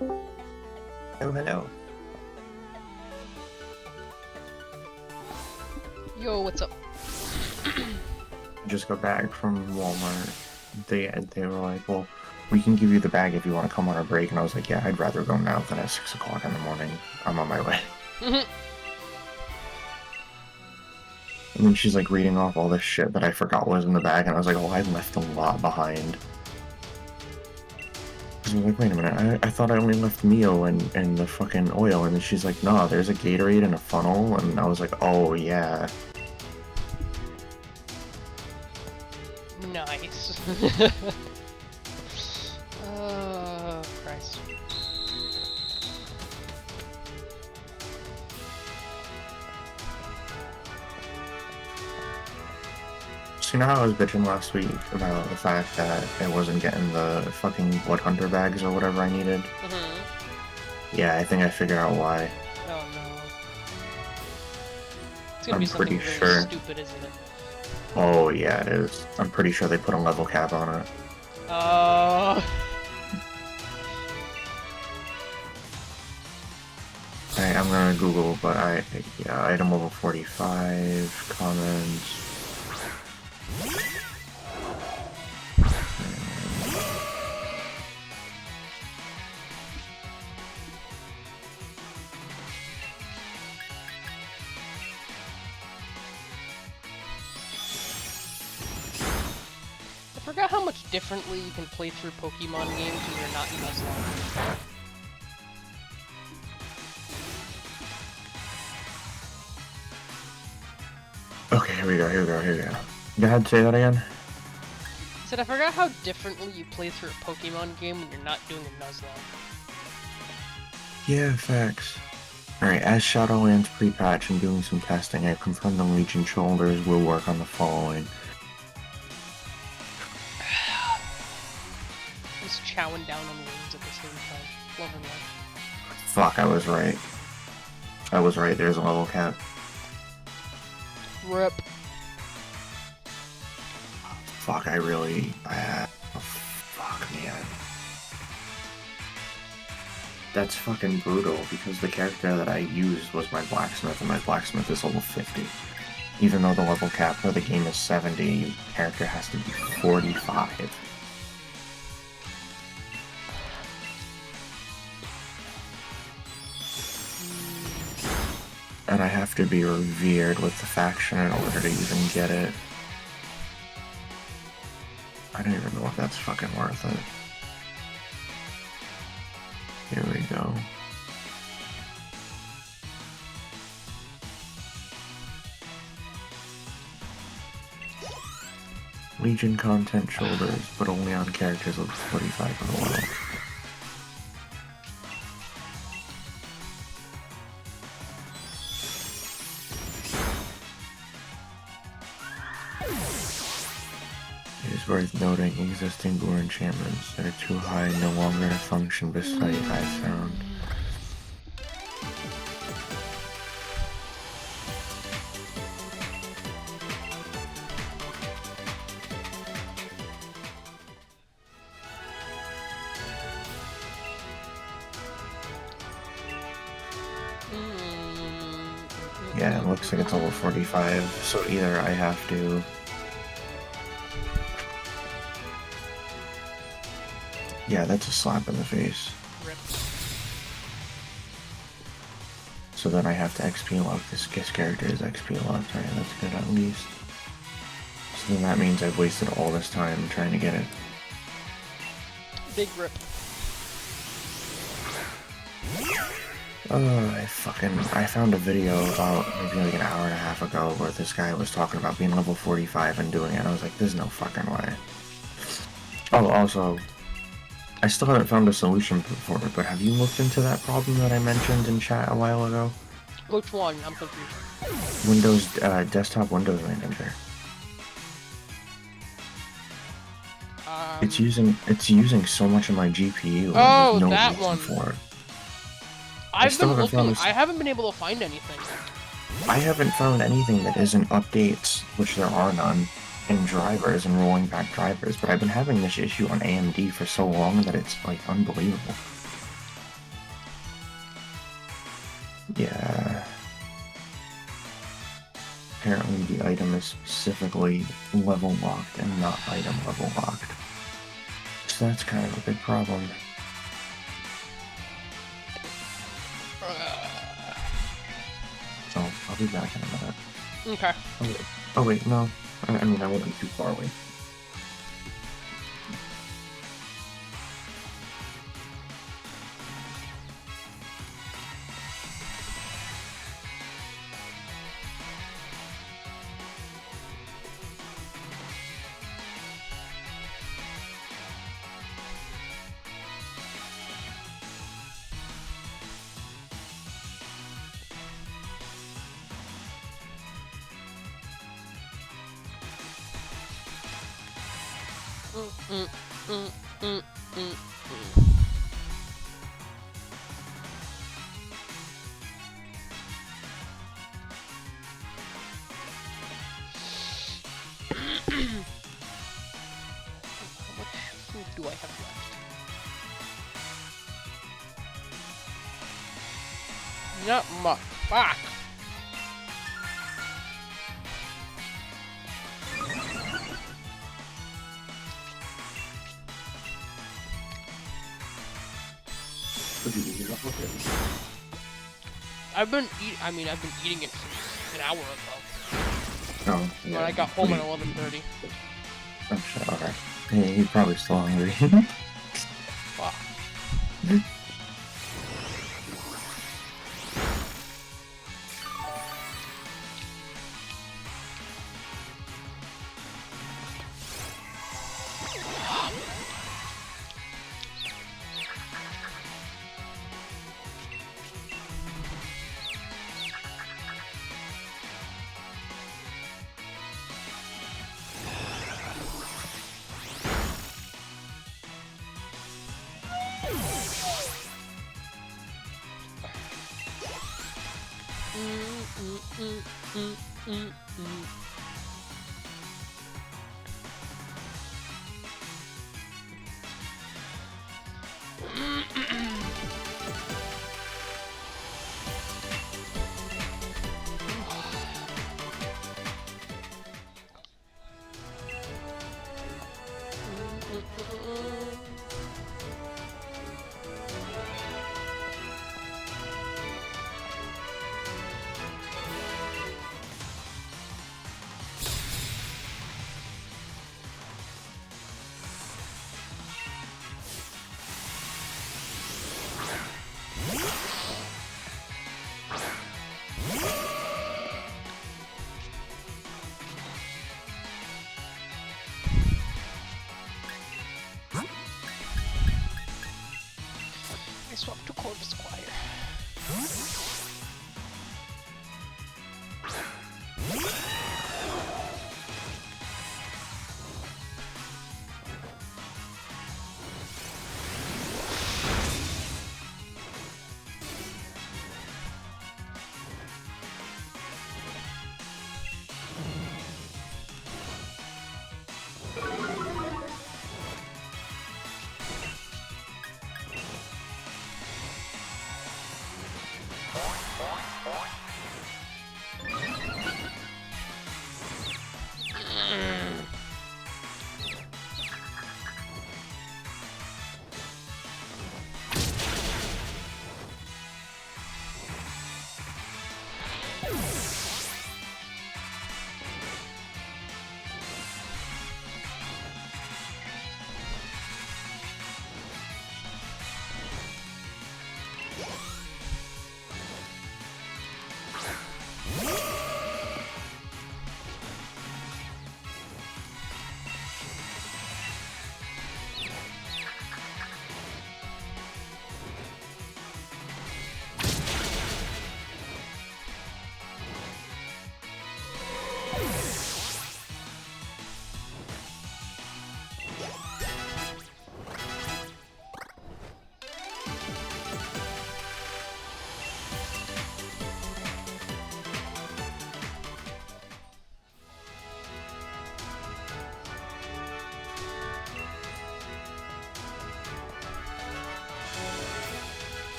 Oh, hello. Yo, what's up? Just got back from Walmart. They were like, well, we can give you the bag if you want to come on a break. And I was like, yeah, I'd rather go now than at 6 o'clock in the morning. I'm on my way. And then she's like reading off all this shit that I forgot was in the bag. And I was like, oh, I left a lot behind. I was like, wait a minute, I thought I only left Mio and the fucking oil. And then she's like, nah, there's a Gatorade and a funnel. And I was like, oh, yeah. Nice. Oh, Christ. So you know how I was bitching last week about the fact that I wasn't getting the fucking Blood Hunter bags or whatever I needed? Yeah, I think I figured out why. Oh no. It's gonna I'm be something pretty really sure. stupid, isn't it? Oh yeah, it is. I'm pretty sure they put a level cap on it. Alright, I'm gonna Google, but yeah, item level 45, comments. I forgot how much differently you can play through Pokemon games when you're not in Nuzlocke. Okay, here we go. Go ahead, say that again. I said I forgot how differently you play through a Pokemon game when you're not doing a Nuzlocke. Yeah, facts. Alright, as Shadowlands pre-patch and doing some testing, I've confirmed the Legion shoulders will work on the following. Just chowing down on wings at the same time. Love and life. Fuck, I was right. There's a level cap. Rip. Fuck, oh, fuck, man. That's fucking brutal, because the character that I used was my blacksmith, and my blacksmith is level 50. Even though the level cap for the game is 70, your character has to be 45. And I have to be revered with the faction in order to even get it. I don't even know if that's fucking worth it. Here we go. Legion content shoulders, but only on characters level 45 or below. It is worth noting existing lure enchantments that are too high no longer to function beside I found. Yeah, it looks like it's level 45, so either I have to... Yeah, that's a slap in the face. Rip. So then I have to XP lock this character is XP locked, right? That's good at least. So then that means I've wasted all this time trying to get it. Big rip. I found a video about maybe like an hour and a half ago where this guy was talking about being level 45 and doing it, and I was like, there's no fucking way. Oh, also, I still haven't found a solution for it, but have you looked into that problem that I mentioned in chat a while ago? Which one? I'm confused. Windows, desktop Windows Manager. It's using so much of my GPU. Oh, no that reason one. For it. I've been looking. I haven't been able to find anything. I haven't found anything that isn't updates, which there are none, in drivers and rolling back drivers. But I've been having this issue on AMD for so long that it's like unbelievable. Yeah. Apparently the item is specifically level locked and not item level locked. So that's kind of a big problem. Oh, I'll be back in a minute. Okay. Oh wait, no. I mean, I wouldn't be too far away. How much food do I have left? Not much. Fuck! I've been eating it since an hour ago. Oh, yeah. When I got home at 11:30. Oh shit, okay. Yeah, he's probably still hungry. Fuck. I swapped to Corvus Squire.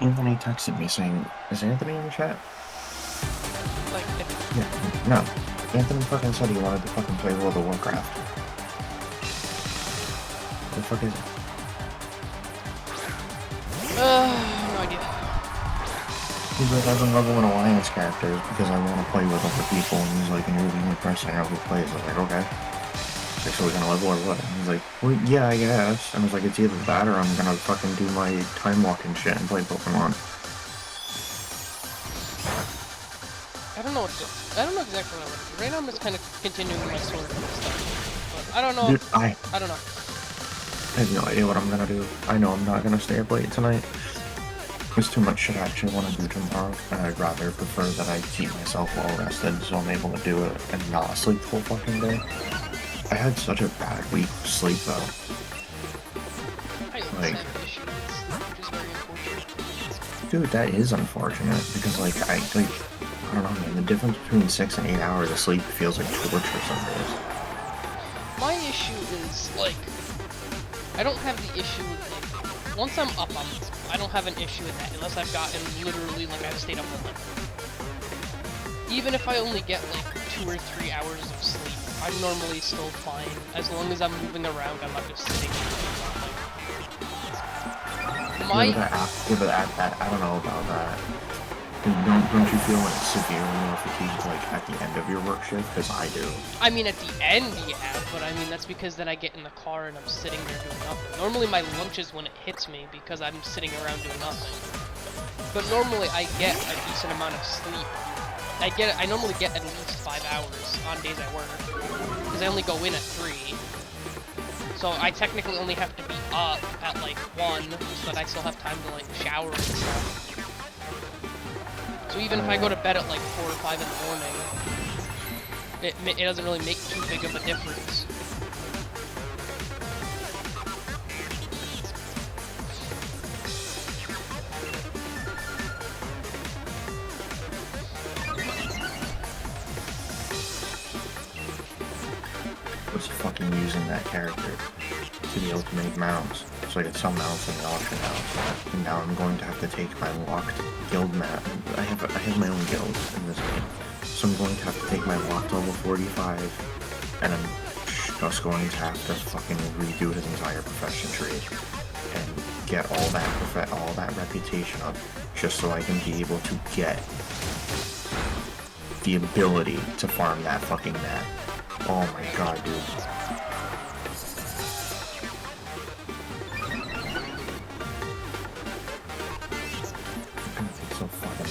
Anthony texted me saying, is Anthony in the chat? Like, Yeah, no. Anthony fucking said he wanted to fucking play World of Warcraft. The fuck is it? no idea. He's like, I've been leveling Alliance characters because I want to play with other people, and he's like, and you're the only person I know who plays. I was like, okay. He's like, so we're gonna level or what? And he's like, well, yeah, I guess. And I was like, it's either that or I'm gonna fucking do my time walking shit and play Pokemon. I don't know what to, I don't know exactly what I want to do. Right now I'm just kind of continuing my sword and stuff. But I don't know. Dude, I don't know. have no idea what I'm gonna do. I know I'm not gonna stay up late tonight. There's too much shit I actually want to do tomorrow, and I'd rather prefer that I keep myself well rested so I'm able to do it and not sleep the whole fucking day. I had such a bad week of sleep though. I always Like, have issues with sleep, which is very unfortunate. dude, that is unfortunate because I don't know, man, the difference between 6 and 8 hours of sleep feels like torture some days. My issue is, like, I don't have the issue with, like, once I'm up, I don't have an issue with that unless I've gotten literally, like, I've stayed up all night. Even if I only get, like, 2 or 3 hours of sleep, I'm normally still fine, as long as I'm moving around, I'm not just sitting there. I don't know about that. Don't you feel like severely more fatigued like at the end of your work shift? Because I do. I mean, at the end, yeah, but I mean, that's because then I get in the car and I'm sitting there doing nothing. Normally my lunch is when it hits me because I'm sitting around doing nothing. But normally I get a decent amount of sleep. I normally get at least 5 hours on days I work. Because I only go in at 3. So I technically only have to be up at like 1, so that I still have time to like shower and stuff. So even if I go to bed at like 4 or 5 in the morning, it doesn't really make too big of a difference. Was fucking using that character to be able to make mounts. So I get some mounts in the auction house. And now I'm going to have to take my locked guild map. I have my own guild in this game. So I'm going to have to take my locked level 45 and I'm just going to have to fucking redo his entire profession tree and get all that reputation up just so I can be able to get the ability to farm that fucking map. Oh my god, dude. It's so fucking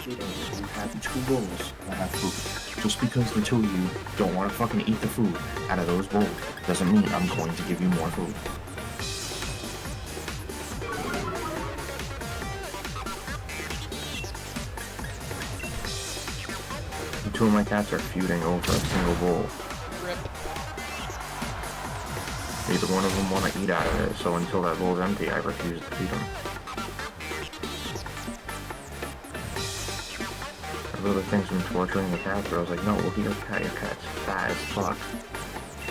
you have 2 bowls that have food. Just because the 2 of you don't want to fucking eat the food out of those bowls doesn't mean I'm going to give you more food. The 2 of my cats are feuding over a single bowl. Rip. Neither one of them want to eat out of it, so until that bowl's empty, I refuse to feed them. Other things from torturing the cat, but I was like, no, look at your cat. Your cat's fat as fuck.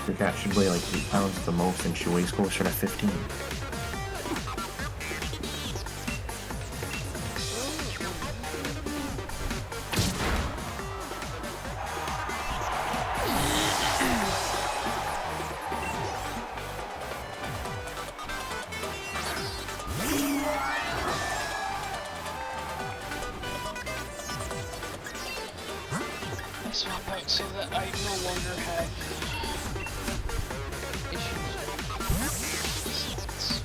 Your cat should weigh like 8 pounds at the most, and she weighs closer to 15. Swap out so that I no longer have issues with slots.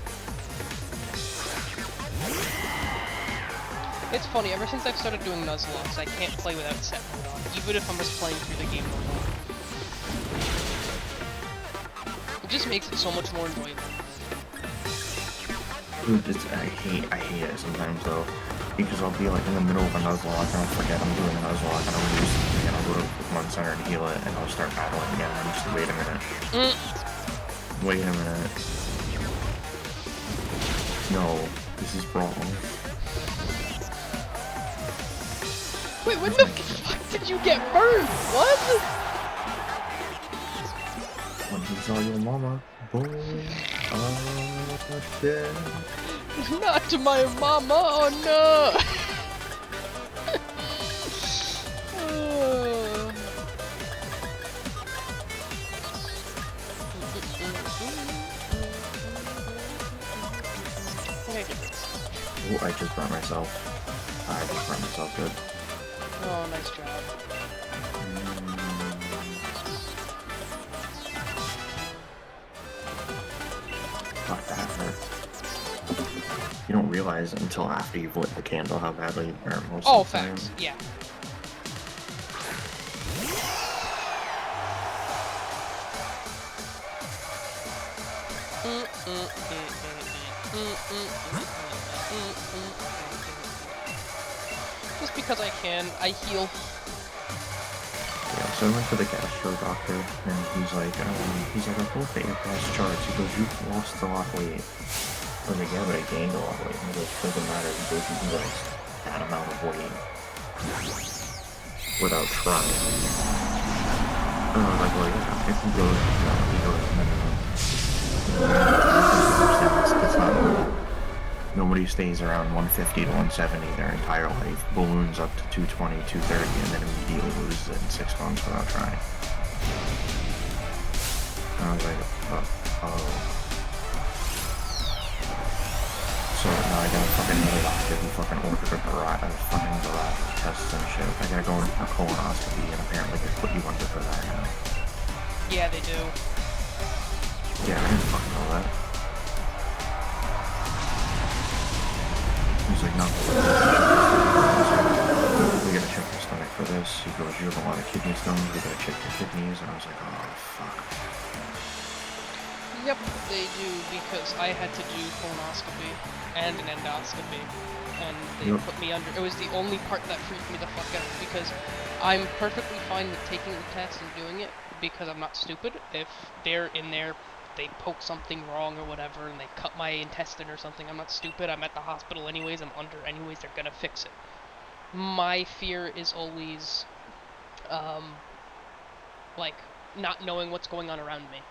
It's funny, ever since I've started doing Nuzlocke, I can't play without set mode on, even if I'm just playing through the game normal. It just makes it so much more enjoyable. Dude, I hate it sometimes though, because I'll be like in the middle of a Nuzlocke and I'll forget I'm doing a Nuzlocke and I'll use it and I'll go to Pokemon Center and heal it and I'll start battling again and I'm just wait a minute. Wait a minute. No, this is wrong. Wait, when the fuck did you get burned? What? When he saw your mama, boy, dead. Not to my mama, oh no! Oh, I just burnt myself. I just burnt myself good. Oh, nice job. Fuck, that hurt. You don't realize until after you've lit the candle how badly you burn most of the time. Facts, yeah. Just because I can, I heal. Yeah, so I went to the gastro doctor, and he's like, I looked at your past charts. He goes, you've lost a lot of weight. I was like, yeah, but I gained a lot of weight. And he goes, doesn't matter. He goes, you can lose that amount of weight without trying. And I was like, well, yeah, if he goes, no, he goes, that's not normal. Nobody stays around 150 to 170 their entire life, balloons up to 220, 230, and then immediately loses it in 6 months without trying. And I was like, oh. So now I gotta fucking go to the doctor who fucking ordered a fucking barrage of tests and shit. I gotta go in for a colonoscopy, and apparently they put you under for that now. Yeah, they do. Yeah, I didn't fucking know that. He's like, no, we gotta check your stomach for this. He goes, you have a lot of kidney stones, we gotta check your kidneys. And I was like, oh, fuck. Yep, they do, because I had to do colonoscopy and an endoscopy, and they put me under. It was the only part that freaked me the fuck out, because I'm perfectly fine with taking the test and doing it, because I'm not stupid. If they're in there, they poke something wrong or whatever, and they cut my intestine or something, I'm not stupid. I'm at the hospital anyways, I'm under anyways, they're gonna fix it. My fear is always, like, not knowing what's going on around me.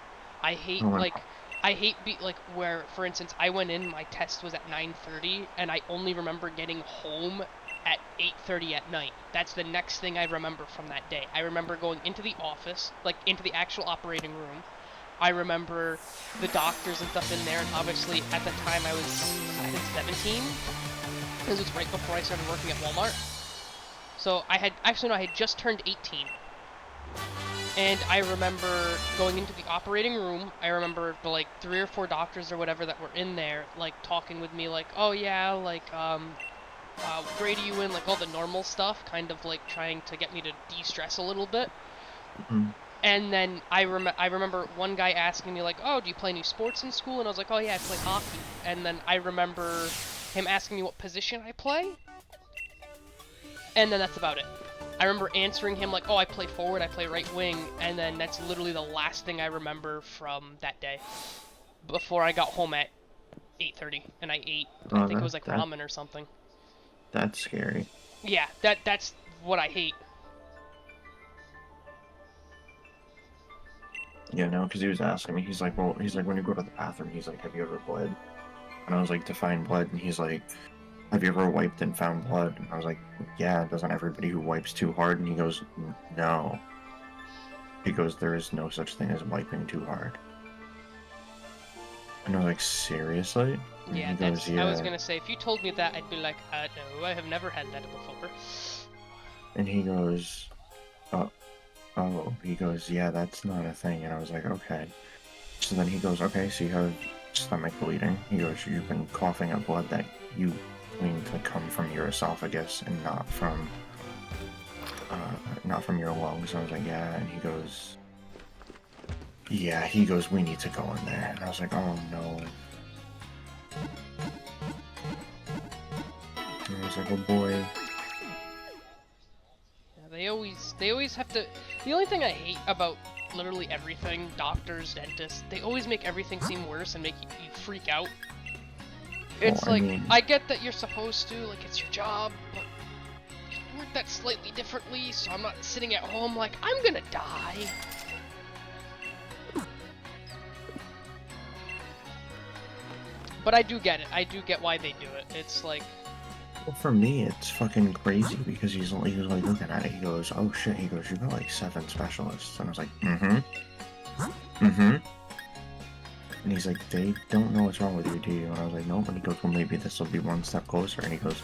I hate, where, for instance, I went in, my test was at 9:30, and I only remember getting home at 8:30 at night. That's the next thing I remember from that day. I remember going into the office, like, into the actual operating room. I remember the doctors and stuff in there, and obviously, at the time, I think 17, because it was right before I started working at Walmart. So, I had just turned 18. And I remember going into the operating room, I remember the, like, 3 or 4 doctors or whatever that were in there, like, talking with me, like, oh yeah, like, grade you in, like, all the normal stuff, kind of, like, trying to get me to de-stress a little bit. Mm-hmm. And then I remember one guy asking me, like, oh, do you play any sports in school? And I was like, oh yeah, I play hockey. And then I remember him asking me what position I play. And then that's about it. I remember answering him like, oh, I play forward, I play right wing, and then that's literally the last thing I remember from that day. Before I got home at 8:30, and I ate, I think it was like ramen or something. That's scary. Yeah, that's what I hate. Yeah, no, because he was asking me, he's like, when you go to the bathroom, he's like, have you ever bled? And I was like, define blood, and he's like, have you ever wiped and found blood? And I was like, yeah, doesn't everybody who wipes too hard? And he goes, no. He goes, there is no such thing as wiping too hard. And I was like, seriously? And yeah, goes, yeah. I was gonna say, if you told me that, I'd be like, no, I have never had that before. And he goes, oh, he goes, yeah, that's not a thing. And I was like, okay. So then he goes, okay, so you have stomach bleeding. He goes, you've been coughing up blood that you mean to come from your esophagus and not from your lungs. And I was like, yeah. And he goes, yeah, we need to go in there. And I was like, oh no. And I was like, oh boy. Yeah, they always have to. The only thing I hate about literally everything, doctors, dentists, they always make everything seem worse and make you freak out. Well, It's I like, mean, I get that you're supposed to, like, it's your job, but I work that slightly differently, so I'm not sitting at home like, I'm gonna die. But I do get it. I do get why they do it. It's like, well, for me, it's fucking crazy because he was like looking at it. He goes, "Oh shit!" He goes, "You got like 7 specialists," and I was like, "Mm-hmm, mm-hmm." And he's like, "They don't know what's wrong with you, do you?" And I was like, "No." And he goes, "Well, maybe this will be one step closer." And he goes,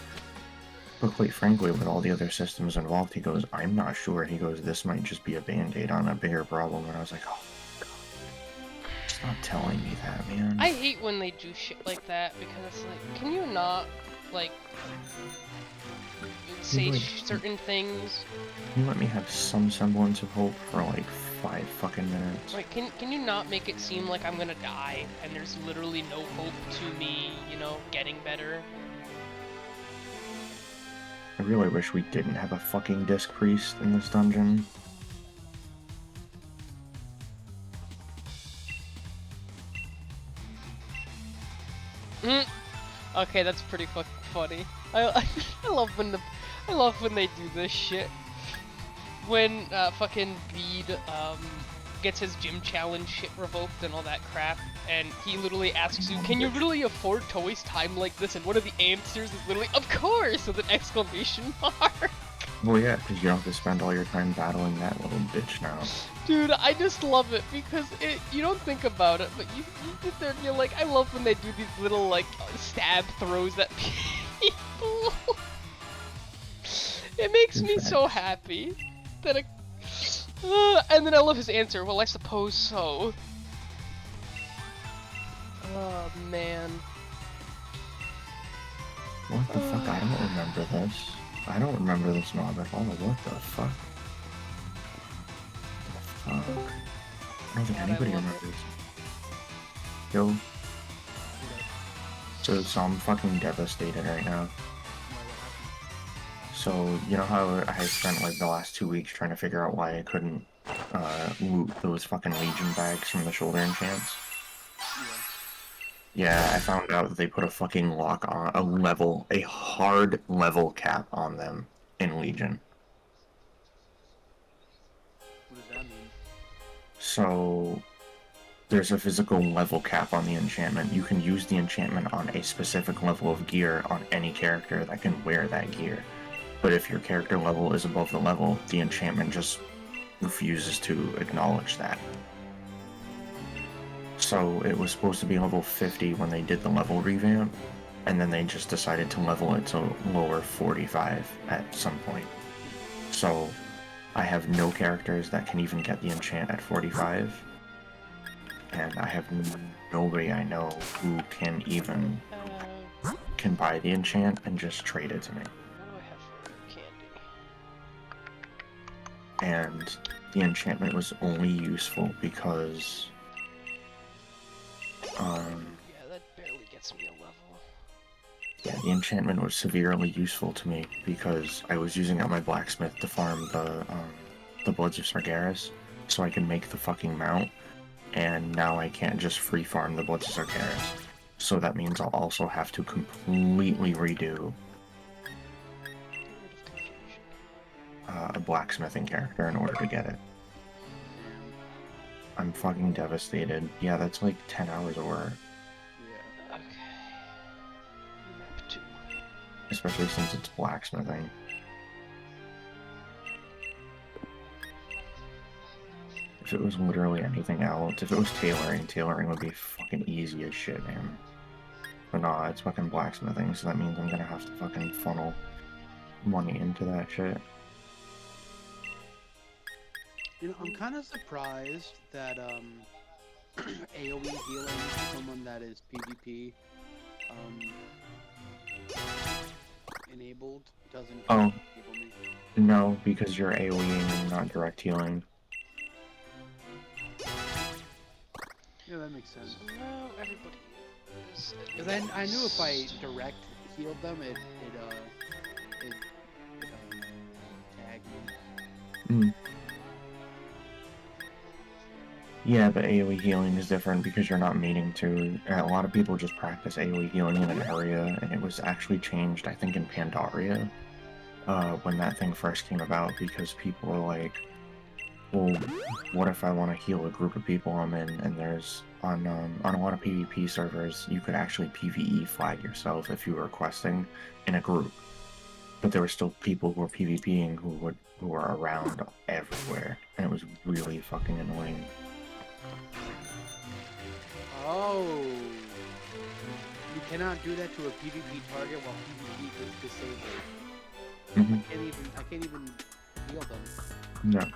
"But quite frankly, with all the other systems involved," he goes, "I'm not sure." He goes, "This might just be a band-aid on a bigger problem." And I was like, "Oh, stop telling me that, man." I hate when they do shit like that because it's like, can you not, like, You say like, certain things? you let me have some semblance of hope for like 5 fucking minutes. Like, can you not make it seem like I'm gonna die and there's literally no hope to me, you know, getting better? I really wish we didn't have a fucking disc priest in this dungeon. Mm. Okay, that's pretty fucking funny. I I love when they do this shit. When fucking Bede gets his gym challenge shit revoked and all that crap, and he literally asks you, "Can you really afford to waste time like this?" And one of the answers is literally, "Of course!" with an exclamation mark. Well, yeah, because you don't have to spend all your time battling that little bitch now. Dude, I just love it because you don't think about it, but you sit there and you're like, I love when they do these little like stab throws at people. It makes me so happy that and then I love his answer. Well, I suppose so. Oh man. What the fuck? I don't remember this. I don't remember this mob at all. What the fuck? I don't think anybody remembers. Yo. So I'm fucking devastated right now. So, you know how I spent like the last 2 weeks trying to figure out why I couldn't loot those fucking Legion bags from the shoulder enchants? Yeah, I found out that they put a fucking lock on a hard level cap on them in Legion. What does that mean? So there's a physical level cap on the enchantment. You can use the enchantment on a specific level of gear on any character that can wear that gear. But if your character level is above the level, the enchantment just refuses to acknowledge that. So it was supposed to be level 50 when they did the level revamp, and then they just decided to level it to lower 45 at some point. So I have no characters that can even get the enchant at 45, and I have nobody I know who can even can buy the enchant and just trade it to me. What do I have for you? Candy. And the enchantment was only useful because Yeah, that barely gets me a level. yeah, the enchantment was severely useful to me because I was using it on my blacksmith to farm the Bloods of Sargeras so I can make the fucking mount, and now I can't just free farm the Bloods of Sargeras. So that means I'll also have to completely redo a blacksmithing character in order to get it. I'm fucking devastated. Yeah, that's like 10 hours of work. Yeah. Okay. Map 2. Especially since it's blacksmithing. If it was literally anything else, if it was tailoring would be fucking easy as shit, man. But nah, it's fucking blacksmithing, so that means I'm gonna have to fucking funnel money into that shit. You know, I'm kind of surprised that AoE healing someone that is PvP enabled doesn't Oh. enable me. No, because you're AoEing and not direct healing. Yeah, that makes sense. So now everybody is. Because I knew if I direct healed them, it tag me. Mm. Yeah, but AoE healing is different because you're not meaning to. A lot of people just practice AoE healing in an area, and it was actually changed, I think, in Pandaria, when that thing first came about, because people were like, well, what if I want to heal a group of people I'm in, and there's, on a lot of PvP servers, you could actually PvE flag yourself if you were questing in a group. But there were still people who were PvPing who were around everywhere, and it was really fucking annoying. Oh. You cannot do that to a PvP target while PvP is disabled. I can't even heal them. No. It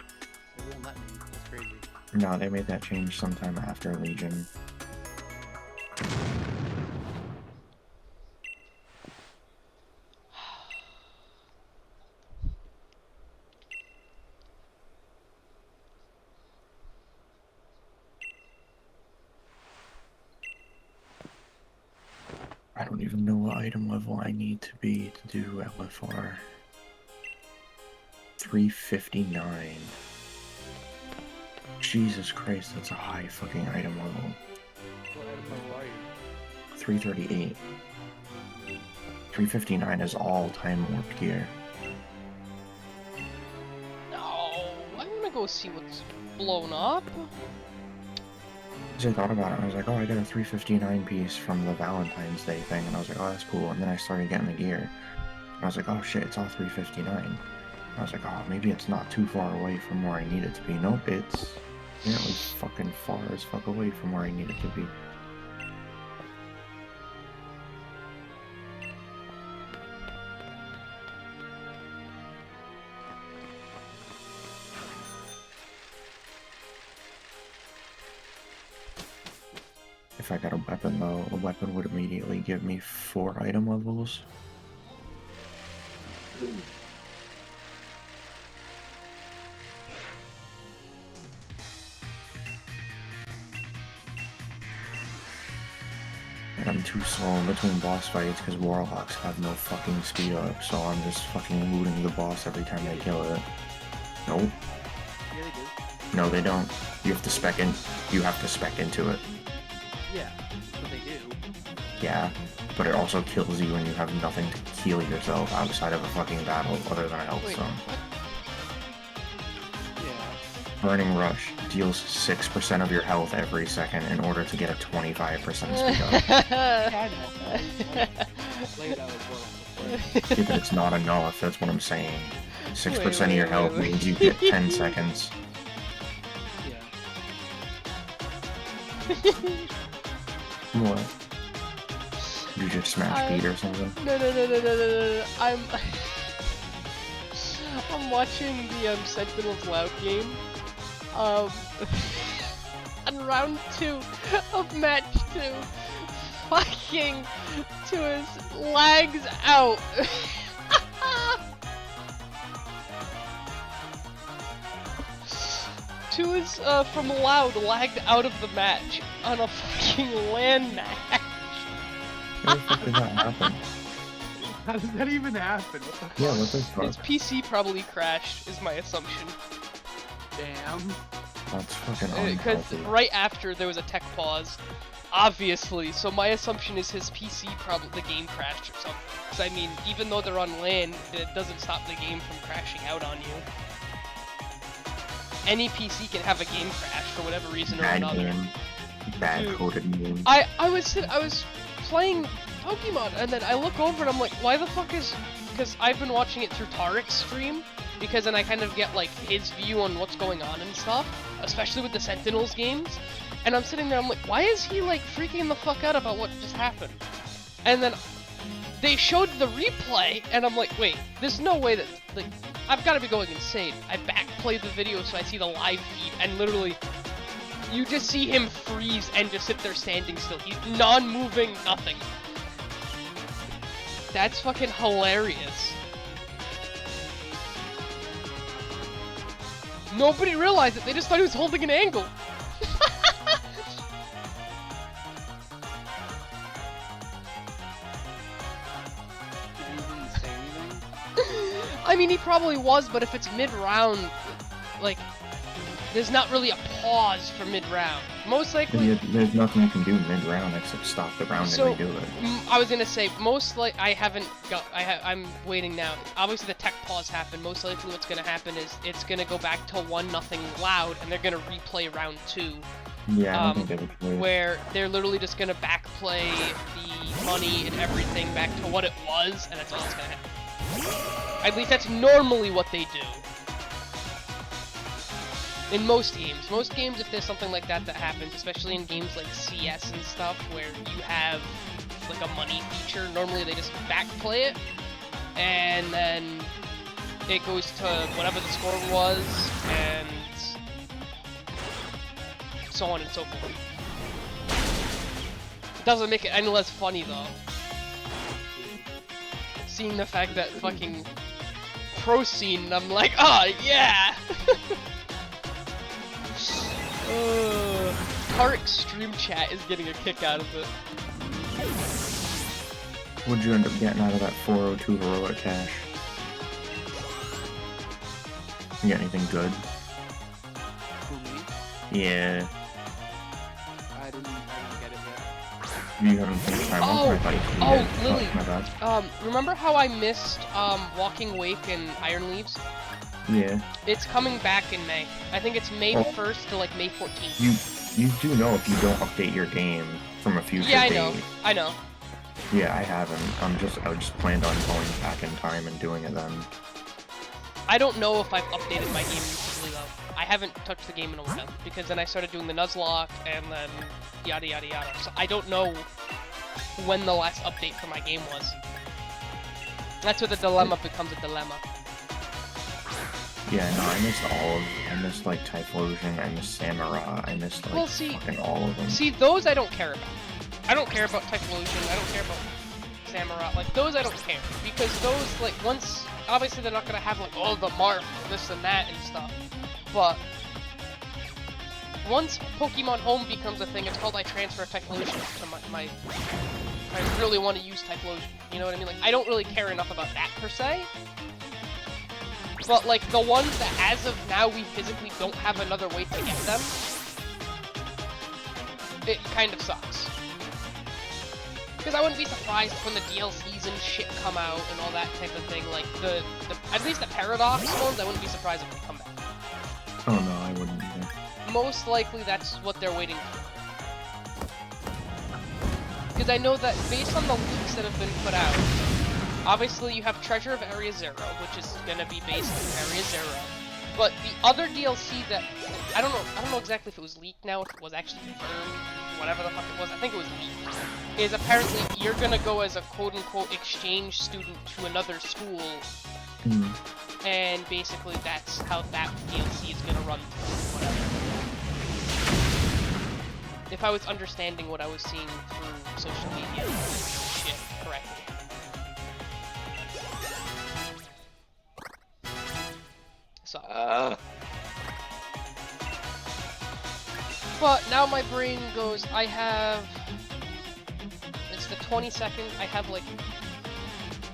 won't let me. That's crazy. No, they made that change sometime after Legion. I don't even know what item level I need to be to do LFR. 359. Jesus Christ, that's a high fucking item level. What item level are you? 338. 359 is all-time warped gear. No, I wanna go see what's blown up. As I thought about it, I was like, oh, I got a 359 piece from the Valentine's Day thing, and I was like, oh, that's cool. And then I started getting the gear. And I was like, oh shit, it's all 359. I was like, oh, maybe it's not too far away from where I need it to be. Nope, it's apparently fucking far as fuck away from where I need it to be. If I got a weapon though, a weapon would immediately give me 4 item levels. And I'm too slow in between boss fights because warlocks have no fucking speed up, so I'm just fucking looting the boss every time they kill it. Nope. Yeah, they do. No, they don't. You have to spec in. You have to spec into it. Yeah, but they do. Yeah, but it also kills you when you have nothing to heal yourself outside of a fucking battle other than a health Wait, zone. what? Yeah. Burning Rush deals 6% of your health every second in order to get a 25% speed up. Yeah, I played that as well before. Yeah, but it's not enough, that's what I'm saying. 6% of Wait, your wait, health wait. means you get 10 seconds. Yeah. What? You just smash beat or something? No. I'm watching the Sentinels Loud game. On round 2 of match 2, fucking Tua's lags out. Tua's from Loud lagged out of the match on a fucking LAN match. How the fuck did that happen? How does that even happen? What the fuck? Yeah, what the fuck? His PC probably crashed, is my assumption. Damn. That's fucking Because unhealthy. right after there was a tech pause, obviously. So my assumption is his PC probably the game crashed or something. Because I mean, even though they're on LAN, it doesn't stop the game from crashing out on you. Any PC can have a game crash for whatever reason or Bad another. game. Bad Dude. coded game. I was playing Pokemon and then I look over and I'm like, why the fuck is? Because I've been watching it through Tarek's stream. Because then I kind of get like his view on what's going on and stuff, especially with the Sentinels games. And I'm sitting there, I'm like, why is he like freaking the fuck out about what just happened? And then they showed the replay, and I'm like, wait, there's no way that like I've got to be going insane. I backplayed the video so I see the live feed, and literally, you just see him freeze and just sit there standing still. He's non-moving, nothing. That's fucking hilarious. Nobody realized it, they just thought he was holding an angle. Did he even say anything? I mean, he probably was, but if it's mid-round, like, There's not really a pause for mid-round. Most likely... There's nothing you can do mid-round except stop the round and redo it. I was gonna say, I haven't got... I'm waiting now. Obviously the tech pause happened. Most likely what's gonna happen is it's gonna go back to 1-0 loud, and they're gonna replay round 2. Yeah, I don't think they would play. Where they're literally just gonna backplay the money and everything back to what it was, and that's all that's gonna happen. At least that's normally what they do. In most games, if there's something like that happens, especially in games like CS and stuff, where you have like a money feature, normally they just backplay it, and then it goes to whatever the score was, and so on and so forth. It doesn't make it any less funny though. Seeing the fact that fucking pro scene, I'm like, oh yeah! Our extreme chat is getting a kick out of it. What'd you end up getting out of that 402 heroic cash? You get anything good? Who, me? Yeah. I didn't get it yet. You haven't finished time one? Lily. My bad. Remember how I missed Walking Wake and Iron Leaves? Yeah. It's coming back in May. I think it's May 1st to like May 14th. You do know if you don't update your game from a future date. Yeah, I know. Yeah, I haven't. I just planned on going back in time and doing it then. I don't know if I've updated my game recently though. I haven't touched the game in a while because then I started doing the Nuzlocke and then yada yada yada. So I don't know when the last update for my game was. That's where the dilemma becomes a dilemma. Yeah, no, I missed all of them. I missed, like, Typhlosion, I missed Samurai, I missed, like, fucking all of them. See, those I don't care about. I don't care about Typhlosion, I don't care about Samurai. Like, those I don't care. Because those, like, once... Obviously, they're not gonna have, like, all the mark, this and that and stuff. But... once Pokemon Home becomes a thing, it's called I transfer Typhlosion to my I really want to use Typhlosion. You know what I mean? Like, I don't really care enough about that, per se. But, like, the ones that, as of now, we physically don't have another way to get them, it kind of sucks. Because I wouldn't be surprised when the DLCs and shit come out and all that type of thing. Like, at least the Paradox ones, I wouldn't be surprised if they come back. Oh no, I wouldn't either. Most likely, that's what they're waiting for. Because I know that, based on the leaks that have been put out, obviously, you have Treasure of Area Zero, which is gonna be based on Area Zero. But the other DLC that I don't know exactly if it was leaked now, if it was actually confirmed, whatever the fuck it was. I think it was leaked. Is apparently you're gonna go as a quote-unquote exchange student to another school, and basically that's how that DLC is gonna run through. Whatever. If I was understanding what I was seeing through social media shit correctly. But now my brain goes, it's the 22nd, I have like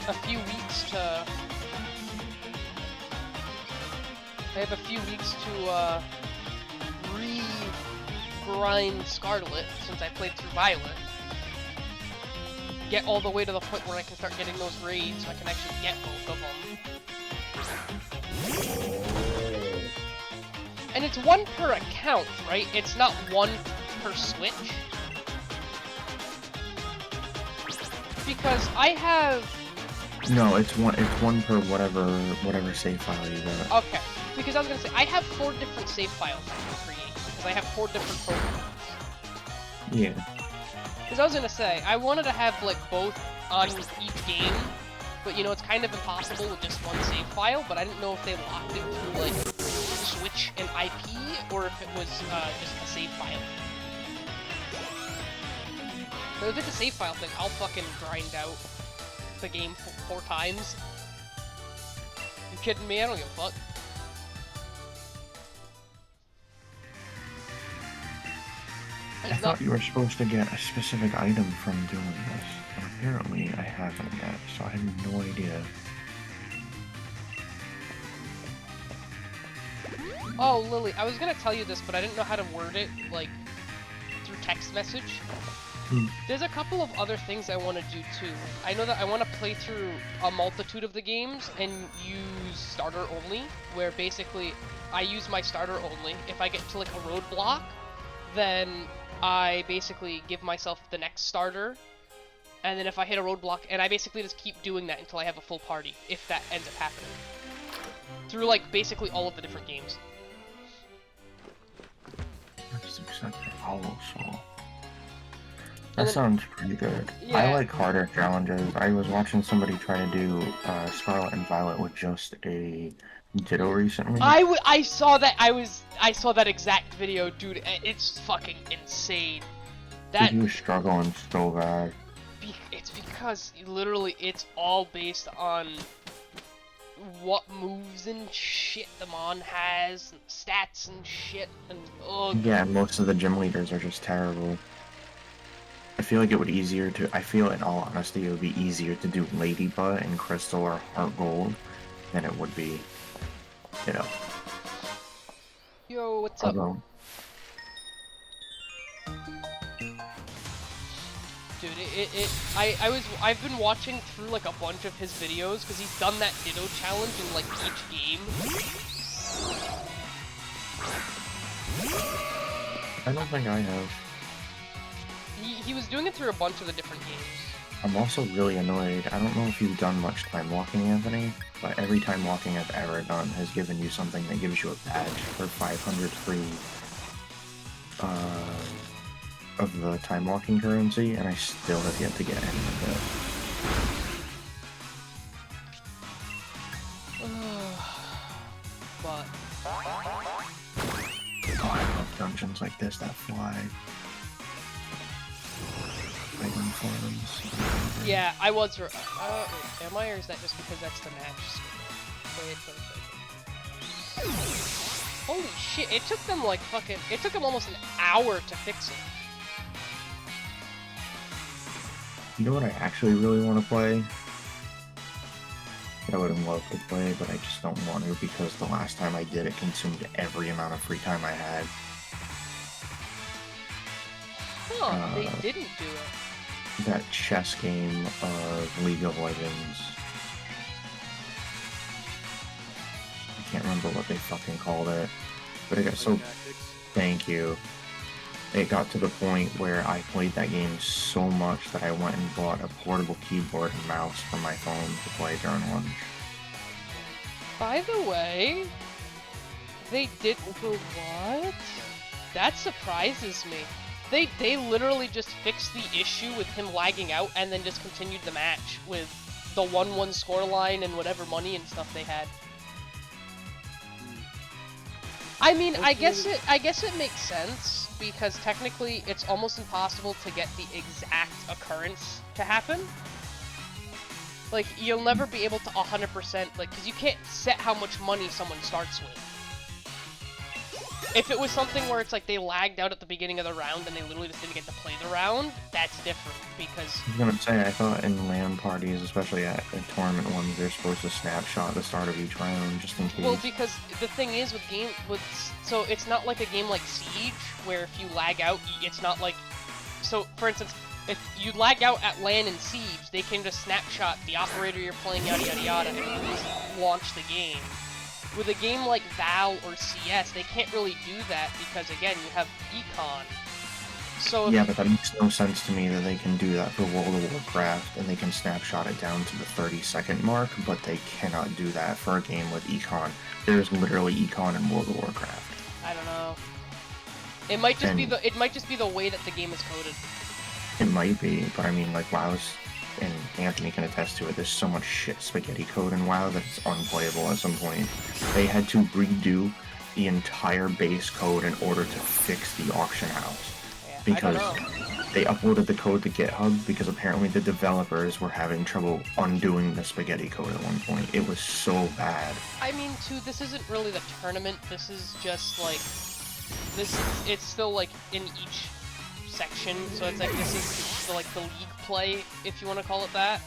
a few weeks to re-grind Scarlet since I played through Violet. Get all the way to the point where I can start getting those raids so I can actually get both of them. And it's one per account, right? It's not one per Switch. Because I have... No, it's one per whatever save file you got. Okay. Because I was gonna say, I have 4 different save files I can create. Because I have 4 different Pokemon. Yeah. Because I was gonna say, I wanted to have, like, both on each game. But, you know, it's kind of impossible with just one save file. But I didn't know if they locked it through, like, Switch and IP, or if it was just a save file. So if it's a save file thing, I'll fucking grind out the game 4 times. You kidding me? I don't give a fuck. I thought you were supposed to get a specific item from doing this, and apparently I haven't yet, so I have no idea. Oh, Lily, I was gonna tell you this, but I didn't know how to word it, like, through text message. There's a couple of other things I want to do too. I know that I want to play through a multitude of the games and use starter only, where basically I use my starter only. If I get to like a roadblock, then I basically give myself the next starter, and then if I hit a roadblock, and I basically just keep doing that until I have a full party, if that ends up happening. Through like basically all of the different games. Just accept the hollow soul. That sounds pretty good. Yeah. I like harder challenges. I was watching somebody try to do Scarlet and Violet with just a Ditto recently. I saw that. I saw that exact video, dude. It's fucking insane. That he was struggling so bad. It's because literally it's all based on what moves and shit the Mon has, and stats and shit, and yeah, most of the gym leaders are just terrible. I feel like it would easier to. I feel, in all honesty, it would be easier to do Ladybug and Crystal or Heart Gold than it would be, you know. Yo, what's up? Dude, I've been watching through like a bunch of his videos because he's done that Ditto challenge in like each game. I don't think I have. He was doing it through a bunch of the different games. I'm also really annoyed. I don't know if you've done much time walking, Anthony, but every time walking I've ever done has given you something that gives you a badge for 500 free of the time walking currency, and I still have yet to get any of it. But oh, I love dungeons like this that fly. Yeah, I was. Am I, or is that just because that's the match? Wait. Holy shit! It took them like fucking. It took them almost an hour to fix it. You know what I actually really want to play? I would love to play, but I just don't want to because the last time I did it consumed every amount of free time I had. Huh, they didn't do it. That chess game of League of Legends. I can't remember what they fucking called it, but it got so... Thank you. It got to the point where I played that game so much that I went and bought a portable keyboard and mouse for my phone to play during lunch. By the way, they did... What? That surprises me. They literally just fixed the issue with him lagging out and then just continued the match with the 1-1 scoreline and whatever money and stuff they had. I mean, I guess it makes sense because technically it's almost impossible to get the exact occurrence to happen. Like, you'll never be able to 100%, like, because you can't set how much money someone starts with. If it was something where it's like they lagged out at the beginning of the round and they literally just didn't get to play the round, that's different because... I was gonna say, I thought in LAN parties, especially at tournament ones, they're supposed to snapshot the start of each round just in case. Well, because the thing is so it's not like a game like Siege, where if you lag out, it's not like... So, for instance, if you lag out at LAN and Siege, they can just snapshot the operator you're playing, yada yada yada, and just launch the game. With a game like Val or CS, they can't really do that because, again, you have Econ. So yeah, but that makes no sense to me that they can do that for World of Warcraft and they can snapshot it down to the 30-second mark, but they cannot do that for a game with Econ. There's literally Econ in World of Warcraft. I don't know. It might just be the way that the game is coded. It might be, but I mean, like WoW's, and Anthony can attest to it, there's so much shit spaghetti code in WoW that it's unplayable at some point. They had to redo the entire base code in order to fix the auction house. Yeah, because they uploaded the code to GitHub because apparently the developers were having trouble undoing the spaghetti code at one point. It was so bad. I mean, too, this isn't really the tournament, this is just like... It's still like in each section, so it's like this is the league play, if you want to call it that.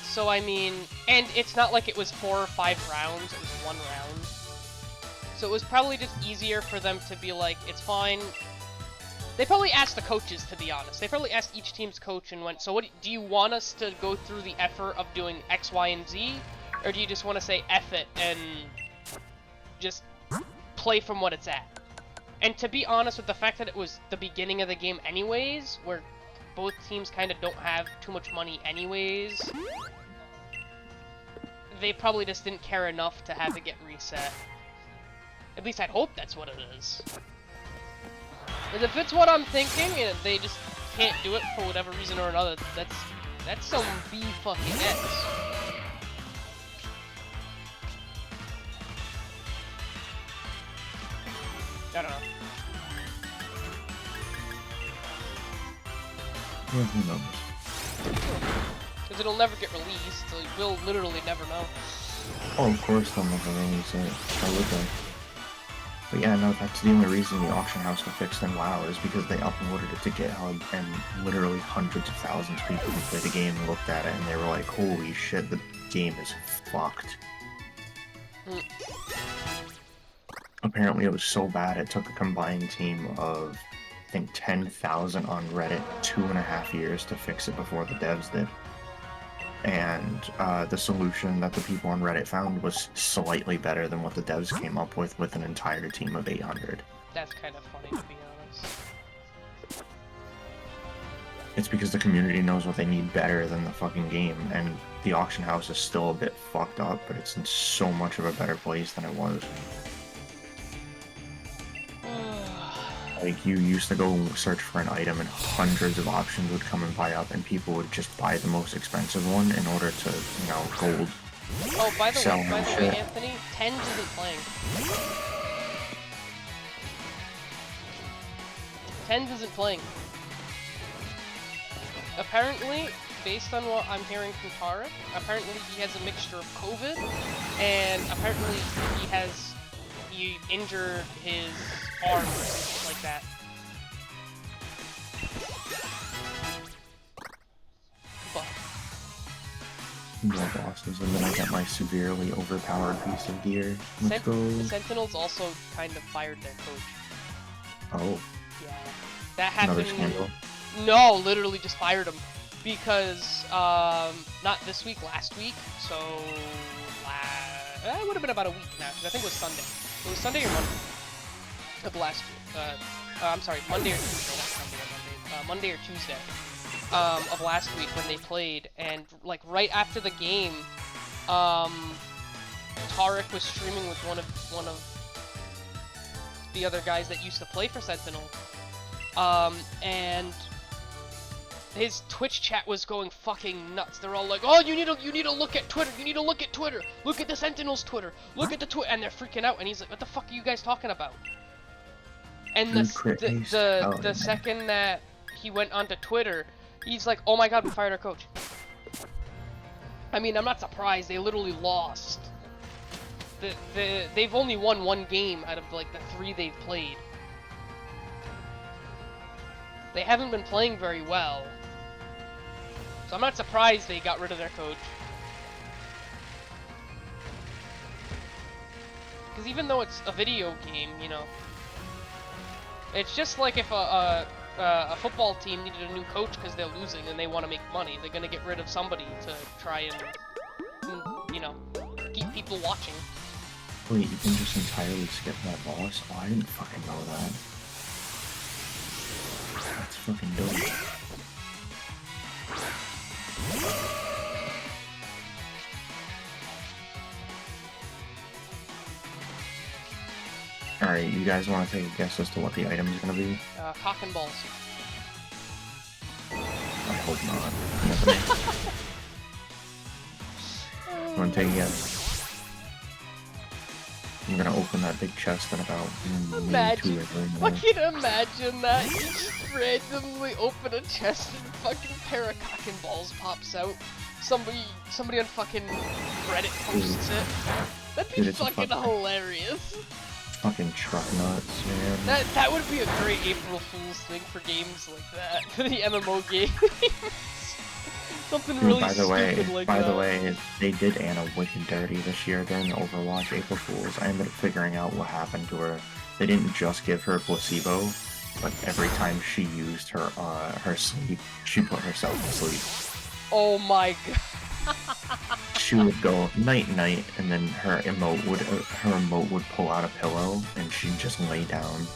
So I mean, and it's not like it was 4 or 5 rounds, it was 1 round. So it was probably just easier for them to be like, it's fine. They probably asked the coaches, to be honest. They probably asked each team's coach and went, so what do you want us to go through the effort of doing X, Y, and Z? Or do you just want to say F it and just play from what it's at? And to be honest, with the fact that it was the beginning of the game anyways, where both teams kind of don't have too much money anyways, they probably just didn't care enough to have it get reset. At least I'd hope that's what it is. Because if it's what I'm thinking, and they just can't do it for whatever reason or another, that's some B fucking X. I don't know. Well, who knows? Because it'll never get released, so we'll literally never know. Oh, of course they'll never release it. How would they? But yeah, no, that's the only reason the auction house got fixed in WoW is because they uploaded it to GitHub and literally hundreds of thousands of people who played the game looked at it and they were like, holy shit, the game is fucked. Apparently it was so bad it took a combined team of, I think, 10,000 on Reddit 2.5 years to fix it before the devs did. And the solution that the people on Reddit found was slightly better than what the devs came up with an entire team of 800. That's kind of funny, to be honest. It's because the community knows what they need better than the fucking game, and the auction house is still a bit fucked up, but it's in so much of a better place than it was. Like, you used to go search for an item and hundreds of options would come and buy up, and people would just buy the most expensive one in order to, you know, gold. Oh, by the way, Anthony, Tens isn't playing. Tens isn't playing. Apparently, based on what I'm hearing from Tarek, apparently he has a mixture of COVID, and apparently he injured his arm or something like that. But more bosses, and then I get my severely overpowered piece of gear. Let's go. The Sentinels also kind of fired their coach. Oh. Yeah. That happened. Another scandal? No, literally just fired him. Because, not this week, last week. So, it would have been about a week now, because I think it was Sunday. It was Sunday or Monday of last week. I'm sorry, Monday or Tuesday, not Sunday or Monday. Monday or Tuesday of last week when they played, and like right after the game, Tarek was streaming with one of the other guys that used to play for Sentinel, and his Twitch chat was going fucking nuts. They're all like, "Oh, you need to look at Twitter. You need to look at Twitter. Look at the Sentinel's Twitter. Look at the Twitter." And they're freaking out. And he's like, "What the fuck are you guys talking about?" And the second that he went onto Twitter, he's like, "Oh my god, we fired our coach." I mean, I'm not surprised. They literally lost. They've only won one game out of like the 3 they've played. They haven't been playing very well. So I'm not surprised they got rid of their coach. Because even though it's a video game, you know, it's just like if a football team needed a new coach because they're losing and they want to make money, they're going to get rid of somebody to try and, you know, keep people watching. Wait, you can just entirely skip that boss? Oh, I didn't fucking know that. That's fucking dope. Alright, you guys want to take a guess as to what the item is going to be? Cock and balls. I hope not. You want to take a guess? I'm gonna open that big chest in about Imagine, fucking imagine that. You just randomly open a chest and fucking pair of cock and balls pops out. Somebody on fucking Reddit posts it. That'd be fucking hilarious. Fucking truck nuts, man. That would be a great April Fool's thing for games like that. For the MMO games. Something Dude, really by the stupid like that. way, they did Anna wicked dirty this year during the Overwatch April Fools. I ended up figuring out what happened to her. They didn't just give her placebo, but every time she used her sleep, she put herself to sleep. Oh my god. She would go night night, and then her emote would pull out a pillow, and she'd just lay down.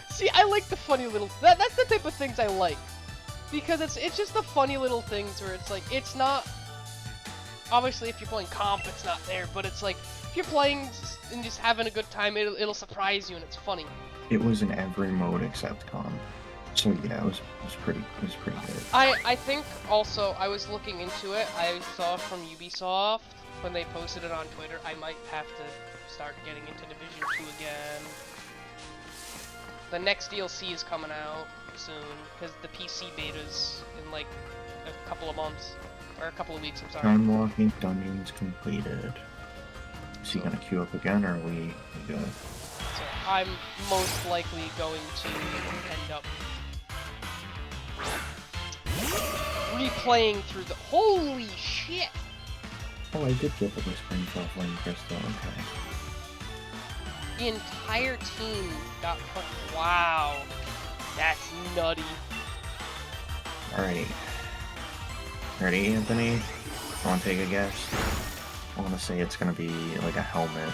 See, I like the funny little. That's the type of things I like, because it's just the funny little things where it's like it's not. Obviously, if you're playing comp, it's not there, but it's like if you're playing and just having a good time, it'll surprise you and it's funny. It was in every mode except comp. So yeah, it was pretty good. I think also I was looking into it. I saw from Ubisoft when they posted it on Twitter. I might have to start getting into Division 2 again. The next DLC is coming out soon because the PC beta's in like a couple of months or a couple of weeks. I'm sorry. Unlocking dungeons completed. Is he gonna queue up again, or are we good? So I'm most likely going to end up replaying through the. Holy shit! Oh, I did get the Whispering Flame Crystal, okay. The entire team got put. Wow. That's nutty. Alright. Ready, Anthony? Wanna take a guess? I wanna say it's gonna be like a helmet.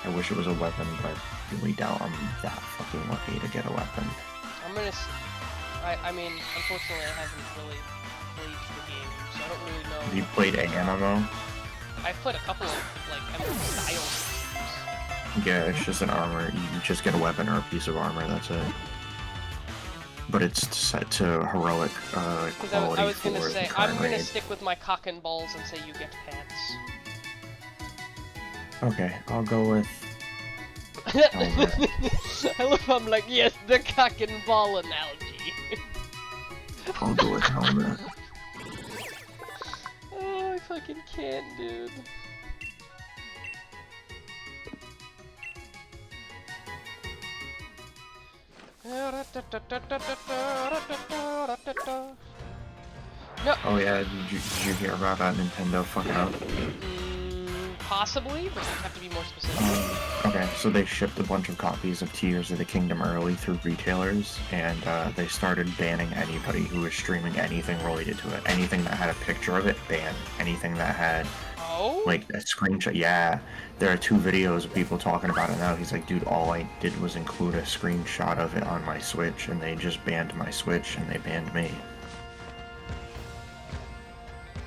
I wish it was a weapon, but I really doubt I'm that fucking lucky to get a weapon. I'm gonna. I mean, unfortunately, I haven't really played the game, so I don't really know. Have you played Animo? I've played a couple of like Emerald style. Yeah, it's just an armor. You just get a weapon or a piece of armor, that's it. But it's set to heroic quality. I was gonna for say, the I'm current gonna raid. stick with my cock and balls and say you get pants. Okay, I'll go with helmet. I love how I'm like, yes, the cock and ball analogy. I'll go with helmet. Oh, I fucking can't, dude. No. Oh yeah, did you hear about that Nintendo fucking up? Possibly, but you have to be more specific. Okay, so they shipped a bunch of copies of Tears of the Kingdom early through retailers, and they started banning anybody who was streaming anything related to it. Anything that had a picture of it, banned. Anything that had, like, a screenshot. Yeah, there are 2 videos of people talking about it now. He's like, dude, all I did was include a screenshot of it on my Switch, and they just banned my Switch, and they banned me.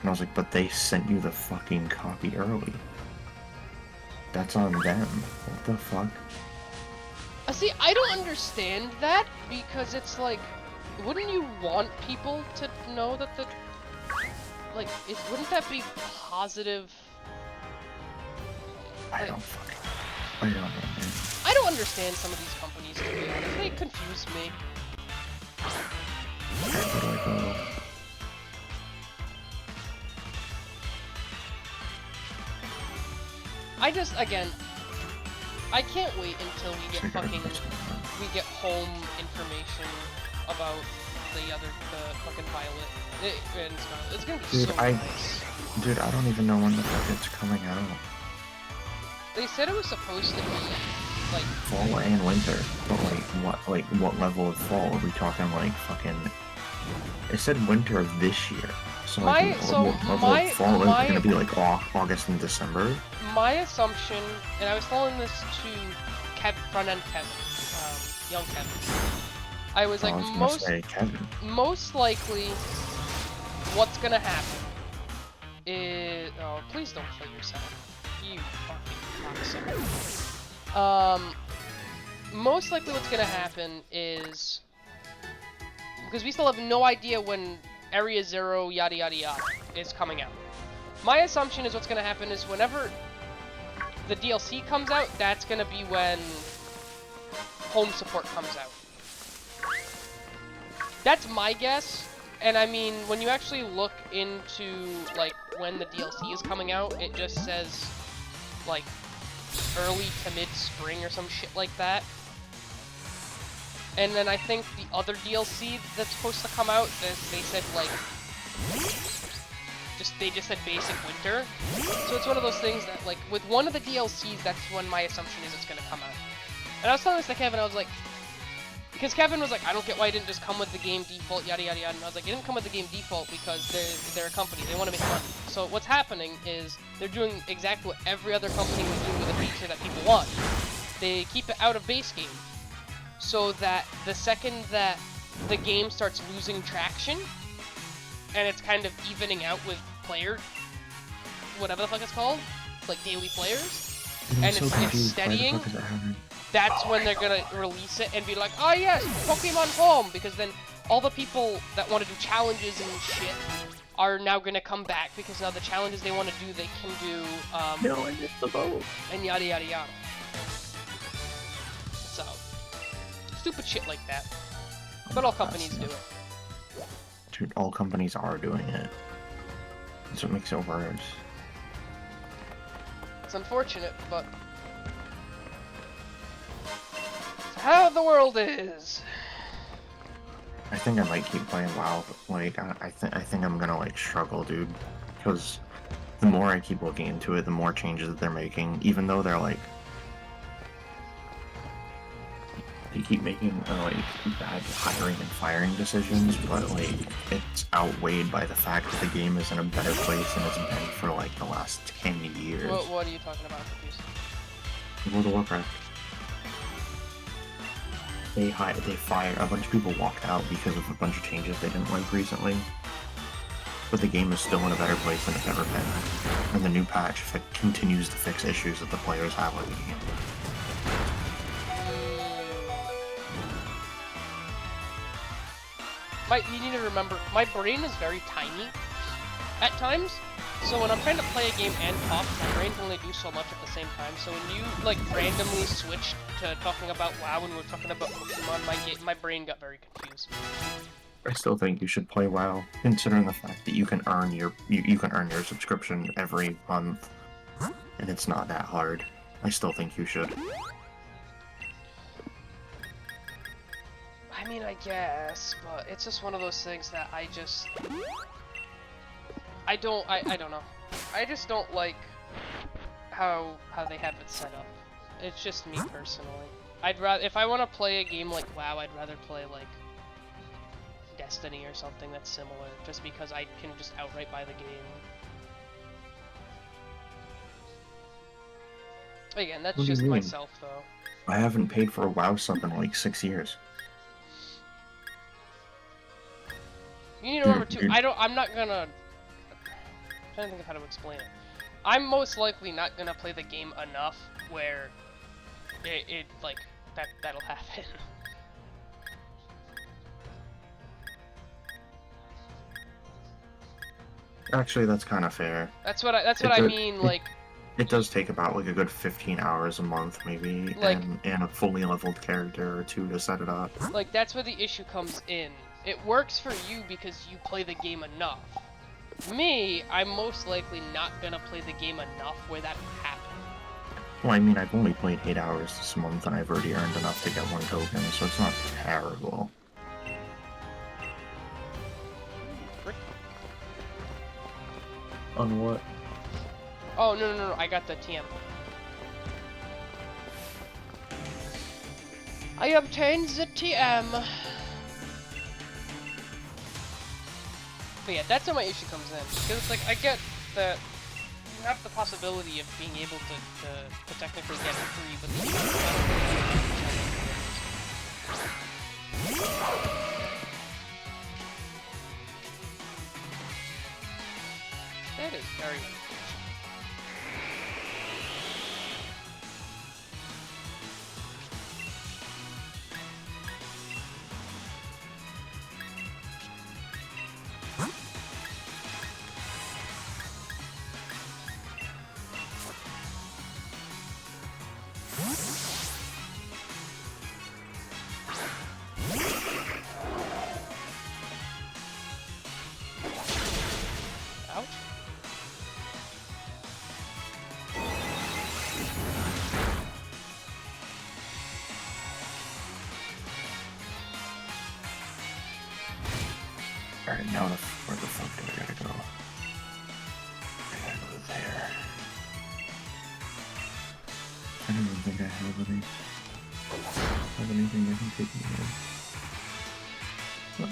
And I was like, but they sent you the fucking copy early. That's on them. What the fuck? See, I don't understand that, because it's like, wouldn't you want people to know that the, like, wouldn't that be positive? I don't know, man. I don't understand some of these companies, to be honest. They confuse me. Okay, where do I go? I just, again, I can't wait until we get home information about the fucking Violet. It's gonna be so nice. Dude, I don't even know when the fuck it's coming out. They said it was supposed to be, like... Fall and winter. But what level of fall? Are we talking like fucking... It said winter of this year. So like, what level of fall is it gonna be, like August and December? My assumption, and I was telling this to front-end Kevin, young Kevin. I was like, most likely, what's gonna happen is... Oh, please don't kill yourself. You fucking cocksucker. Most likely what's gonna happen is... Because we still have no idea when Area Zero yada yada yada is coming out. My assumption is what's gonna happen is whenever the DLC comes out, that's gonna be when home support comes out. That's my guess, and I mean, when you actually look into, like, when the DLC is coming out, it just says, like, early to mid-spring or some shit like that. And then I think the other DLC that's supposed to come out, they said like, they just said basic winter. So it's one of those things that like, with one of the DLCs, that's when my assumption is it's gonna come out. And I was telling this to Kevin, I was like, because Kevin was like, I don't get why it didn't just come with the game default, yada yada yada. And I was like, it didn't come with the game default because they're a company, they want to make money. So what's happening is they're doing exactly what every other company would do with a feature that people want. They keep it out of base game, so that the second that the game starts losing traction, and it's kind of evening out with player, whatever the fuck it's called, like daily players, and it's steadying, that's when they're gonna release it and be like, oh yes, Pokemon Home, because then all the people that want to do challenges and shit are now gonna come back, because now the challenges they want to do, they can do, no, I missed the boat. And yada yada yada. So, stupid shit like that. But all companies do it. Dude, all companies are doing it. That's what makes it worse. It's unfortunate, but it's how the world is. I think I might keep playing WoW, but like I think I'm gonna like struggle, dude, because the more I keep looking into it, the more changes that they're making, even though they're like they keep making like bad hiring and firing decisions, but like it's outweighed by the fact that the game is in a better place than it's been for like the last 10 years. What are you talking about, please? World of Warcraft. They fired a bunch of people, walked out because of a bunch of changes they didn't like recently. But the game is still in a better place than it's ever been, and the new patch continues to fix issues that the players have with the game. You need to remember, my brain is very tiny at times, so when I'm trying to play a game and talk, my brain can only do so much at the same time. So when you like randomly switched to talking about WoW and we're talking about Pokemon, my brain got very confused. I still think you should play WoW, considering the fact that you can earn your subscription every month, and it's not that hard. I still think you should. I mean, I guess, but it's just one of those things that I don't know. I just don't like how they have it set up. It's just me personally. I'd rather, if I want to play a game like WoW, I'd rather play like Destiny or something that's similar, just because I can just outright buy the game. Again, that's just myself though. I haven't paid for a WoW sub in like 6 years. You need to remember too, I'm not gonna, I'm trying to think of how to explain it. I'm most likely not gonna play the game enough where it like, that'll happen. Actually, that's kind of fair. That's what I mean, like... It does take about like a good 15 hours a month, maybe, like, and a fully leveled character or two to set it up. Like, that's where the issue comes in. It works for you because you play the game enough. Me, I'm most likely not gonna play the game enough where that would happen. Well, I mean, I've only played 8 hours this month, and I've already earned enough to get 1 token, so it's not terrible. On what? Oh, no, I got the TM. I obtained the TM! But yeah, that's where my issue comes in. Because it's like, I get that you have the possibility of being able to technically get it free, but the that is very unfortunate. Alright, now where the fuck do I gotta go? I gotta go there. I don't even think I have anything that can take me there. What?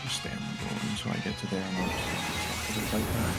Just stay on the board until I get to there and I'll just fight that.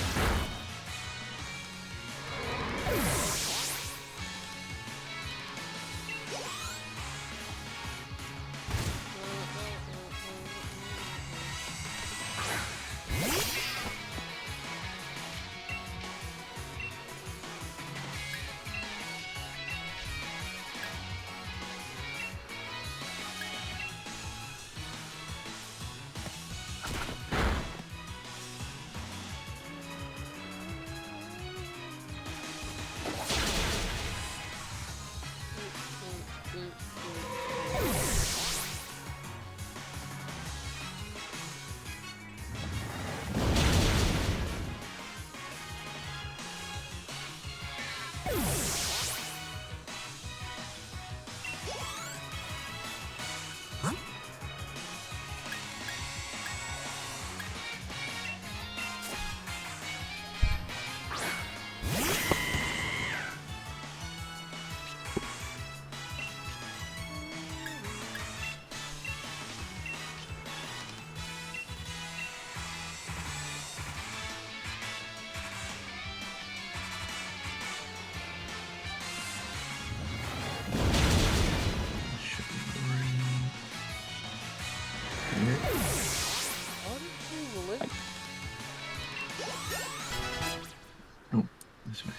Nope, this way.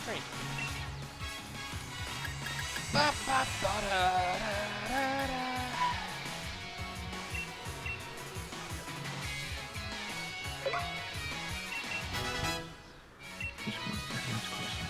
Strange. Just go there, that's close enough.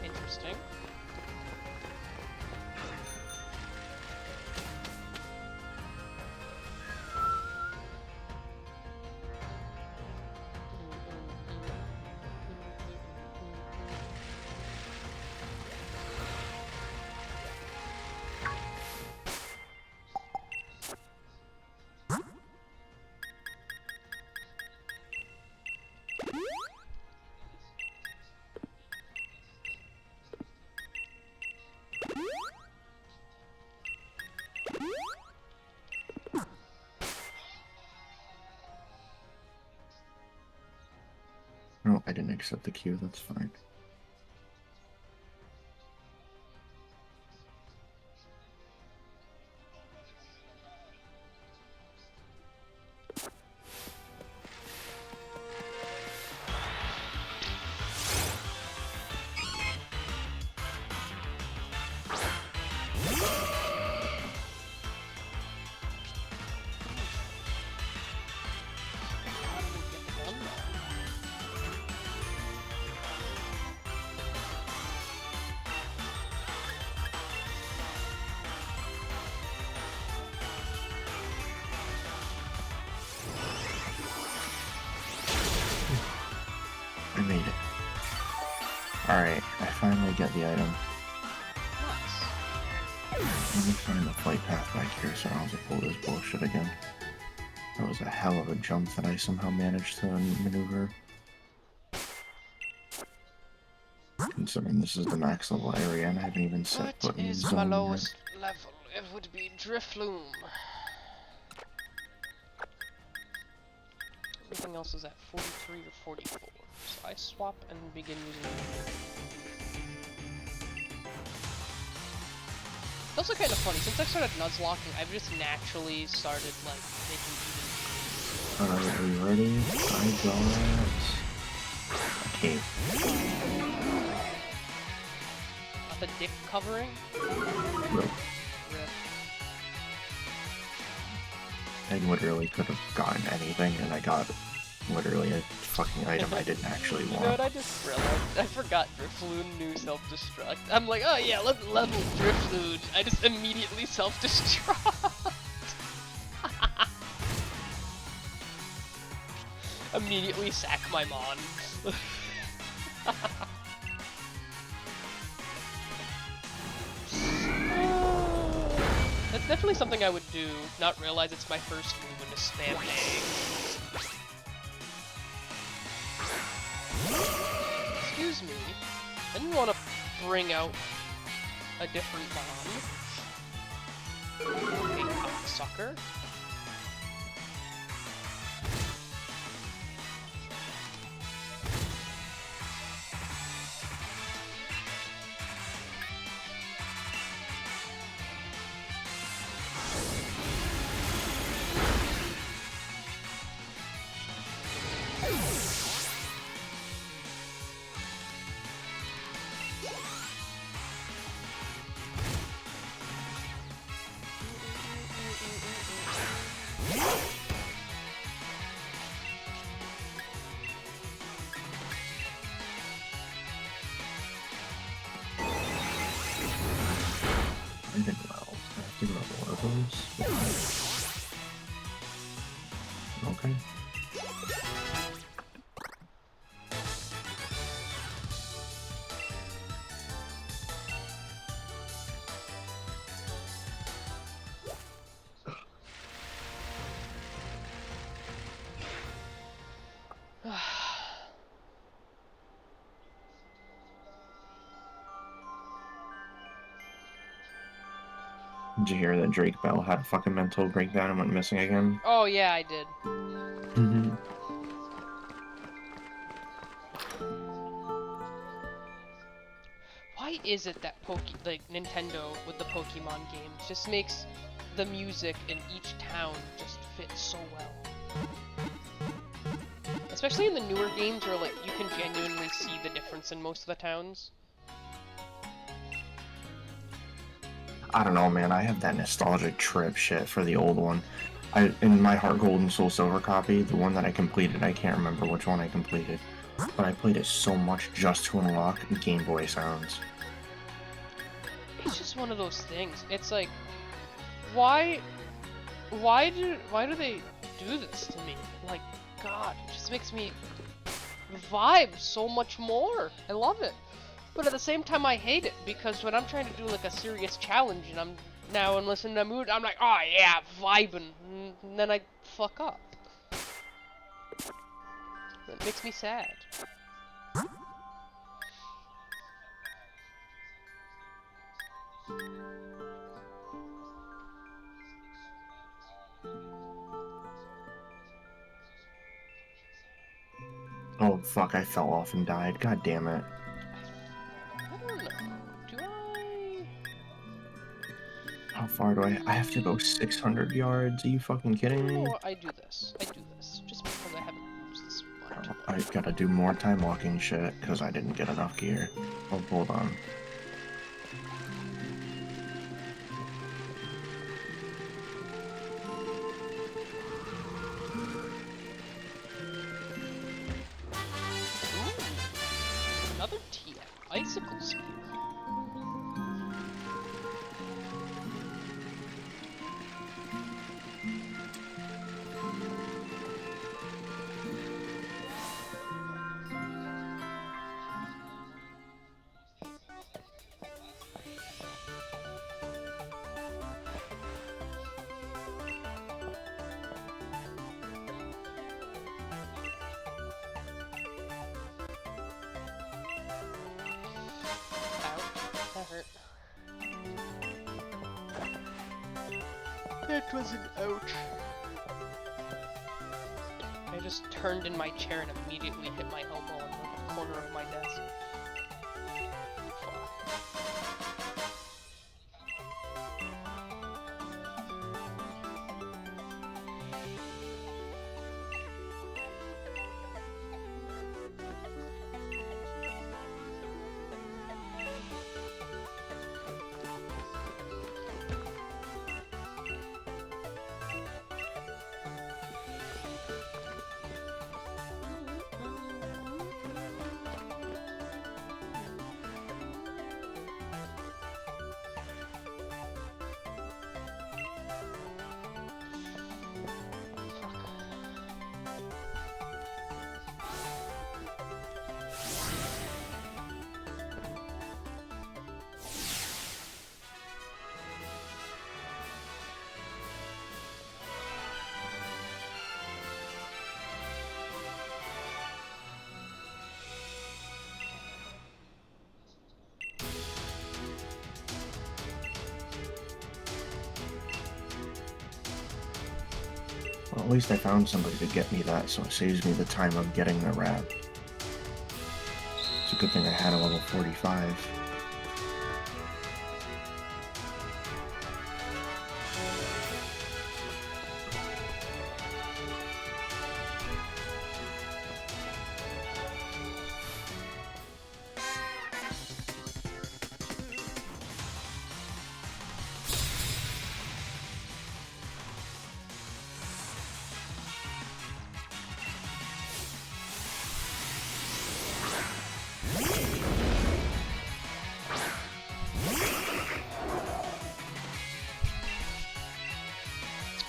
Interesting. No, I didn't accept the queue, that's fine. I made it. Alright, I finally get the item. Nice. Let me find the flight path back here so I don't have to pull this bullshit again. That was a hell of a jump that I somehow managed to maneuver. Considering this is the max level area and I haven't even set What foot in the is my zone yet. lowest level? It would be Drifloom. Everything else is at 43 or 44. So I swap and begin using it. It's also kind of funny, since I started nuzlocking, I've just naturally started, like, making even... Alright, are you ready? I got... a cape. Not the dick covering? Nope. Rip. I literally could have gotten anything, and I got literally a fucking item I didn't actually want. You know what I just realized? I forgot Drifloon knew self-destruct. I'm like, oh yeah, let's level Drifloon. I just immediately self-destruct. Immediately sack my mons. That's definitely something I would do, not realize it's my first move and just spam A. Excuse me, I didn't want to bring out a different mon. Hey, cocksucker. I did well. I have to level one of those. Okay. Did you hear that Drake Bell had a fucking mental breakdown and went missing again? Oh yeah, I did. Why is it that Nintendo with the Pokemon games just makes the music in each town just fit so well? Especially in the newer games where like you can genuinely see the difference in most of the towns. I don't know, man. I have that nostalgic trip shit for the old one. In my Heart Gold and Soul Silver copy, the one that I completed, I can't remember which one I completed, but I played it so much just to unlock Game Boy sounds. It's just one of those things. It's like, why do they do this to me? Like, God, it just makes me vibe so much more. I love it. But at the same time, I hate it, because when I'm trying to do like a serious challenge and I'm now in listening to mood, I'm like, oh yeah, vibing, and then I fuck up. It makes me sad. Oh fuck, I fell off and died. God damn it. I don't know. Do I? How far do I have to go 600 yards? Are you fucking kidding me? No, I do this. Just because I haven't used this one. I gotta do more time walking shit, because I didn't get enough gear. Oh, hold on. Ooh, another TM. Icicle Spear. That was an ouch. I just turned in my chair and immediately hit my elbow on the corner of my desk. Well, at least I found somebody to get me that, so it saves me the time of getting the rap. It's a good thing I had a level 45.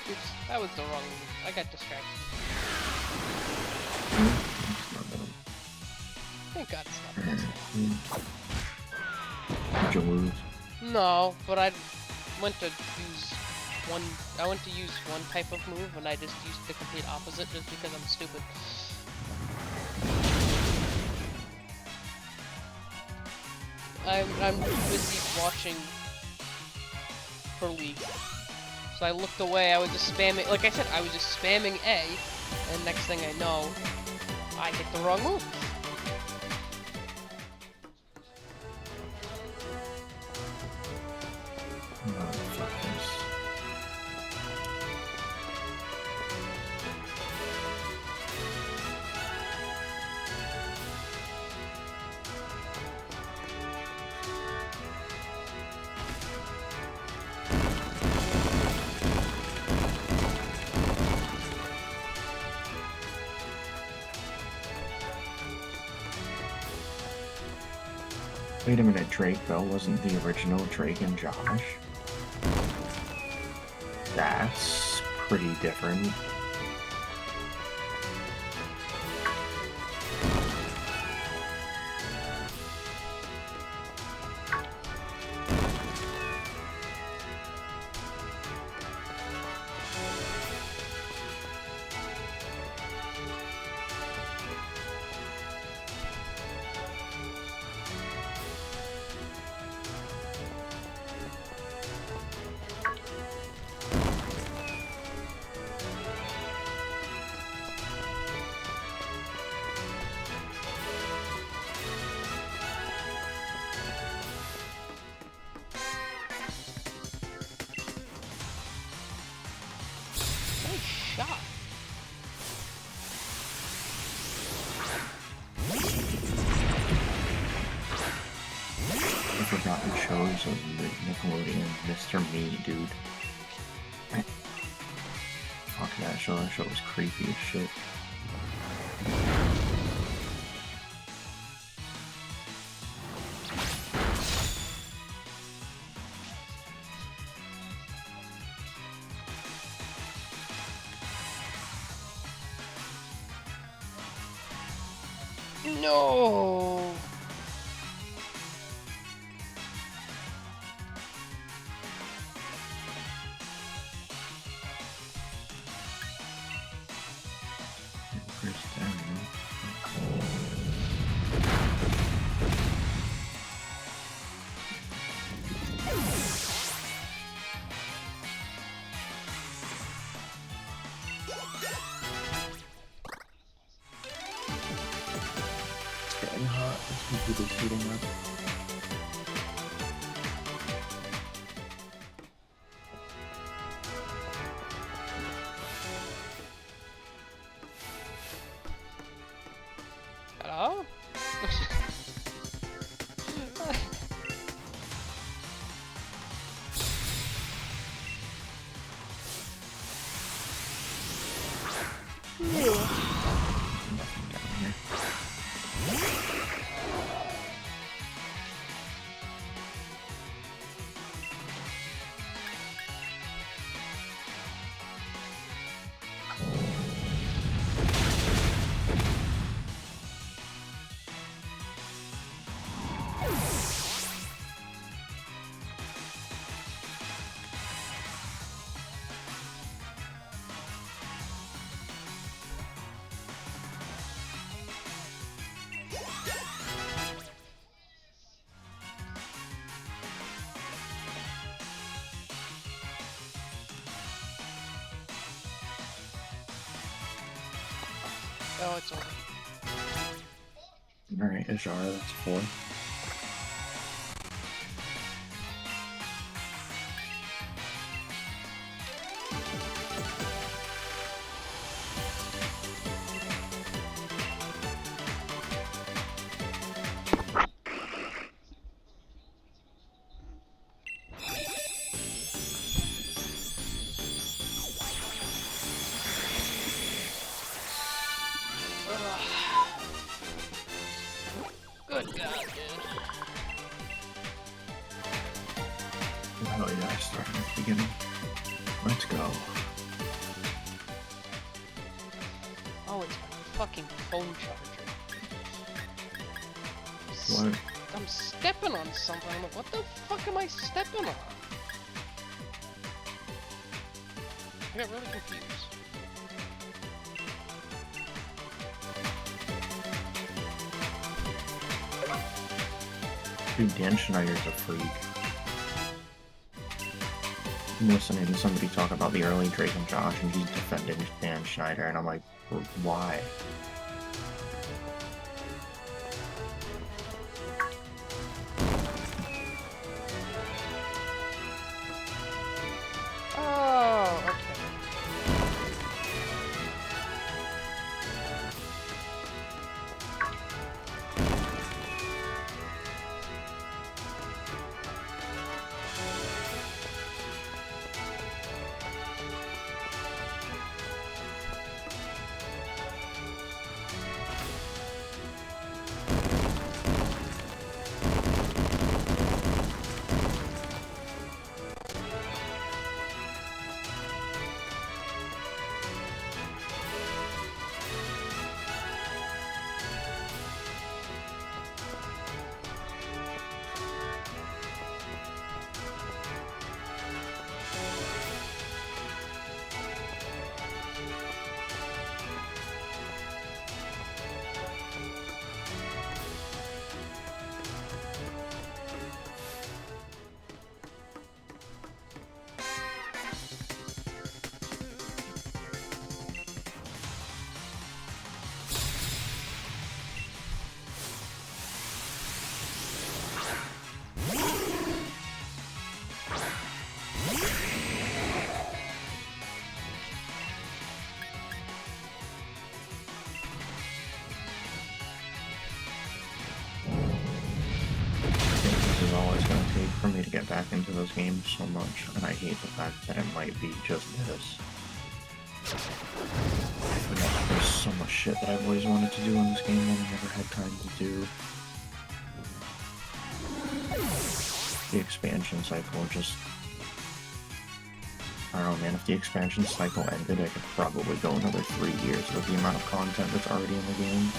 Oops, that was the wrong move. I got distracted. Thank God it's not possible. Did you lose? No, but I went to use one. I went to use one type of move, and I just used the complete opposite just because I'm stupid. I'm busy watching for League. So I looked away, I was just spamming, like I said, I was just spamming A, and next thing I know, I hit the wrong move. Wait a minute, Drake Bell wasn't the original Drake and Josh? That's pretty different. Shot. I forgot the shows of the Nickelodeon, Mr. Me, dude. Fuck that show was creepy as shit. No. food is heating up. Hello? Nothing down here. Oh, it's over. Alright, Ajara, that's 4. Good God, dude. Oh yeah, I started at the beginning. Let's go. Oh, it's my fucking phone charger. What? I'm stepping on something. I'm like, what the fuck am I stepping on? I got really confused. Dude, Dan Schneider's a freak. I'm listening to somebody talk about the early Drake and Josh, and he's defending Dan Schneider, and I'm like, why? Oh, okay. This is all it's going to take for me to get back into those games so much, and I hate the fact that it might be just this. But there's so much shit that I've always wanted to do in this game that I never had time to do. The expansion cycle just... I don't know, man, if the expansion cycle ended, I could probably go another 3 years with the amount of content that's already in the game.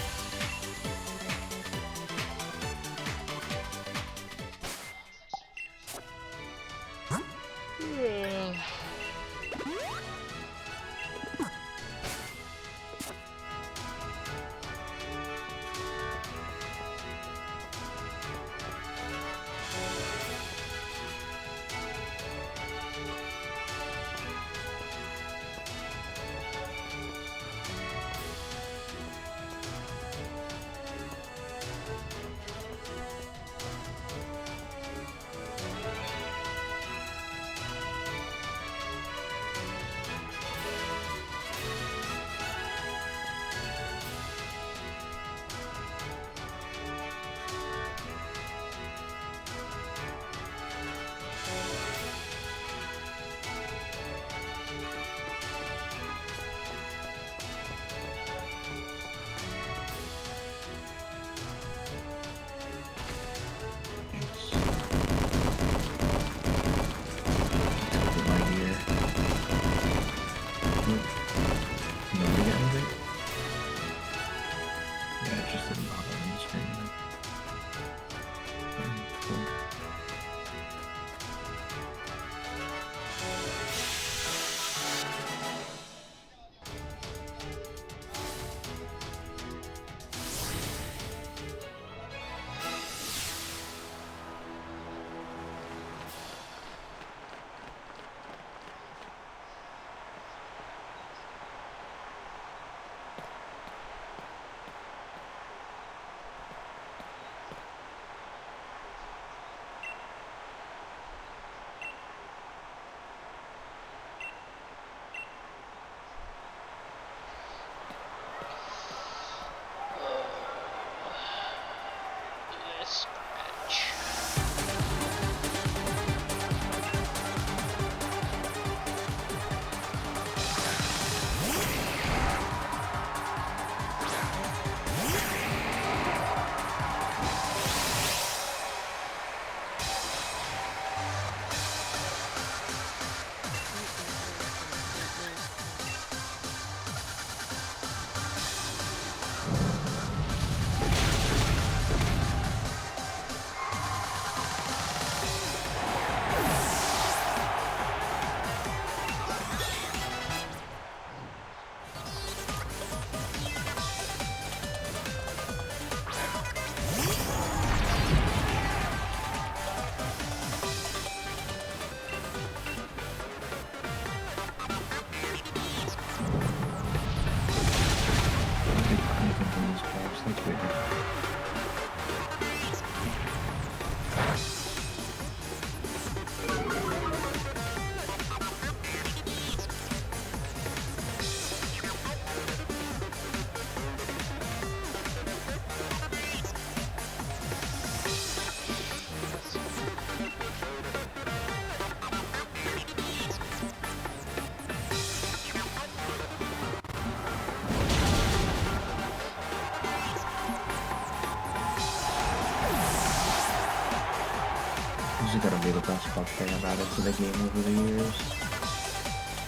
honestly gotta be the best buff they have added to the game over the years.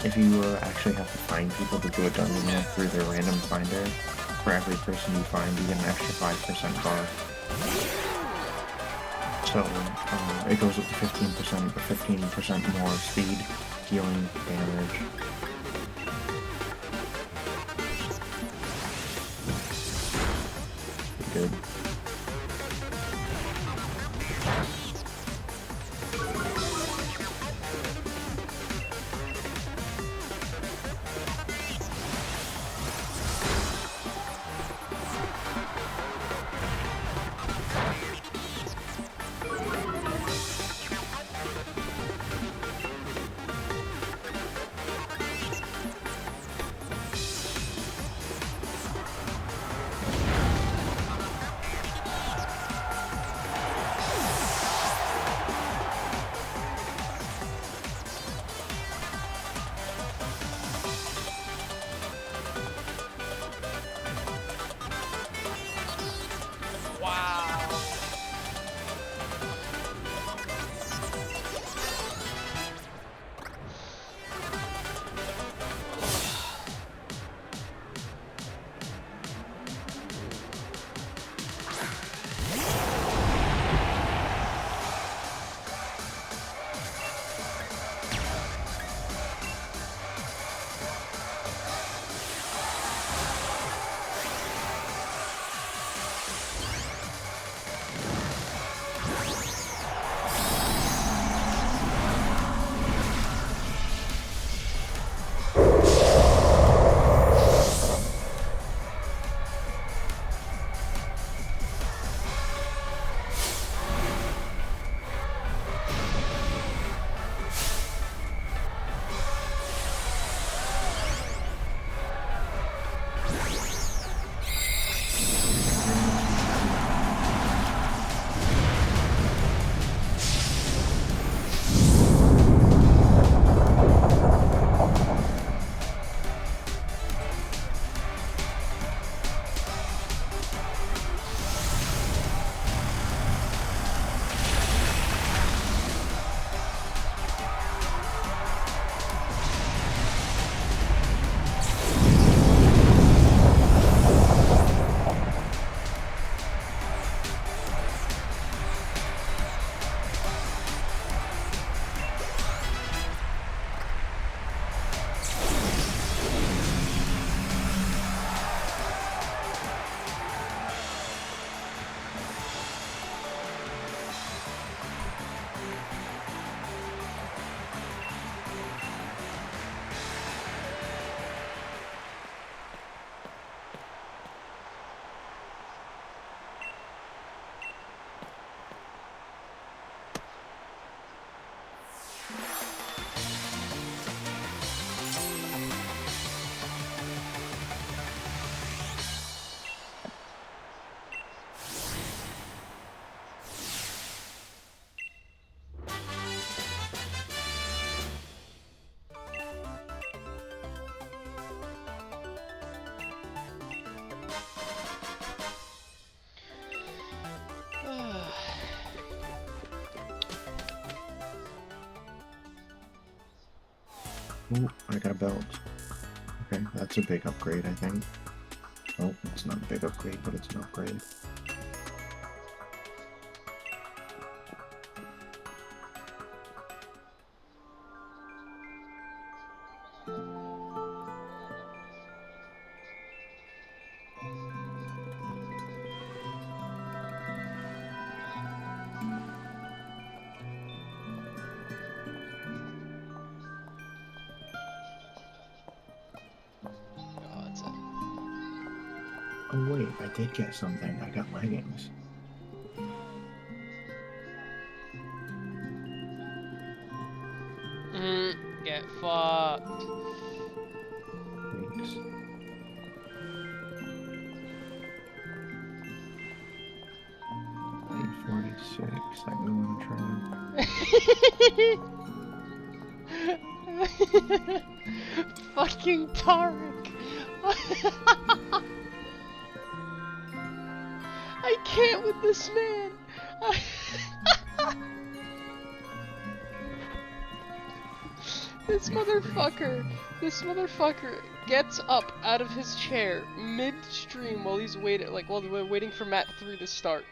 If you actually have to find people to do a dungeon with through their random finder, for every person you find, you get an extra 5% buff. So, it goes up to 15%, but 15% more speed, healing, damage. Good. Ooh, I got a belt. Okay, that's a big upgrade, I think. Oh, it's not a big upgrade, but it's an upgrade. Oh wait, I did get something. I got leggings. Get fucked. Thanks. $846. I go on track. Fucking Tarek. I can't with this man. This motherfucker gets up out of his chair midstream while he's waiting, like while we're waiting for map 3 to start.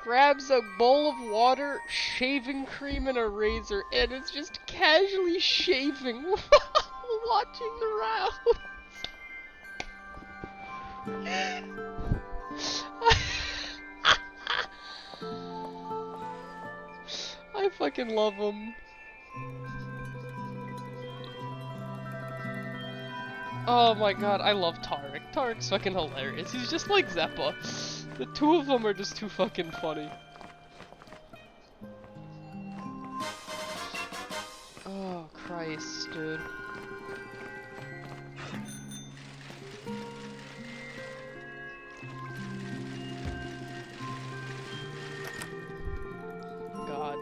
Grabs a bowl of water, shaving cream, and a razor, and is just casually shaving while watching the rounds. I fucking love him. Oh my god, I love Tarek. Tarek's fucking hilarious. He's just like Zeppa. The two of them are just too fucking funny. Oh Christ, dude. God.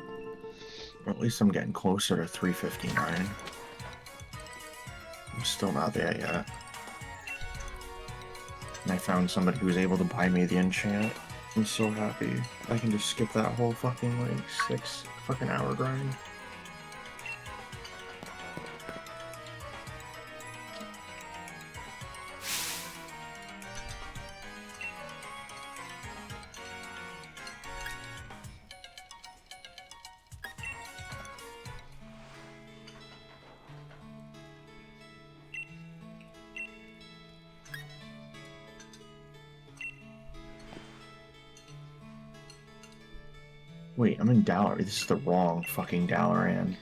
Or at least I'm getting closer to 359. I'm still not there yet. And I found somebody who was able to buy me the enchant. I'm so happy. I can just skip that whole fucking, like, 6 fucking hour grind. Wait, I'm in Dalaran. This is the wrong fucking Dalaran.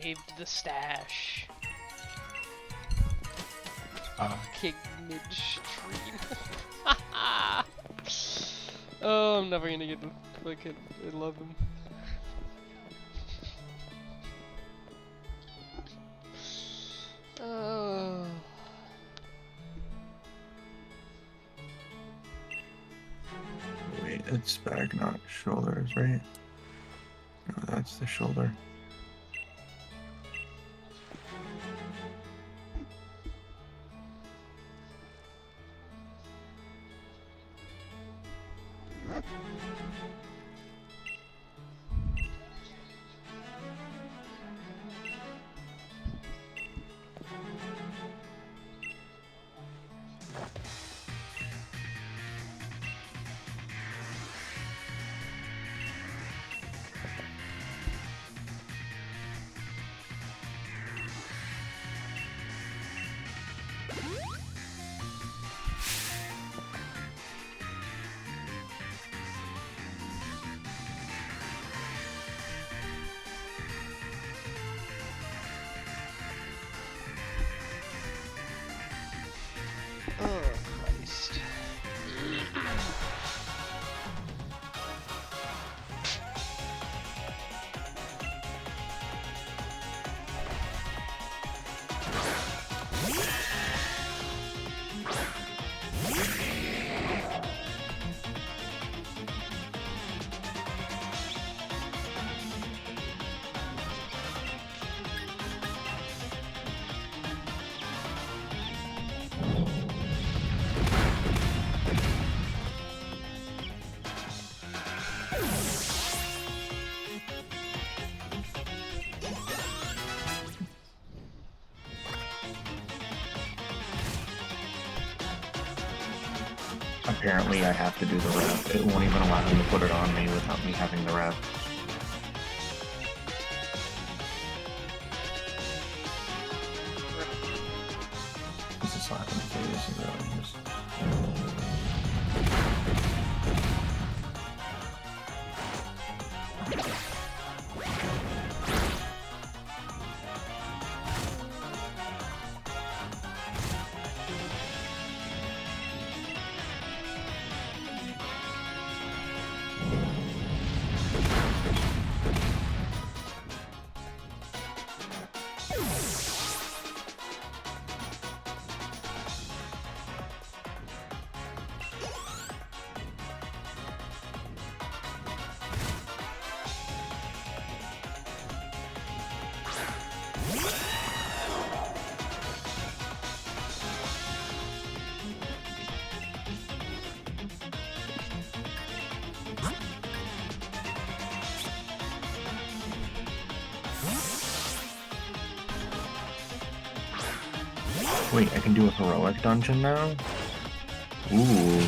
Shaved the stash. King midstream. Oh, I'm never gonna get the fucking. I love him. Oh. Wait, it's back, not shoulders, right? No, that's the shoulder. Oh, Christ. Apparently I have to do the rep. It won't even allow him to put it on me without me having the rep. This is slap in the face and really just... Wait, I can do a heroic dungeon now? Ooh.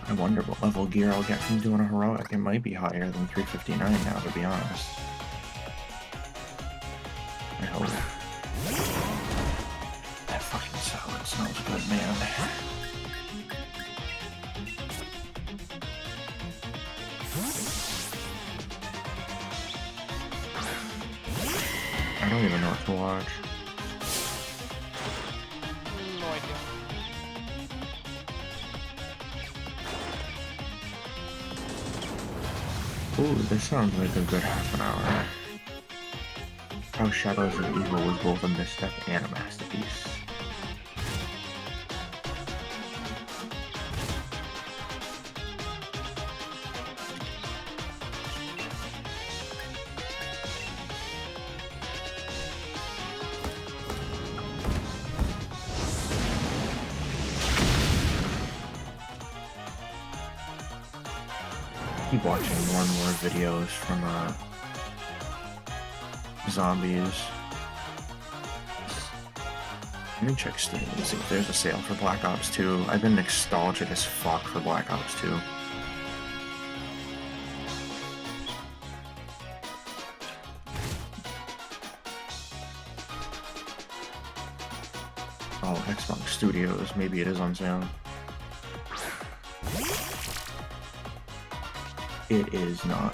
I wonder what level gear I'll get from doing a heroic. It might be higher than 359 now, to be honest. I hope. That fucking salad smells good, man. I don't even know what to watch. No idea. Ooh, this sounds like a good half an hour. How Shadows of Evil was both a misstep and a masterpiece. Keep watching more and more videos from zombies. Let me check Steam and see if there's a sale for Black Ops 2. I've been nostalgic as fuck for Black Ops 2. Oh, Xbox Studios, maybe it is on sale. It is not.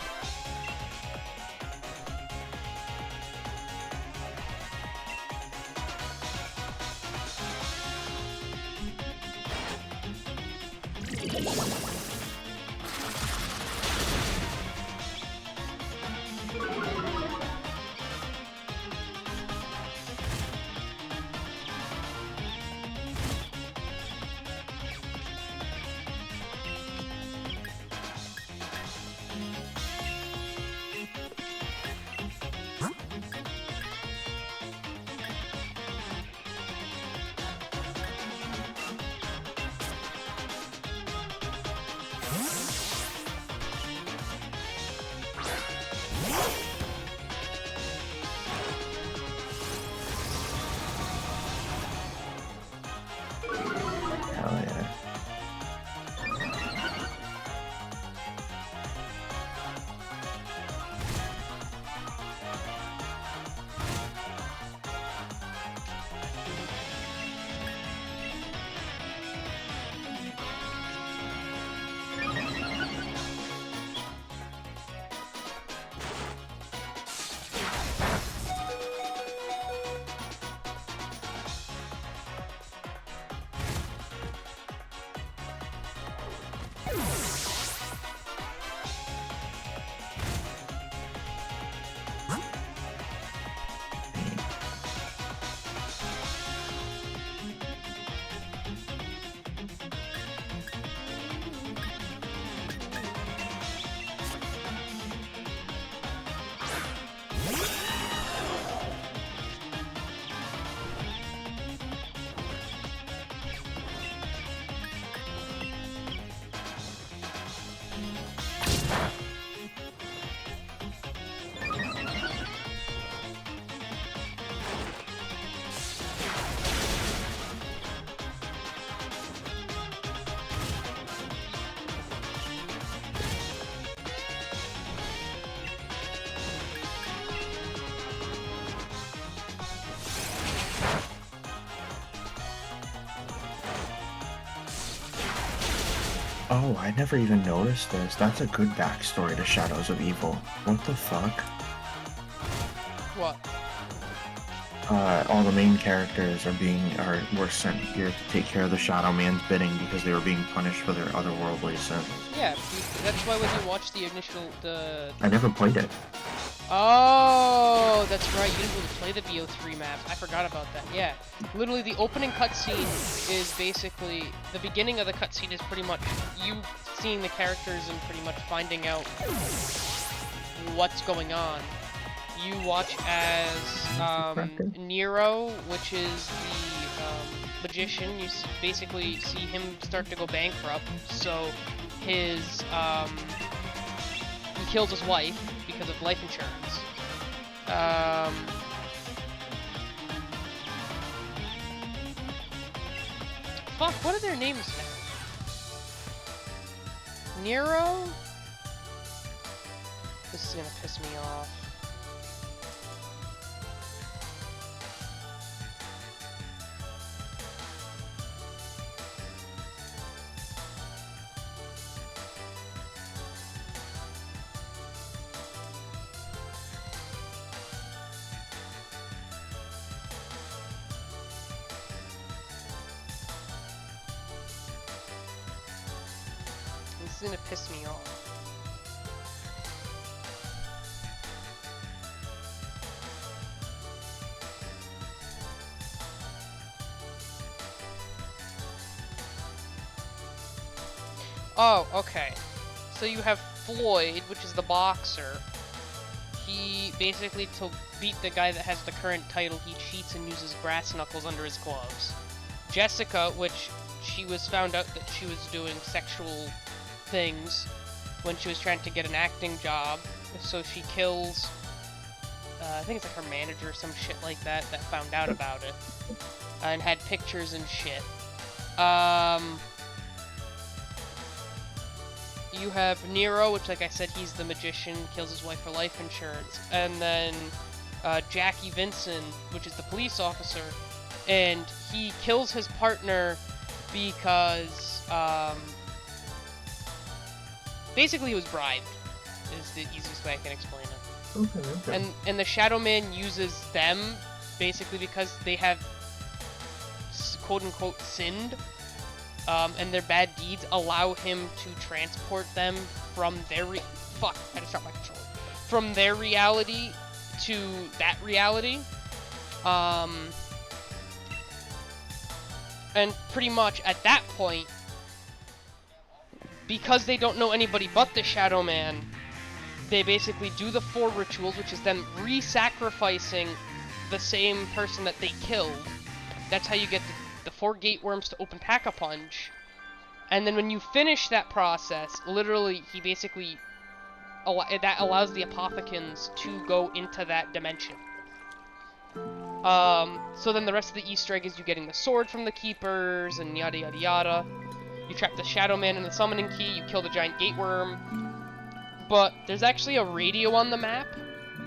Oh, I never even noticed this. That's a good backstory to Shadows of Evil. What the fuck? What? All the main characters were sent here to take care of the Shadow Man's bidding because they were being punished for their otherworldly sins. Yeah, that's why when you watch I never played it. Oh, that's right, you didn't really play the BO3 map. I forgot about that, yeah. Literally, the opening cutscene is basically, the beginning of the cutscene is pretty much you seeing the characters and pretty much finding out what's going on. You watch as Nero, which is the magician. You basically see him start to go bankrupt, so he kills his wife because of life insurance. Fuck, what are their names now? Nero? This is gonna piss me off. This is gonna piss me off. Oh, okay. So you have Floyd, which is the boxer. He basically, to beat the guy that has the current title, he cheats and uses brass knuckles under his gloves. Jessica, which she was found out that she was doing sexual things when she was trying to get an acting job, so she kills, I think it's like her manager or some shit like that found out about it, and had pictures and shit. You have Nero, which, like I said, he's the magician, kills his wife for life insurance, and then Jackie Vincent, which is the police officer, and he kills his partner because, basically he was bribed, is the easiest way I can explain it. Okay. And the Shadow Man uses them, basically because they have, quote-unquote, sinned, and their bad deeds allow him to transport them from their fuck, I had to start my controller. From their reality to that reality. And pretty much at that point, because they don't know anybody but the Shadow Man, they basically do the 4 rituals, which is them re-sacrificing the same person that they killed. That's how you get the 4 gate worms to open Pack-a-Punch. And then when you finish that process, literally, he basically that allows the Apothicans to go into that dimension. So then the rest of the Easter egg is you getting the sword from the Keepers, and yada yada yada. You trap the Shadow Man in the summoning key, you kill the giant gateworm. But there's actually a radio on the map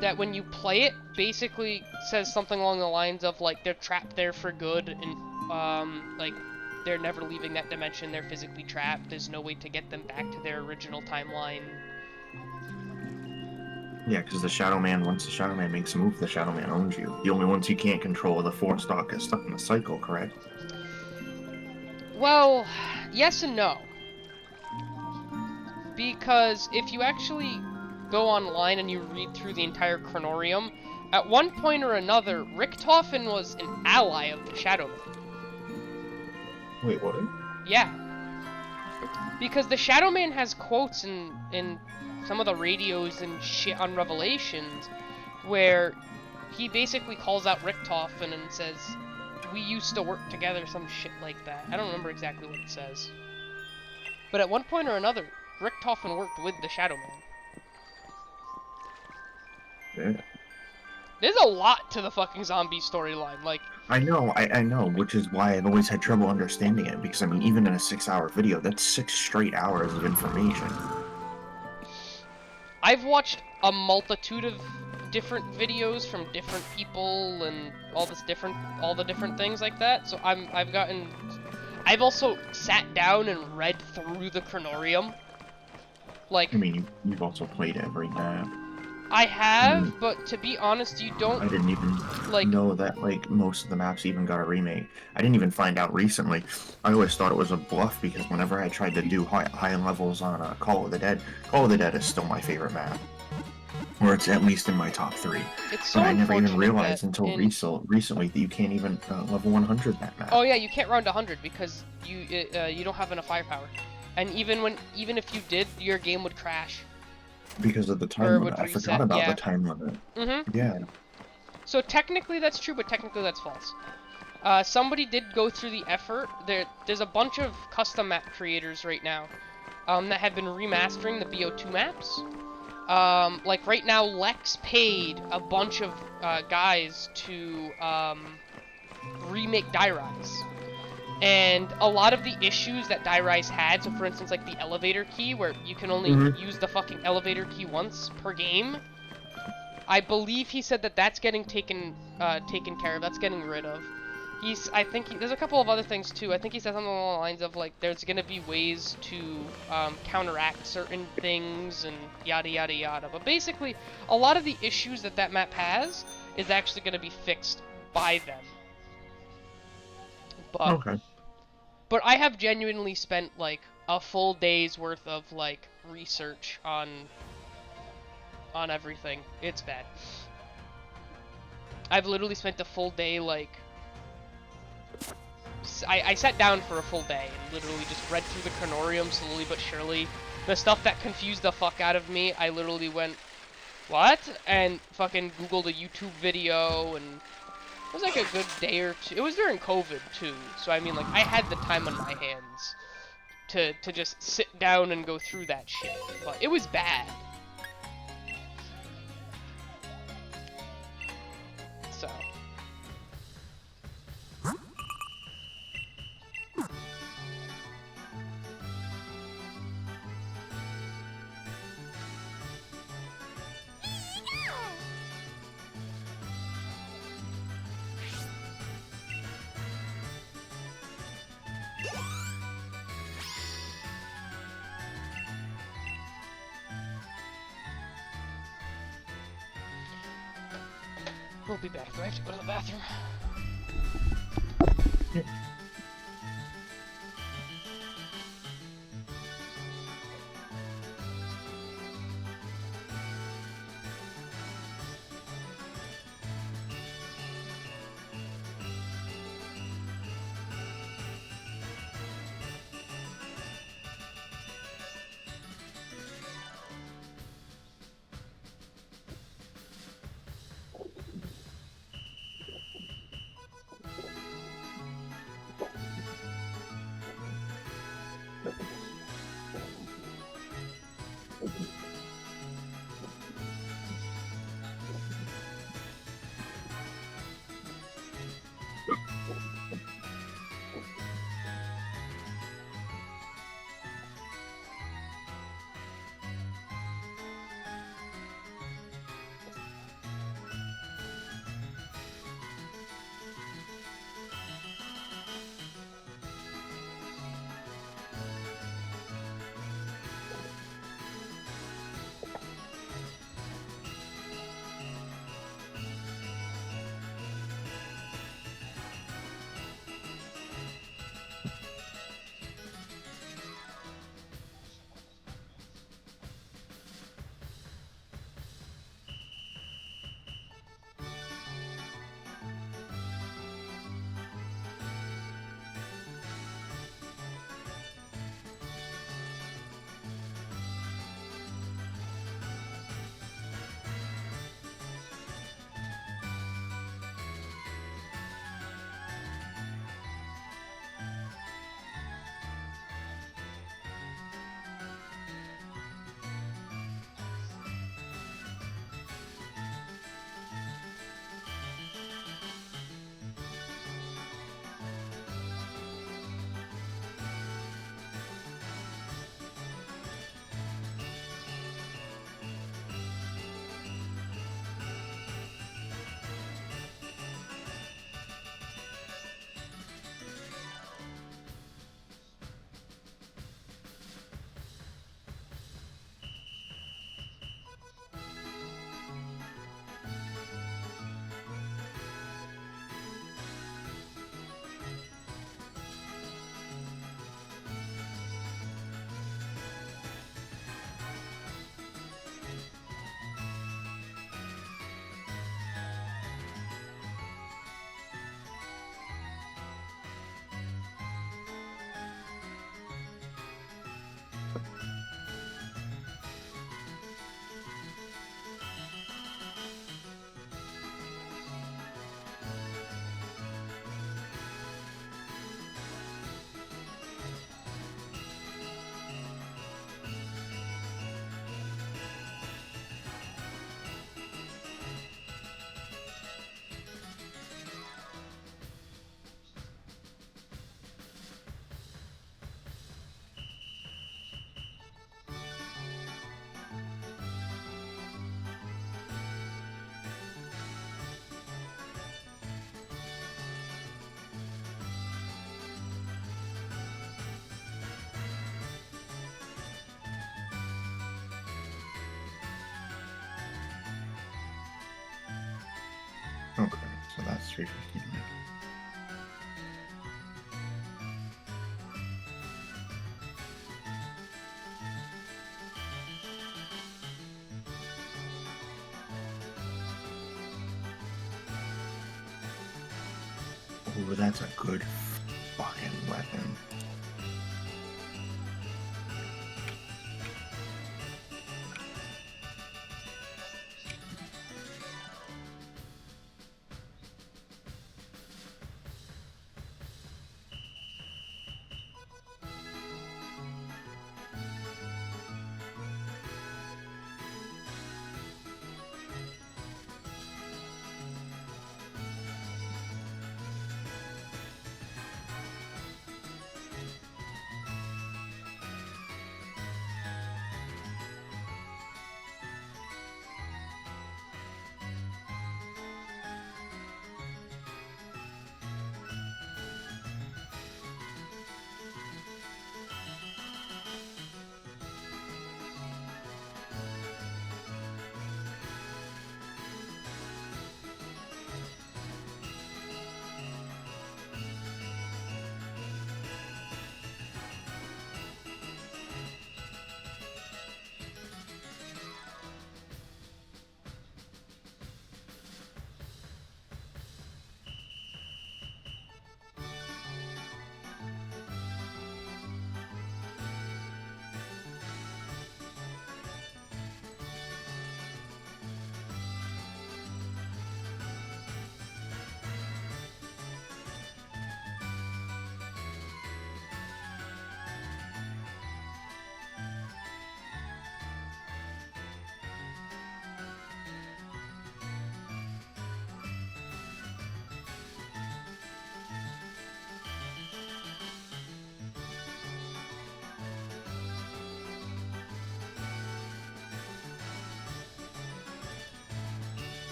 that when you play it, basically says something along the lines of, like, they're trapped there for good, and, like, they're never leaving that dimension, they're physically trapped, there's no way to get them back to their original timeline. Yeah, because once the Shadow Man makes a move, the Shadow Man owns you. The only ones he can't control are the 4 stalkers stuck in the cycle, correct? Well, yes and no. Because if you actually go online and you read through the entire Chronorium, at one point or another, Richtofen was an ally of the Shadow Man. Wait, what? Yeah. Because the Shadow Man has quotes in some of the radios and shit on Revelations where he basically calls out Richtofen and says, "We used to work together," some shit like that. I don't remember exactly what it says. But at one point or another, Richtofen worked with the Shadow Man. Yeah. There's a lot to the fucking zombie storyline, like... I know, which is why I've always had trouble understanding it, because, I mean, even in a 6-hour video, that's 6 straight hours of information. I've watched a multitude of different videos from different people and all the different things like that, so I've gotten... I've also sat down and read through the Chronorium. Like, I mean, you've also played every map. I have, Mm. but to be honest, you don't, I didn't even like, know that, like, most of the maps even got a remake. I didn't even find out recently. I always thought it was a bluff because whenever I tried to do high levels on Call of the Dead is still my favorite map. Or it's at least in my top 3. it's But so I never even unfortunate that realized until recently that you can't even level 100 that map. Oh yeah, you can't round 100 because you don't have enough firepower. And even if you did, your game would crash. Because of the Or time it limit. would I forgot reset, about the yeah. time limit. Mm-hmm. Yeah. So technically that's true, but technically that's false. Somebody did go through the effort. There's a bunch of custom map creators right now that have been remastering the BO2 maps. Like right now, Lex paid a bunch of guys to remake Die Rise. And a lot of the issues that Die Rise had, so for instance, like the elevator key, where you can only use the fucking elevator key once per game, I believe he said that that's getting taken care of. That's getting rid of. There's a couple of other things too. I think he said something along the lines of like there's gonna be ways to counteract certain things and yada yada yada. But basically, a lot of the issues that that map has is actually gonna be fixed by them. But Okay. But I have genuinely spent like a full day's worth of like research on everything. It's bad. I've literally spent a full day like I sat down for a full day and literally just read through the Chronorium slowly but surely. The stuff that confused the fuck out of me, I literally went, what? And fucking Googled a YouTube video, and it was like a good day or two. It was during COVID too, so I mean like I had the time on my hands to just sit down and go through that shit. But it was bad. So. We'll be back. Do I have to go to the bathroom? Yeah. Okay, so that's 350. Ooh, that's a good fucking weapon.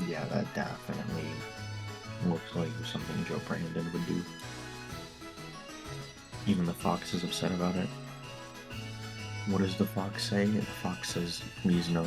Yeah, that definitely looks like something Joe Brandon would do. Even the fox is upset about it. What does the fox say? The fox says, please no.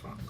fuck?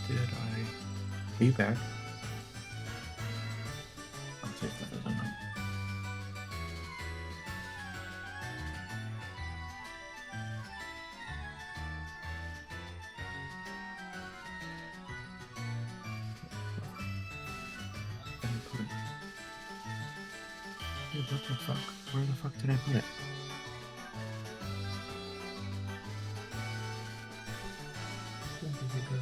Did I? Are you back? I'll take that as a no. Dude, what the fuck? Where the fuck did I put it? Where did it go?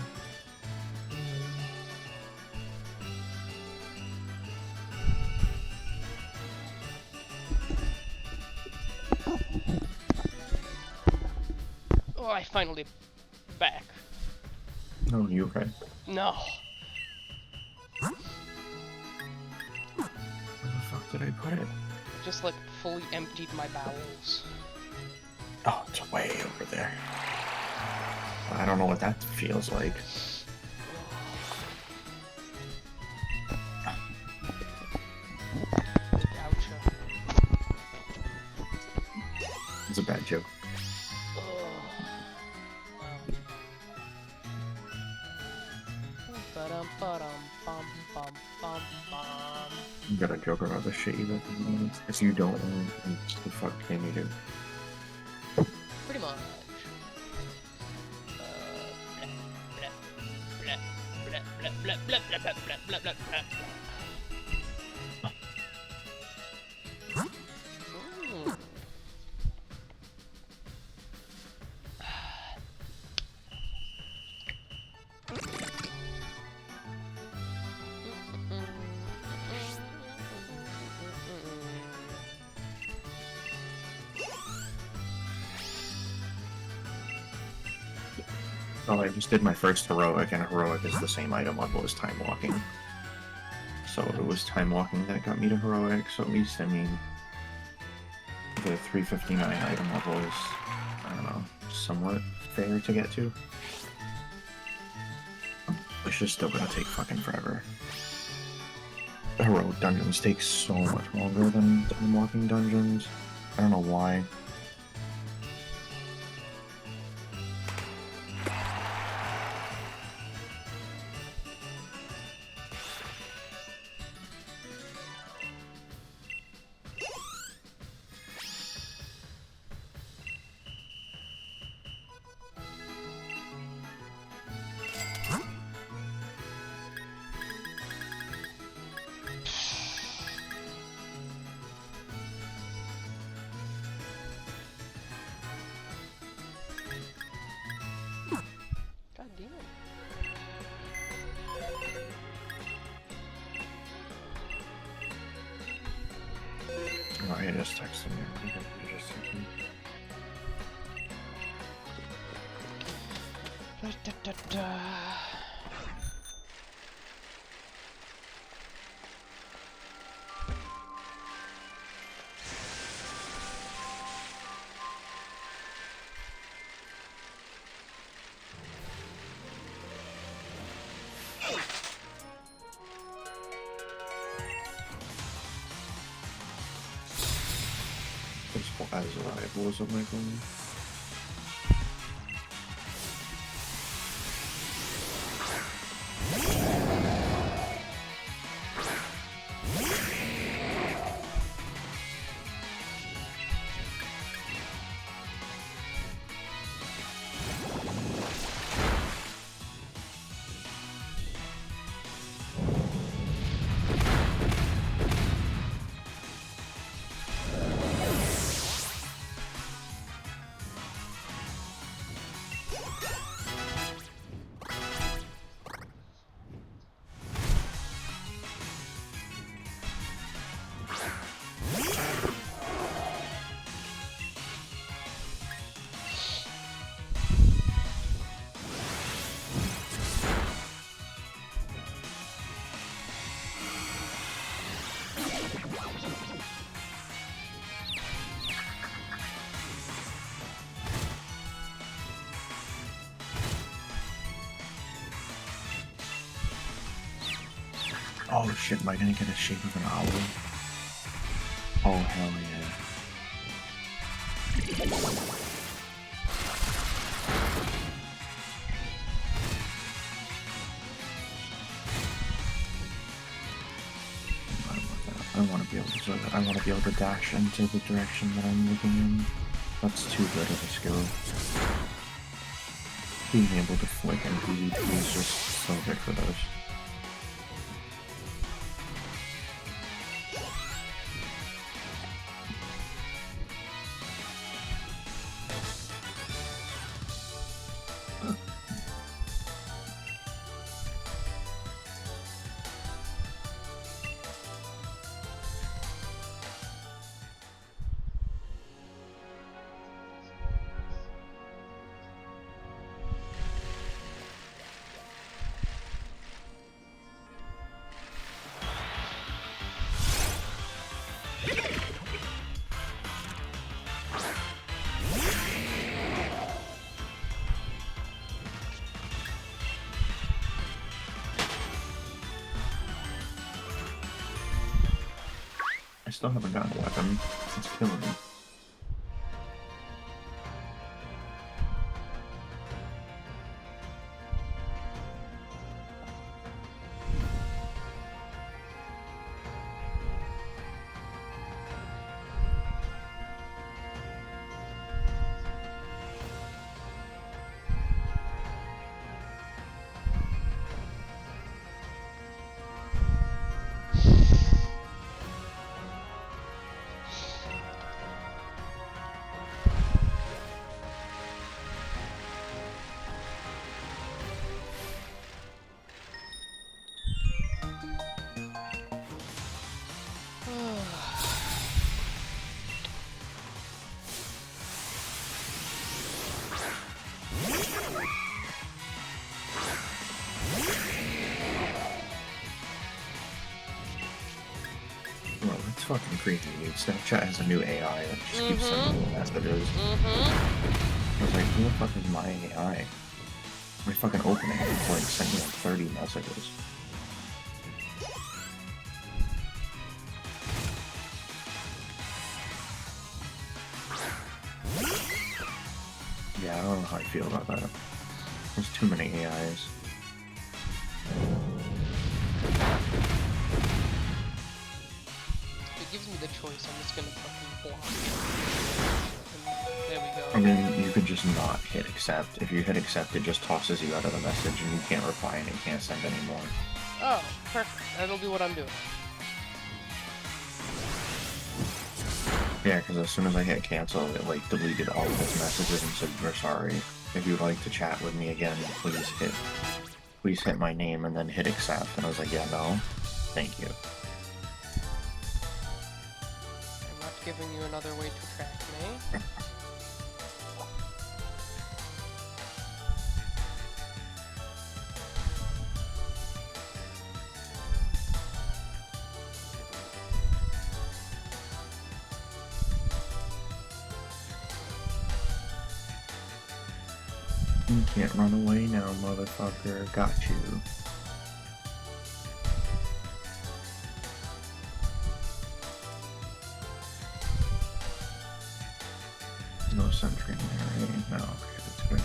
Oh, I finally back. No, you okay? No. Where the fuck did I put it? Just like fully emptied my bowels. Oh, it's way over there. I don't don't know what that feels like. Gotcha. It's a bad joke. You got a joke about the shit you like. If you don't, what the fuck can you do? Pretty much. Oh, I just did my first heroic, and a heroic is the same item level as time walking. So it was time walking that got me to heroic, so at least, I mean, the 359 item level is, I don't know, somewhat fair to get to. It's just still gonna take fucking forever. The heroic dungeons take so much longer than time walking dungeons. I don't know why. God damn. Oh, I just texted me. I think I just texted me. As rivals of my phone. Oh shit, am I gonna get a shape of an owl? Oh hell yeah. I want to be able to. I want to be able to dash into the direction that I'm looking in. That's too good of a skill. Being able to flick and PvP is just so good for those. still haven't gotten a weapon. It's killing me. Well, it's fucking creepy, dude. Snapchat has a new AI that just keeps sending me messages. I was like, who the fuck is my AI? My fucking opening is like sent me like 30 messages. Yeah, I don't know how I feel about that. There's too many AIs. If it gives me the choice, I'm just gonna fucking block. And there we go. I mean, you could just not hit accept. If you hit accept, it just tosses you out of the message and you can't reply and it can't send anymore. Oh, perfect. That'll be what I'm doing. Yeah, because as soon as I hit cancel, it like deleted all of its messages and said, "We're sorry. If you'd like to chat with me again, please hit my name and then hit accept." And I was like, "Yeah, no, thank you." I'm not giving you another way to track me. You can't run away now, motherfucker. Got you. No sentry in there, right? No, okay, that's good.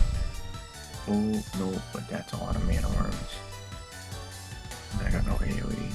Oh, no, but that's a lot of mana worms. And I got no AoE.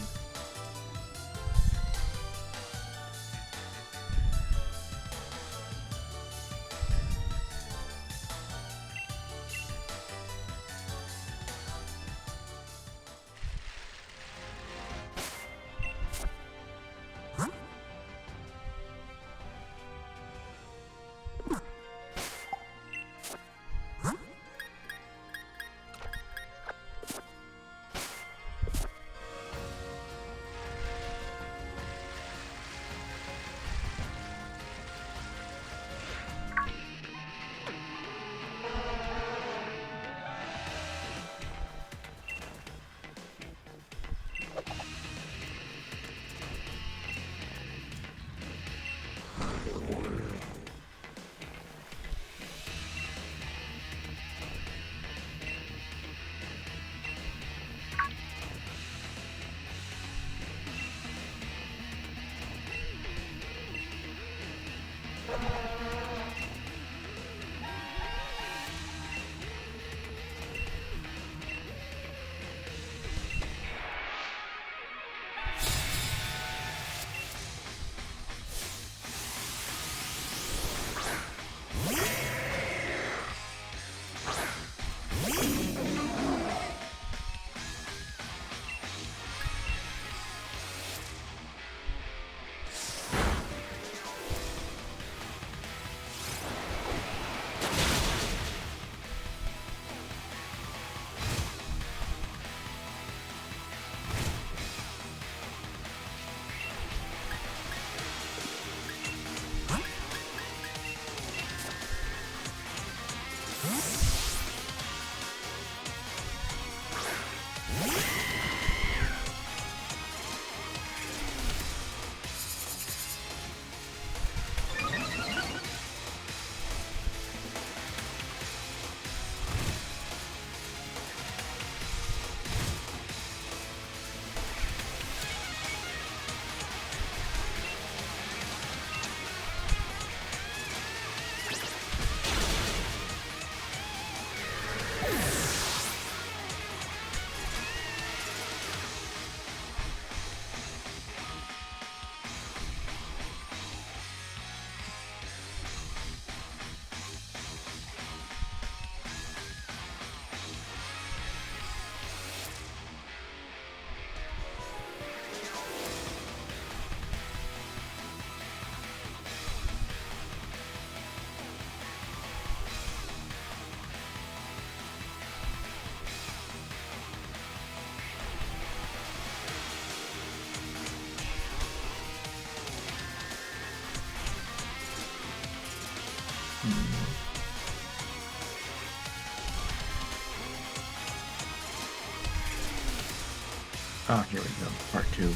Ah, here we go. Part 2.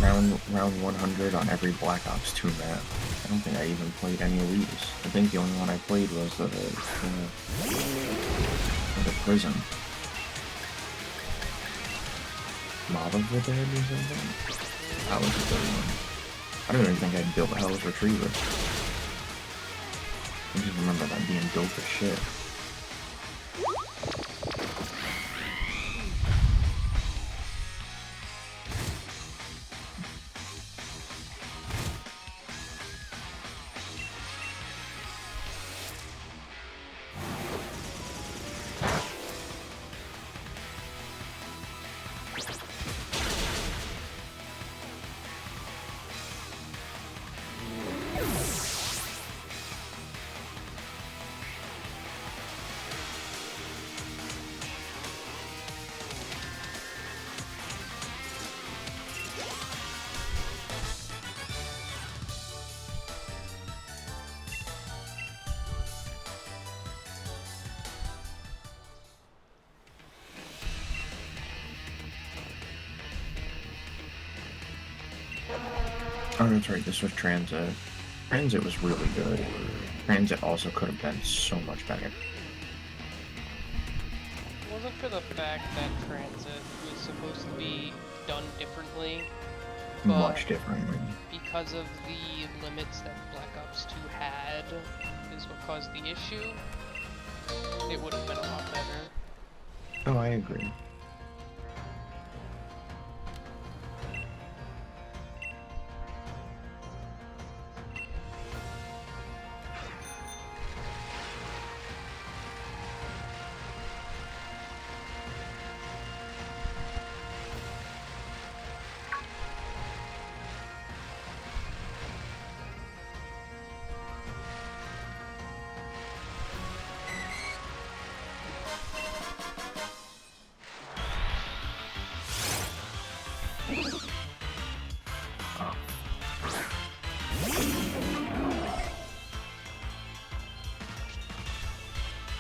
Round 100 on every Black Ops 2 map. I don't think I even played any of these. I think the only one I played was the prison. Mob of the Dead or something? That was a good one. I don't even think I built Hell's Retriever. I just remember that being dope as shit. Oh, that's right, this was Transit. Transit was really good. Transit also could have been so much better. It wasn't for the fact that Transit was supposed to be done differently. Much differently. Because of the limits that Black Ops 2 had, is what caused the issue. It would have been a lot better. Oh, I agree.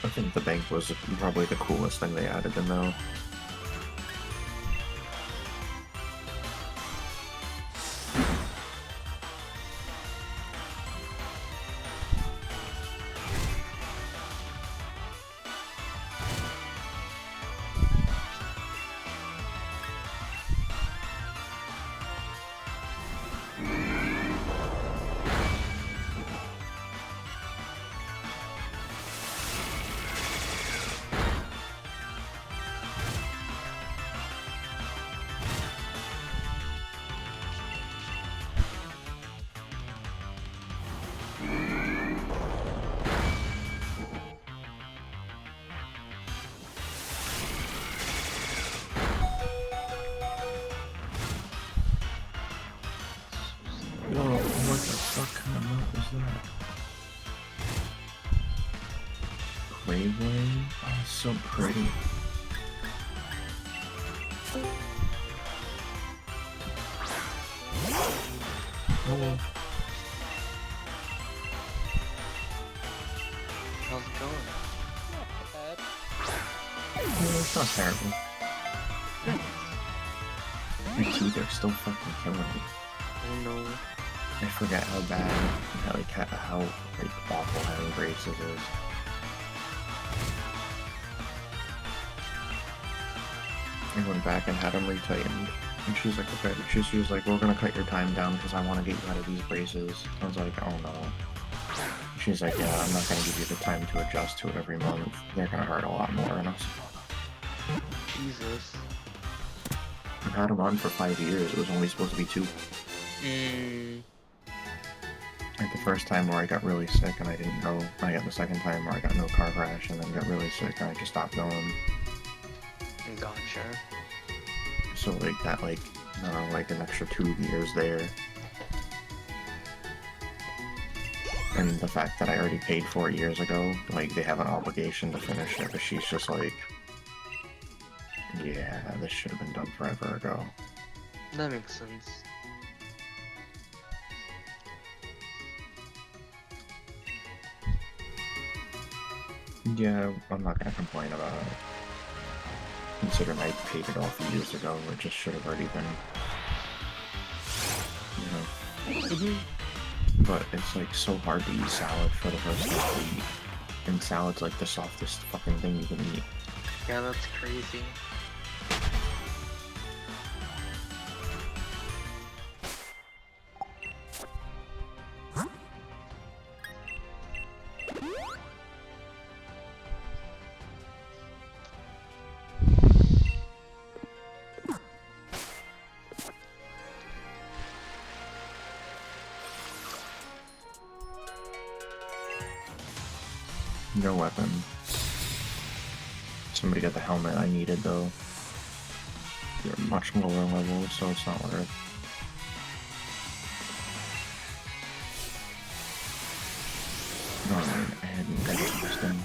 I think the bank was probably the coolest thing they added in though. Wavelength? Oh, it's so pretty. Oh. How's it going? Not bad. Yeah, it's not terrible. My teeth are still fucking killing me. I know. I forget how bad, how awful having braces is. I went back and had them retightened. And she's like, okay. She was like, we're gonna cut your time down because I want to get you out of these braces. I was like, oh no. She's like, yeah, I'm not gonna give you the time to adjust to it every month. They're gonna hurt a lot more. And I was like, Jesus. I've had them on for 5 years. It was only supposed to be 2. Like the first time where I got really sick and I didn't go. I got the second time where I got no car crash and then got really sick and I just stopped going. Gotcha. So like that, like, I don't know, like an extra 2 years there. And the fact that I already paid for it years ago, like they have an obligation to finish it, but she's just like, yeah, this should have been done forever ago. That makes sense. Yeah, I'm not gonna complain about it. Considering I paid it off years ago, it just should have already been, you know. But it's like so hard to eat salad for the first stuff to eat. And salad's like the softest fucking thing you can eat. Yeah, that's crazy. No weapon. Somebody got the helmet I needed though. They're much lower level, so it's not worth. Alright, I hadn't got this thing.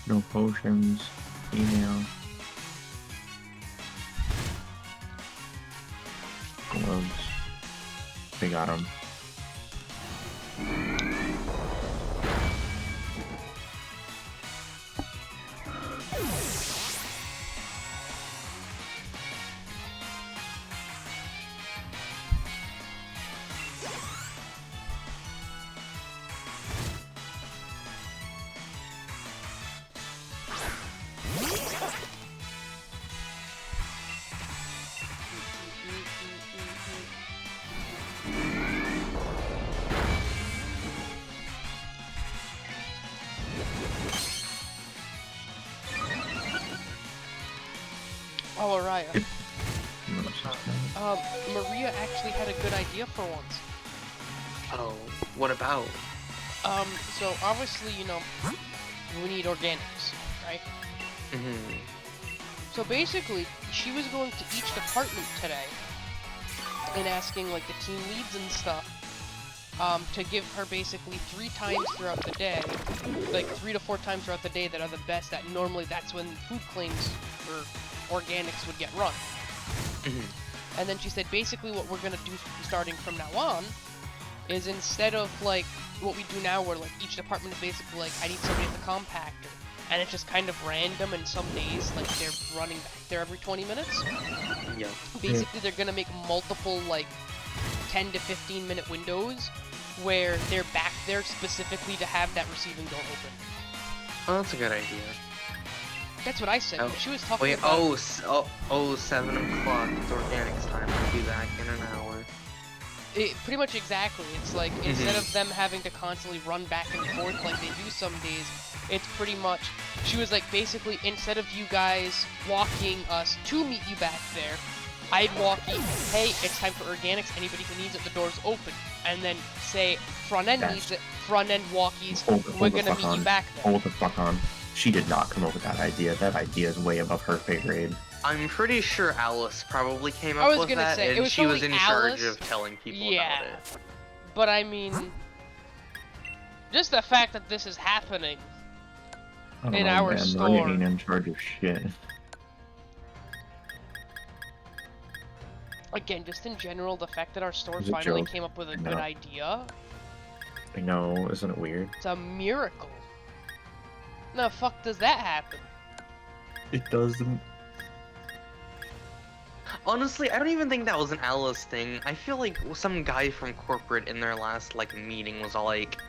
No potions. Email. Gloves. They got them. Oh, Araya. Maria actually had a good idea for once. Oh, what about? So obviously, you know, we need organics, right? Mm-hmm. So basically, she was going to each department today and asking, like, the team leads and stuff, to give her basically 3 times throughout the day, like 3 to 4 times throughout the day that are the best, that normally that's when food claims for organics would get run. Mm-hmm. And then she said basically what we're gonna do starting from now on is instead of like what we do now where like each department is basically like I need somebody at the compactor and it's just kind of random and some days like they're running back there every 20 minutes. Yeah. Basically they're gonna make multiple like 10 to 15 minute windows where they're back there specifically to have that receiving door open. Oh, that's a good idea. That's what I said. Oh, She was talking wait, about... 7 o'clock. It's organics time. We'll be back in an hour. Pretty much exactly. It's like, instead of them having to constantly run back and forth like they do some days, it's pretty much... She was like, basically, instead of you guys walking us to meet you back there, I'd walk you, hey, it's time for organics, anybody who needs it, the door's open. And then say, front end needs it, front end walkies, we're gonna meet you back there. Hold the fuck on. She did not come up with that idea. That idea is way above her pay grade. I'm pretty sure Alice probably came up with that, and she was in charge of telling people about it. But I mean, just the fact that this is happening in our store. Maria ain't in charge of shit. Again, just in general, the fact that our store finally came up with a good idea. I know, isn't it weird? It's a miracle. The fuck does that happen? It doesn't. Honestly, I don't even think that was an Alice thing. I feel like some guy from corporate in their last, like, meeting was all like...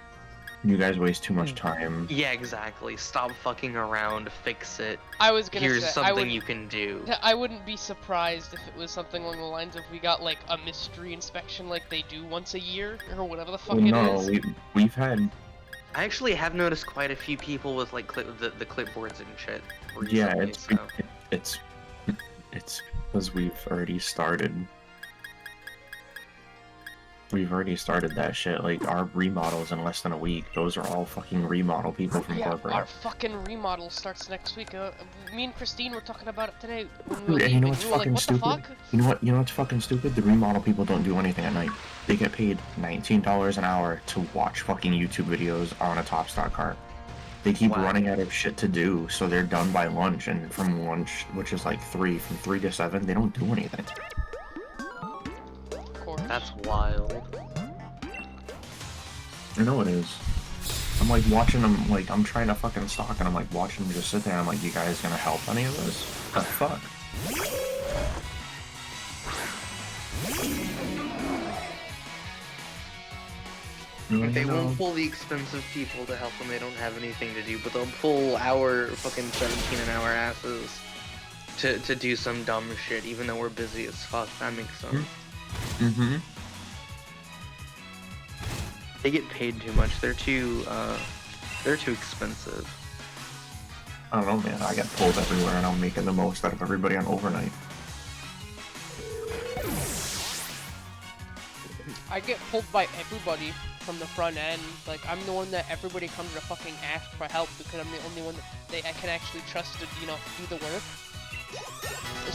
You guys waste too much time. Yeah, exactly. Stop fucking around, fix it. I was gonna Here's say, something you can do. I wouldn't be surprised if it was something along the lines of we got, like, a mystery inspection like they do once a year, or whatever the fuck it is. No, we've had... I actually have noticed quite a few people with like the clipboards and shit. Recently, Yeah, so. it's because we've already started. We've already started that shit. Like, our remodels in less than a week. Those are all fucking remodel people from Yeah, corporate. our fucking remodel starts next week. Me and Christine were talking about it today when we were And leaving. you know what's We were like, fucking what the stupid? fuck? You know what? You know what's fucking stupid? The remodel people don't do anything at night. They get paid $19 an hour to watch fucking YouTube videos on a top stock car. They keep Wow. running out of shit to do, so they're done by lunch. And from lunch, which is like from 3 to 7, they don't do anything. Of course. That's wild. I know it is. I'm like watching them, like I'm trying to fucking stalk, and I'm like watching them just sit there. And I'm like, you guys gonna help any of this? The fuck? They won't pull the expensive people to help them. They don't have anything to do, but they'll pull our fucking 17 an hour asses to do some dumb shit, even though we're busy as fuck. That makes sense. Mm-hmm. They get paid too much. They're too expensive. I don't know, man. I get pulled everywhere, and I'm making the most out of everybody on overnight. I get pulled by everybody from the front end. Like, I'm the one that everybody comes to fucking ask for help because I'm the only one that I can actually trust to, you know, do the work.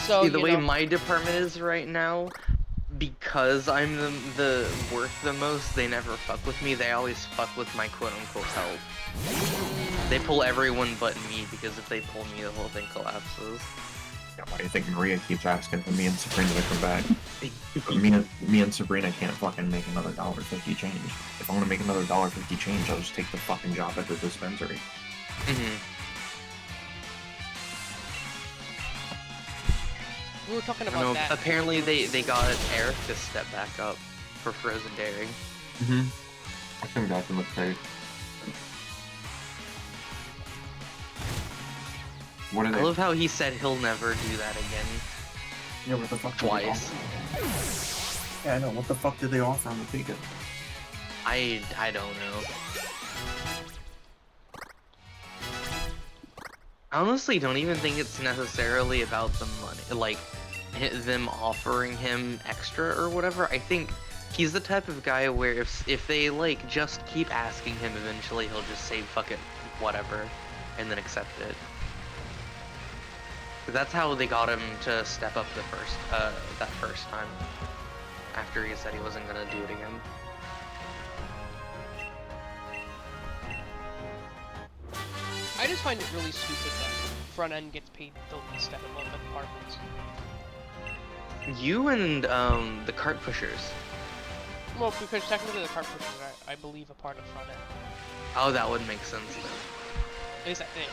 So, See, the way know, my department is right now, because I'm the worth the most, they never fuck with me. They always fuck with my quote-unquote help. They pull everyone but me, because if they pull me, the whole thing collapses. Yeah, why do you think Maria keeps asking for me and Sabrina to come back? me and Sabrina can't fucking make another $1.50 change. If I want to make another $1.50 change, I'll just take the fucking job at the dispensary. we were talking about that. Apparently they got Eric to step back up for frozen dairy. I think that's a mistake. What are they? I love how he said he'll never do that again. Yeah, what the fuck? Twice. Yeah, I know. What the fuck did they offer him to take it? I don't know. I honestly don't even think it's necessarily about the money, like them offering him extra or whatever. I think he's the type of guy where if they like just keep asking him, eventually he'll just say fuck it, whatever, and then accept it. That's how they got him to step up that first time, after he said he wasn't gonna do it again. I just find it really stupid that front end gets paid the least out of all the departments. You and the cart pushers. Well, because technically the cart pushers are, I believe, a part of front end. Oh, that would make sense then. At least I think.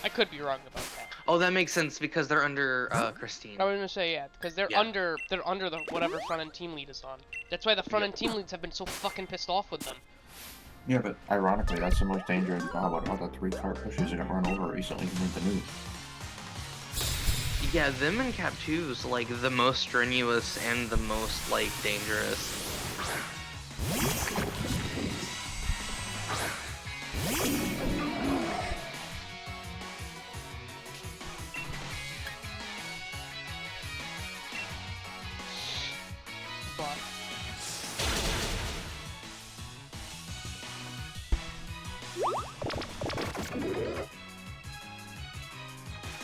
I could be wrong about that. Oh, that makes sense because they're under Christine. I was gonna say yeah, because they're under the whatever front end team lead is on. That's why the front end team leads have been so fucking pissed off with them. Yeah, but ironically, that's the most dangerous job out of all the 3 cart pushers that got run over recently in the news. Yeah, them and Cap 2's like the most strenuous and the most like dangerous.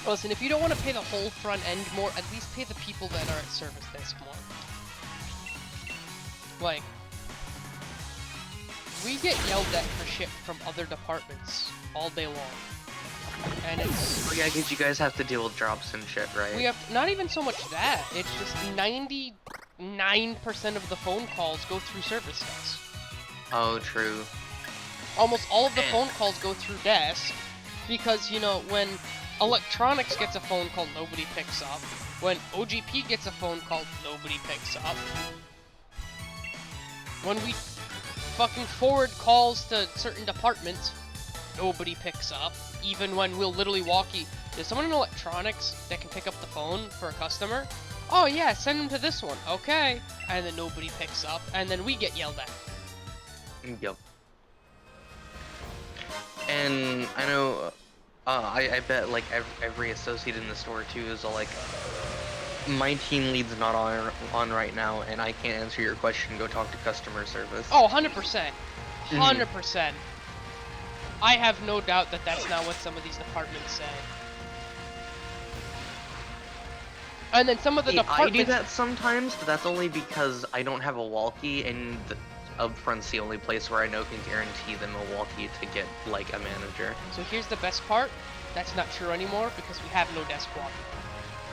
But listen, if you don't want to pay the whole front end more, at least pay the people that are at service desk more. Like, we get yelled at for shit from other departments all day long. And it's... Oh yeah, because you guys have to deal with drops and shit, right? We have... Not even so much that, it's just 99% of the phone calls go through service desk. Oh, true. Almost all of the phone calls go through desk, because, you know, when electronics gets a phone call, nobody picks up. When OGP gets a phone call, nobody picks up. When we fucking forward calls to certain departments, nobody picks up. Even when we'll literally there's someone in electronics that can pick up the phone for a customer? Oh yeah, send them to this one. Okay. And then nobody picks up, and then we get yelled at. Yep. And I know, I bet like every associate in the store too is like, My team lead's not on right now, and I can't answer your question. Go talk to customer service. Oh, 100%. 100%. I have no doubt that that's not what some of these departments say. And then some of the departments... I do that sometimes, but that's only because I don't have a walkie, and Upfront's the only place where I know can guarantee them a walkie to get, like, a manager. So here's the best part. That's not true anymore because we have no desk walkie.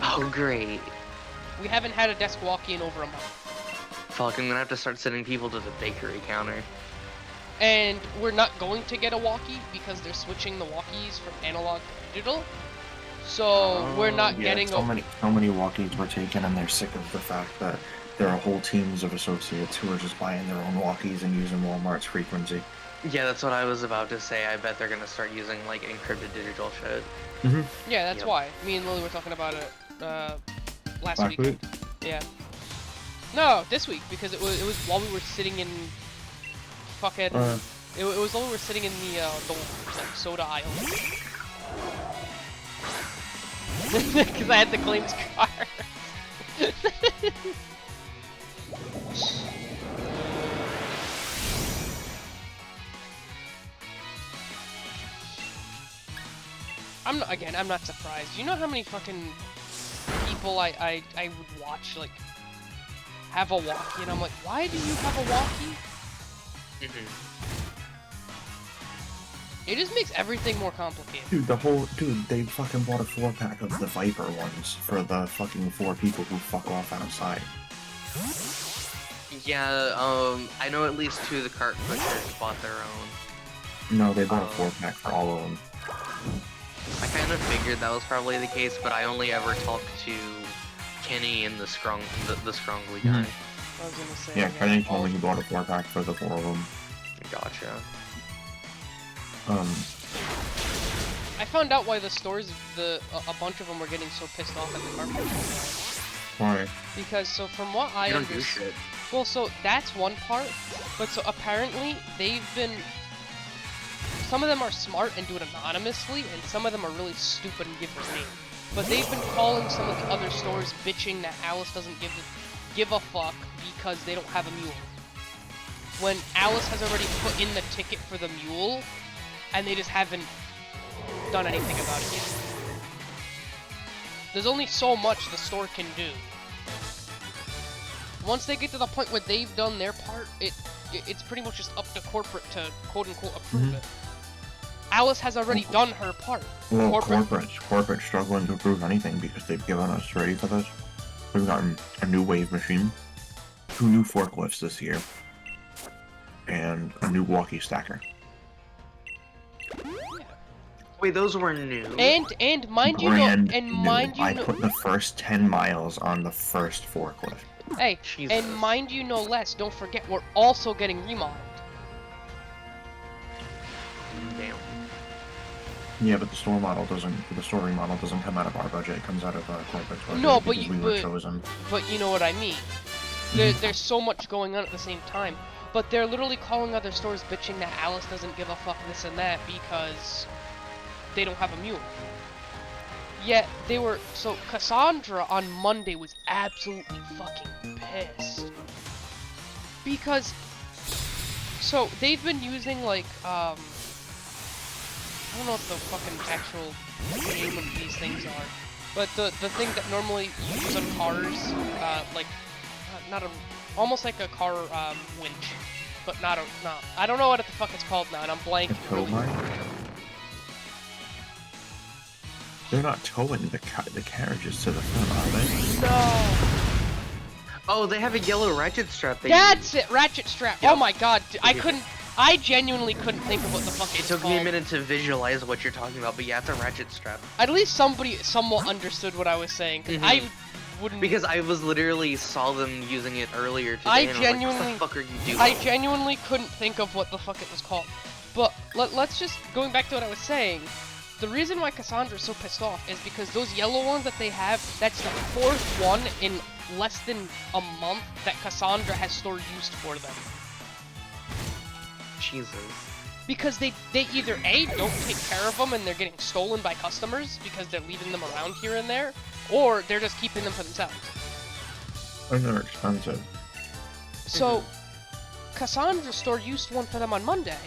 Oh, great. We haven't had a desk walkie in over a month. Fuck, I'm gonna have to start sending people to the bakery counter. And we're not going to get a walkie because they're switching the walkies from analog to digital. So we're not getting so many walkies were taken, and they're sick of the fact that there are whole teams of associates who are just buying their own walkies and using Walmart's frequency. Yeah, that's what I was about to say. I bet they're gonna start using, like, encrypted digital shit. Yeah, that's why. Me and Lily were talking about it last week. Yeah. No, this week, because it was while we were sitting in fucking... it was while we were sitting in the like, soda aisle. Because I had the claims card. I'm not surprised. You know how many fucking people I would watch, like, have a walkie, and I'm like, why do you have a walkie? It just makes everything more complicated. Dude, they fucking bought a 4-pack of the Viper ones for the fucking 4 people who fuck off outside. Yeah, I know at least 2 of the cart pushers bought their own. No, they bought a 4-pack for all of them. I kind of figured that was probably the case, but I only ever talked to Kenny and the Scrongly guy. I was gonna say. Yeah, Kenny told me he bought a 4-pack for the 4 of them. Gotcha. I found out why the stores, a bunch of them were getting so pissed off at the carpet. Why? Because, so from what I understand, well, so that's one part, but so apparently they've been, some of them are smart and do it anonymously, and some of them are really stupid and give their name. But they've been calling some of the other stores bitching that Alice doesn't give a fuck because they don't have a mule. When Alice has already put in the ticket for the mule, and they just haven't done anything about it yet. There's only so much the store can do. Once they get to the point where they've done their part, it's pretty much just up to corporate to quote-unquote approve it. Alice has already done her part. Well, corporate's struggling to approve anything because they've given us, ready for this? We've gotten a new wave machine, 2 new forklifts this year, and a new walkie stacker. Wait, those were new. And mind you know, I put the first 10 miles on the first forklift. Hey, Jesus. and mind you no less, don't forget we're also getting remodeled. Damn. Yeah, but the store remodel doesn't come out of our budget. It comes out of corporate's budget. No, but we were chosen. But you know what I mean. There's so much going on at the same time. But they're literally calling other stores bitching that Alice doesn't give a fuck this and that because they don't have a mule. Yet they were, so Cassandra on Monday was absolutely fucking pissed. Because, so they've been using like, I don't know what the fucking actual name of these things are, but the thing that normally you use on cars, like, almost like a car winch, but not. I don't know what the fuck it's called now, and I'm blanking. They're not towing the carriages to the front, are they? No. Oh, they have a yellow ratchet strap. That's it, ratchet strap. Yep. Oh my god, I genuinely couldn't think of what the fuck it took me a minute to visualize what you're talking about, but yeah, it's a ratchet strap. At least somebody somewhat understood what I was saying, because I wouldn't... Because I was literally saw them using it earlier today, and I was like, what the fuck are you doing? I genuinely couldn't think of what the fuck it was called. But let's just, going back to what I was saying, the reason why Cassandra's so pissed off is because those yellow ones that they have, that's the 4th one in less than a month that Cassandra has store used for them. Jesus. Because they either A, don't take care of them and they're getting stolen by customers because they're leaving them around here and there, or they're just keeping them for themselves. And they're expensive. So, Cassandra's store used one for them on Monday,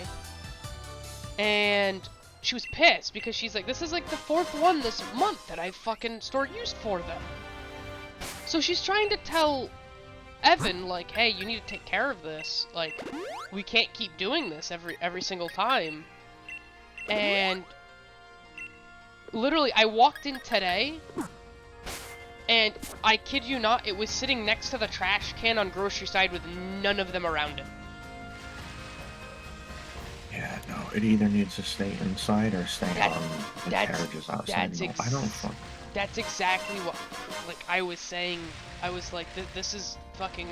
and she was pissed because she's like, this is like the 4th one this month that I fucking store used for them. So she's trying to tell Evan, like, hey, you need to take care of this. Like, we can't keep doing this every single time. And literally, I walked in today, and I kid you not, it was sitting next to the trash can on grocery side with none of them around it. Yeah, no, it either needs to stay inside or stay on the carriages outside. No, I don't fuck. That's exactly what, like, I was saying. I was like, this is fucking,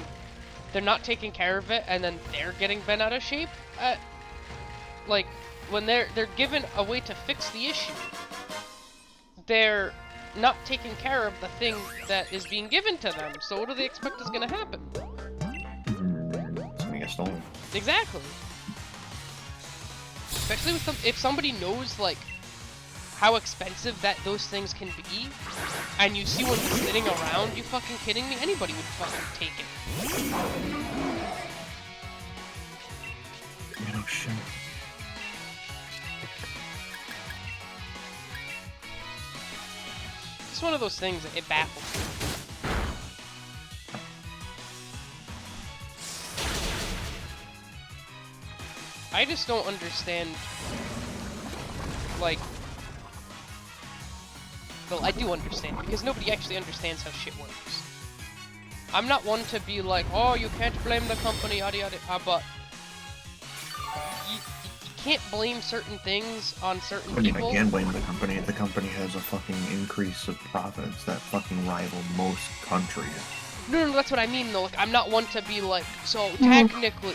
they're not taking care of it, and then they're getting bent out of shape. Like, when they're given a way to fix the issue, they're not taking care of the thing that is being given to them. So what do they expect is gonna happen? It's gonna get stolen. Exactly. Especially with if somebody knows, like, how expensive those things can be, and you see one sitting around, you fucking kidding me? Anybody would fucking take it. You know, shit. It's one of those things that it baffles me. I just don't understand, like, well, I do understand, because nobody actually understands how shit works. I'm not one to be like, oh, you can't blame the company, yada yada, but you can't blame certain things on certain people. I can't blame the company. The company has a fucking increase of profits that fucking rival most countries. No, that's what I mean, though. Like, I'm not one to be like, so technically,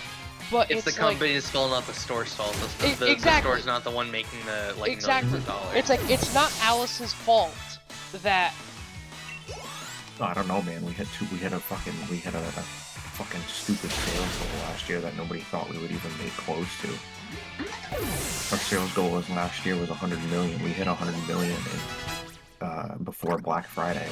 but it's the company's fault, not the store's fault. The store's not the one making the, like, millions of dollars. It's like, it's not Alice's fault that... Oh, I don't know, man. We had a fucking stupid sales goal last year that nobody thought we would even make close to. Our sales goal last year was 100 million. We hit 100 million before Black Friday.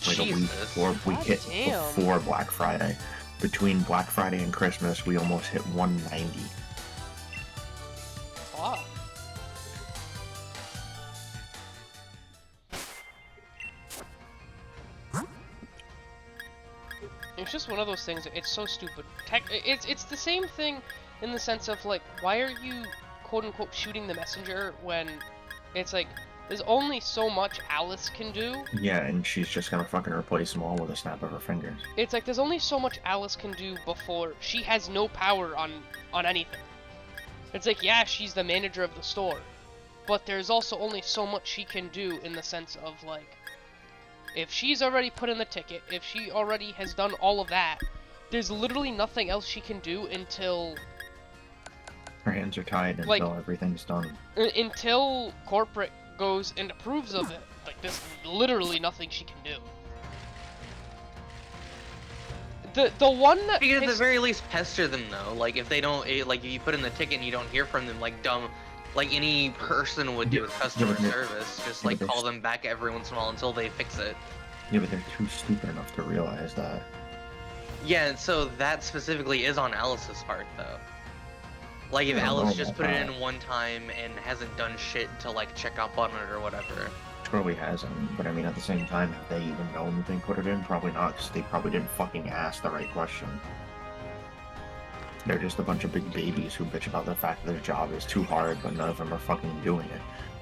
Like a week before we hit before Black Friday. Between Black Friday and Christmas, we almost hit 190. Wow. It's just one of those things. It's so stupid. It's the same thing in the sense of, like, why are you quote unquote shooting the messenger when it's like there's only so much Alice can do. Yeah, and she's just gonna fucking replace them all with a snap of her fingers. It's like there's only so much Alice can do before she has no power on anything. It's like, yeah, she's the manager of the store, but there's also only so much she can do in the sense of, like, if she's already put in the ticket, if she already has done all of that, there's literally nothing else she can do until... Her hands are tied until, like, everything's done. Until corporate goes and approves of it. Like, there's literally nothing she can do. The one that... You can at the very least pester them, though. Like, if they don't... Like, if you put in the ticket and you don't hear from them, like, dumb... Like any person would do with customer service, just like call them back every once in a while until they fix it. Yeah, but they're too stupid enough to realize that. Yeah, and so that specifically is on Alice's part, though. Like, if Alice just put it in one time and hasn't done shit to, like, check up on it or whatever. Probably hasn't, but I mean, at the same time, have they even known that they put it in? Probably not, because they probably didn't fucking ask the right question. They're just a bunch of big babies who bitch about the fact that their job is too hard, but none of them are fucking doing it.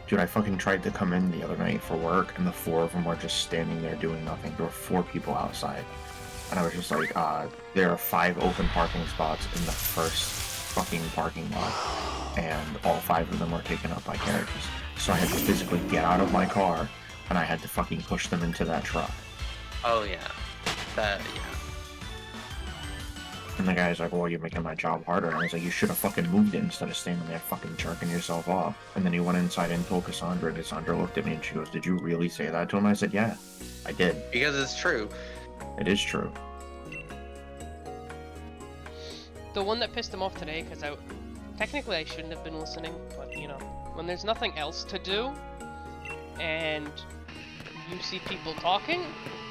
Dude, I fucking tried to come in the other night for work, and the 4 of them were just standing there doing nothing. There were 4 people outside. And I was just like, there are 5 open parking spots in the first fucking parking lot, and all 5 of them were taken up by carriages. So I had to physically get out of my car, and I had to fucking push them into that truck. Oh, yeah. Yeah. And the guy's like, well, you're making my job harder. And I was like, you should have fucking moved it instead of standing there fucking jerking yourself off. And then he went inside and told Cassandra, and Cassandra looked at me and she goes, did you really say that to him? I said, yeah, I did. Because it's true. It is true. The one that pissed him off today, because technically I shouldn't have been listening, but, you know, when there's nothing else to do, and you see people talking,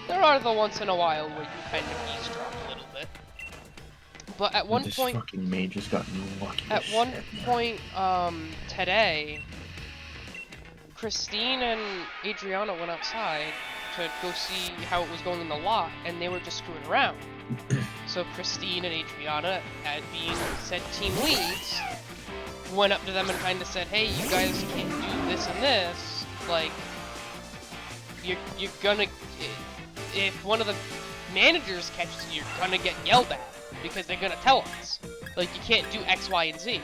there are the once in a while where you kind of eavesdrop a little bit. But at one This point, fucking mage has gotten lucky at as one shit. point, today, Christine and Adriana went outside to go see how it was going in the lot, and they were just screwing around. So Christine and Adriana, at being said team leads, went up to them and kind of said, hey, you guys can't do this and this. Like, you're gonna... If one of the managers catches you, you're gonna get yelled at, because they're gonna tell us. Like, you can't do X, Y, and Z.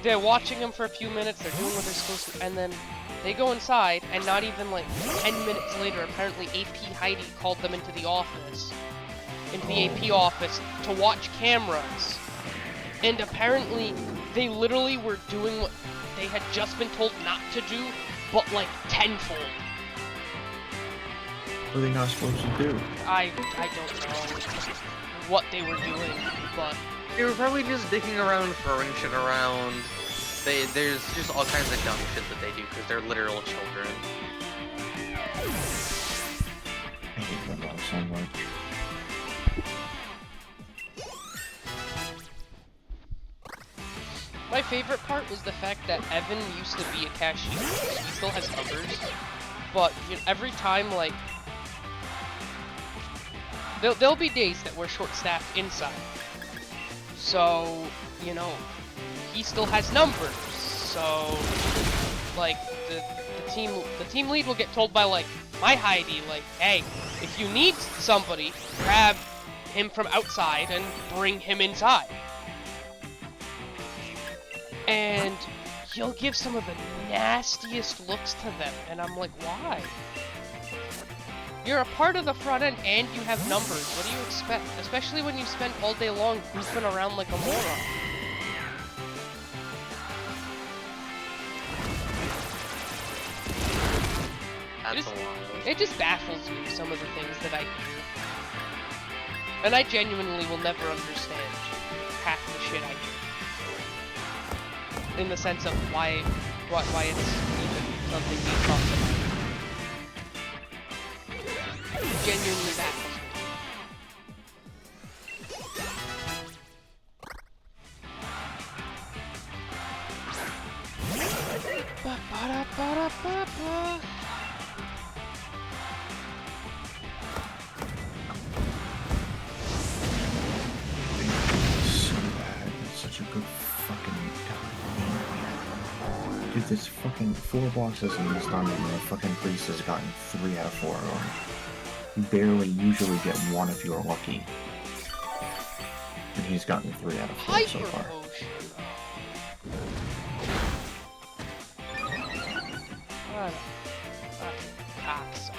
They're watching them for a few minutes, they're doing what they're supposed to, and then they go inside, and not even like 10 minutes later, apparently AP Heidi called them into the office. Into the AP office to watch cameras. And apparently, they literally were doing what they had just been told not to do, but like tenfold. What are they not supposed to do? I don't know what they were doing, but They were probably just dicking around, throwing shit around. There's just all kinds of dumb shit that they do because they're literal children. I hate them all so much. my favorite part was the fact that Evan used to be a cashier. He still has numbers, but you know, every time, like, there'll be days that we're short-staffed inside. So, you know, he still has numbers. So, like, the team lead will get told by, like, my Heidi, like, hey, if you need somebody, grab him from outside and bring him inside. And he'll give some of the nastiest looks to them, and I'm like, why? You're a part of the front end and you have numbers. What do you expect? Especially when you spend all day long goofing around like a moron. That's a lot. It just baffles me, some of the things that I hear. And I genuinely will never understand half the shit I hear. In the sense of why it's even something being talked about. It genuinely baffles me. Ba-ba-da-ba-da-ba-ba. So bad. It's such a good fucking game. Dude, this fucking 4 bosses in this dungeon, the fucking priest has gotten 3 out of 4 of them. You barely usually get 1 if you're lucky. And he's gotten 3 out of 4 so Hyper far. potion. What a fucking cocksucker.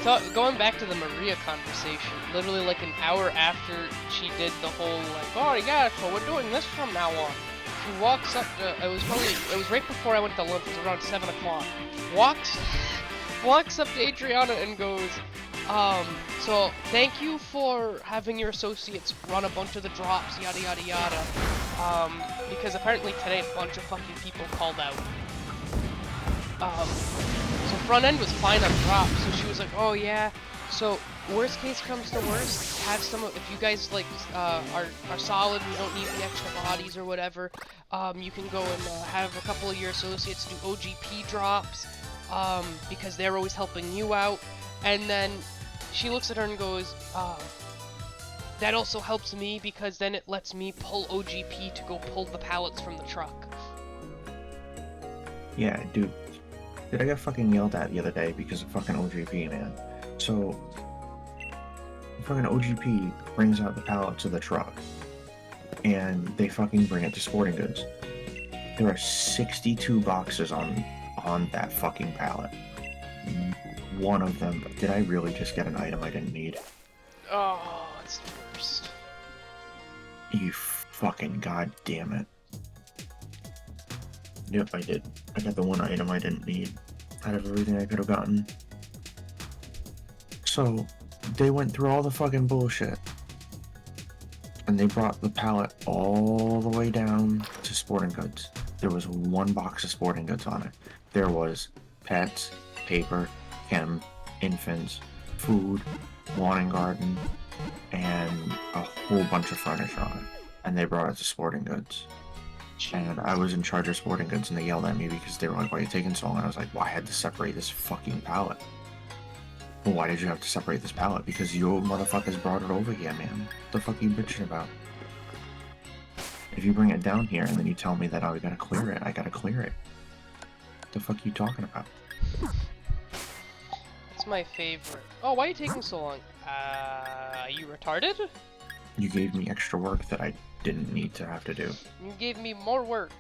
So going back to the Maria conversation, literally like an hour after she did the whole like, oh yeah, so we're doing this from now on. She walks up to, it was right before I went to lunch, it was around 7 o'clock. Walks up to Adriana and goes, so thank you for having your associates run a bunch of the drops, yada yada yada. Because apparently today a bunch of fucking people called out. So front end was fine on drops, so she was like, oh yeah, so worst case comes to worst, have some, if you guys like, are solid and you don't need the extra bodies or whatever, you can go and have a couple of your associates do OGP drops, because they're always helping you out. And then she looks at her and goes, that also helps me because then it lets me pull OGP to go pull the pallets from the truck. Yeah, dude. Dude, I got fucking yelled at the other day because of fucking OGP, man. So, fucking OGP brings out the pallet to the truck, and they fucking bring it to Sporting Goods. There are 62 boxes on that fucking pallet. One of them, did I really just get an item I didn't need? Oh, it's the worst. You fucking goddamn it. Yep, I did. I got the one item I didn't need out of everything I could have gotten. So they went through all the fucking bullshit. And they brought the pallet all the way down to sporting goods. There was one box of sporting goods on it. There was pets, paper, chem, infants, food, lawn and garden, and a whole bunch of furniture on it. And they brought it to sporting goods. And I was in charge of sporting goods, and they yelled at me because they were like, why are you taking so long? And I was like, well, I had to separate this fucking pallet. Well, why did you have to separate this pallet? Because you motherfuckers brought it over here, man. What the fuck are you bitching about? If you bring it down here and then you tell me that, oh, we gotta clear it, I gotta clear it. What the fuck are you talking about? That's my favorite. Oh, why are you taking so long? Are you retarded? You gave me extra work that I didn't need to have to do. You gave me more work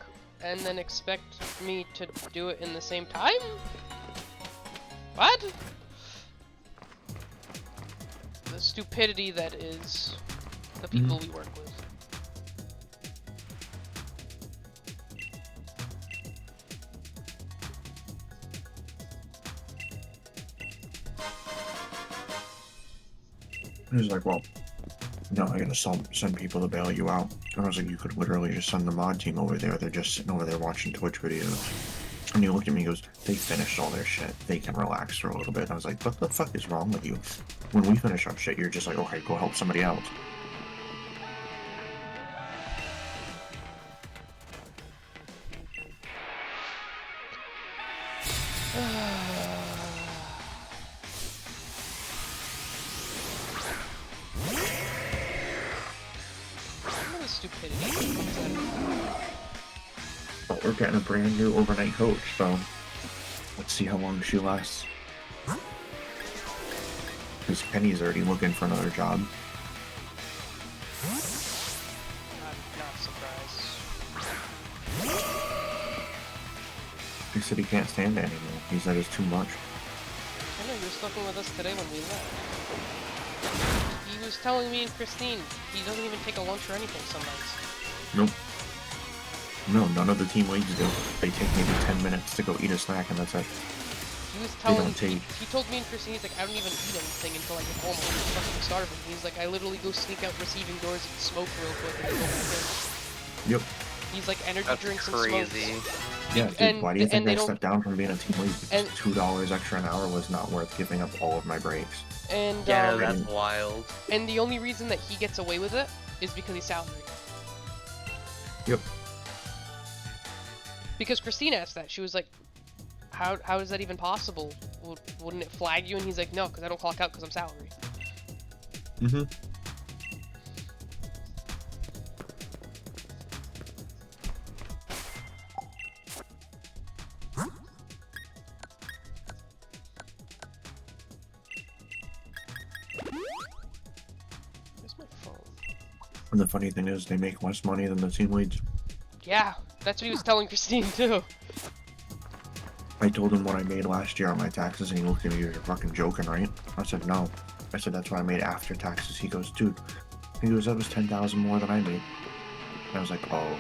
and then expect me to do it in the same time? What? The stupidity that is the people we work with. He was like, well, no, I gotta send people to bail you out. And I was like, you could literally just send the mod team over there. They're just sitting over there watching Twitch videos. And he looked at me and goes, they finished all their shit. They can relax for a little bit. And I was like, what the fuck is wrong with you? When we finish our shit, you're just like, okay, go help somebody else. Stupidity. But we're getting a brand new overnight coach, so let's see how long she lasts. Because Penny's already looking for another job. I'm not surprised. He said he can't stand it anymore. He said it's too much. I know, he was talking with us today when we left. He was telling me and Christine he doesn't even take a lunch or anything some nights. Nope. No, none of the team leads do. They take maybe 10 minutes to go eat a snack and that's it. He was telling take... he told me and Christine, he's like, I don't even eat anything until I get home. I'm fucking starving. He's like, I literally go sneak out receiving doors and smoke real quick and then go back in. Yep. He's like, energy That's drinks and crazy. smokes. Yeah, dude, and, why do you think I don't... stepped down from being a team lead? Because and... $2 extra an hour was not worth giving up all of my breaks. And yeah, no, that's wild. And the only reason that he gets away with it is because he's salaried. Yep. Because Christine asked that. She was like, how is that even possible? Wouldn't it flag you? And he's like, no, because I don't clock out because I'm salary. Mm-hmm. Where's my phone? And the funny thing is, they make less money than the team leads. Yeah, that's what he was telling Christine too. I told him what I made last year on my taxes, and he looked at me, you're fucking joking, right? I said, no. I said, that's what I made after taxes. He goes, dude. He goes, that was 10,000 more than I made. And I was like, oh.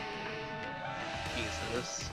Jesus.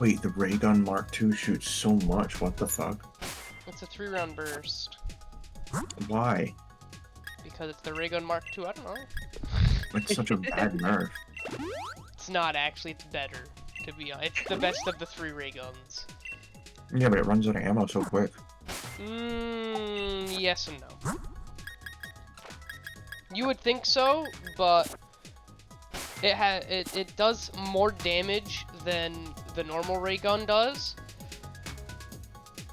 Wait, the ray gun Mark II shoots so much. What the fuck? It's a 3-round burst. Why? Because it's the ray gun Mark II, I don't know. It's such a bad nerf. It's not actually, it's better, to be honest. It's the best of the 3 ray guns. Yeah, but it runs out of ammo so quick. Yes and no. You would think so, but it does more damage than the normal ray gun does.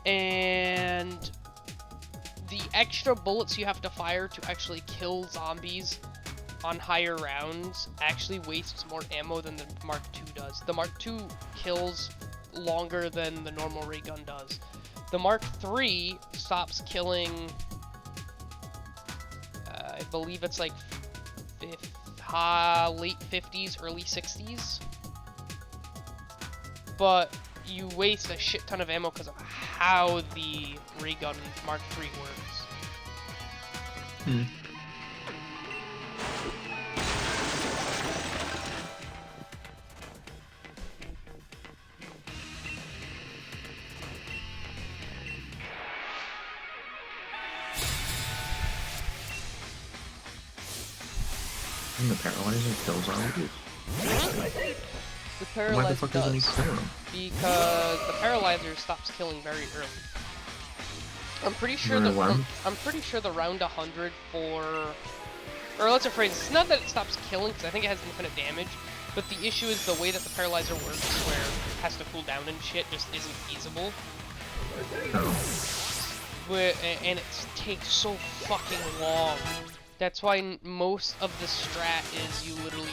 And the extra bullets you have to fire to actually kill zombies on higher rounds actually wastes more ammo than the Mark II does. The Mark II kills longer than the normal ray gun does. The Mark III stops killing, I believe it's like late 50s, early 60s. But you waste a shit ton of ammo because of how the ray gun Mark III works. Hmm. And the paralyzer kills zombies. The Why the paralyzer fuck doesn't he does, kill him? because the paralyzer stops killing very early. I'm pretty sure Very the when? I'm pretty sure the round 100 for, or let's rephrase, it's not that it stops killing because I think it has infinite damage, but the issue is the way that the paralyzer works, where it has to cool down and shit, just isn't feasible. And it takes so fucking long. That's why most of the strat is you literally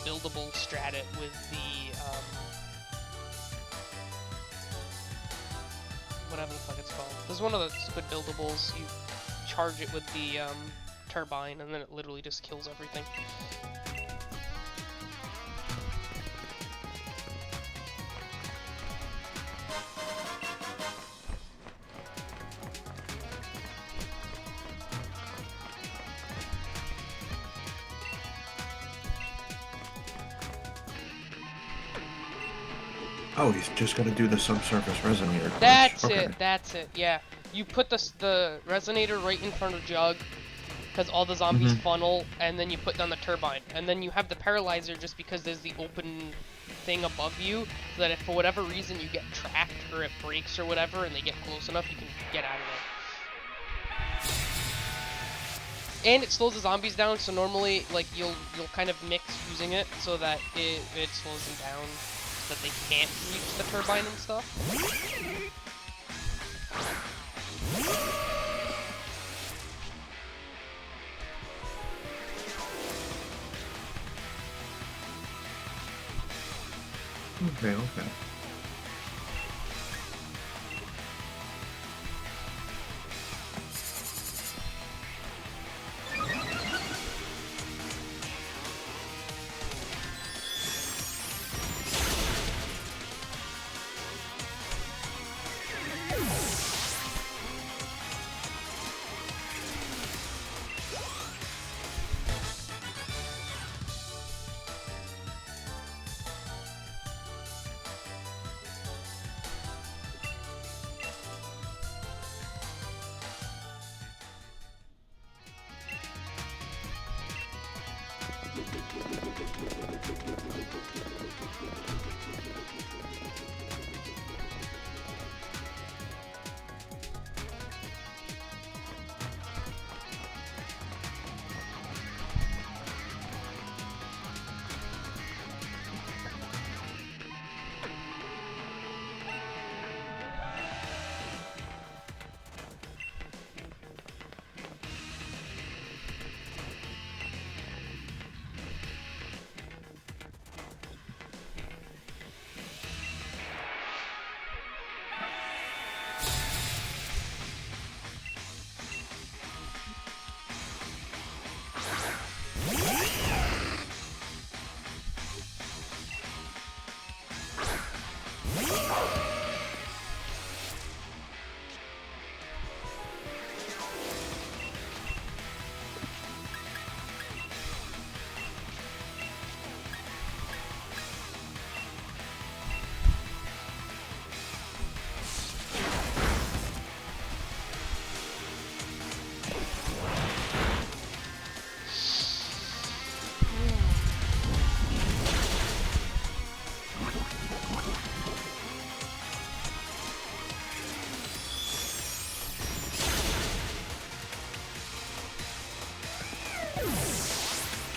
buildable strat it with the whatever the fuck it's called. This is one of the stupid buildables. You charge it with the turbine, and then it literally just kills everything. Oh, he's just gotta do the subsurface resonator glitch. That's Okay. it. That's it. Yeah. You put the resonator right in front of Jug, because all the zombies funnel, and then you put down the turbine, and then you have the paralyzer just because there's the open thing above you, so that if for whatever reason you get trapped or it breaks or whatever, and they get close enough, you can get out of there. And it slows the zombies down, so normally like you'll kind of mix using it so that it slows them down, so that they can't reach the turbine and stuff. Okay, okay.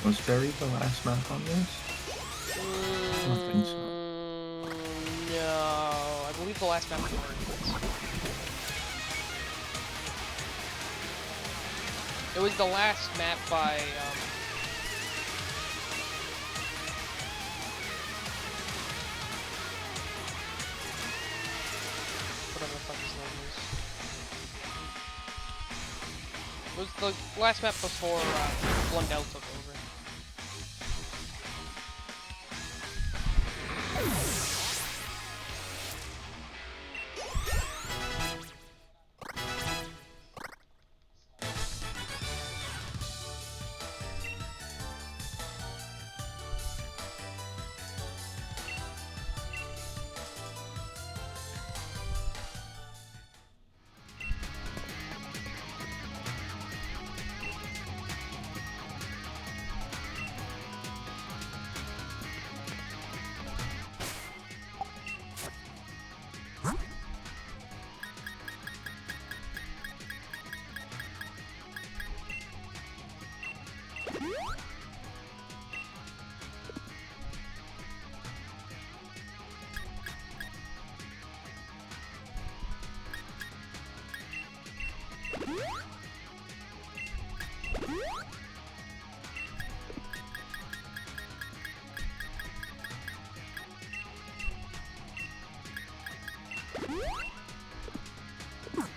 Was Berry the last map on this? I don't think so. No, I believe the last map was Origins. It was the last map by, whatever the fuck his name is. It was the last map before, Blundell took over.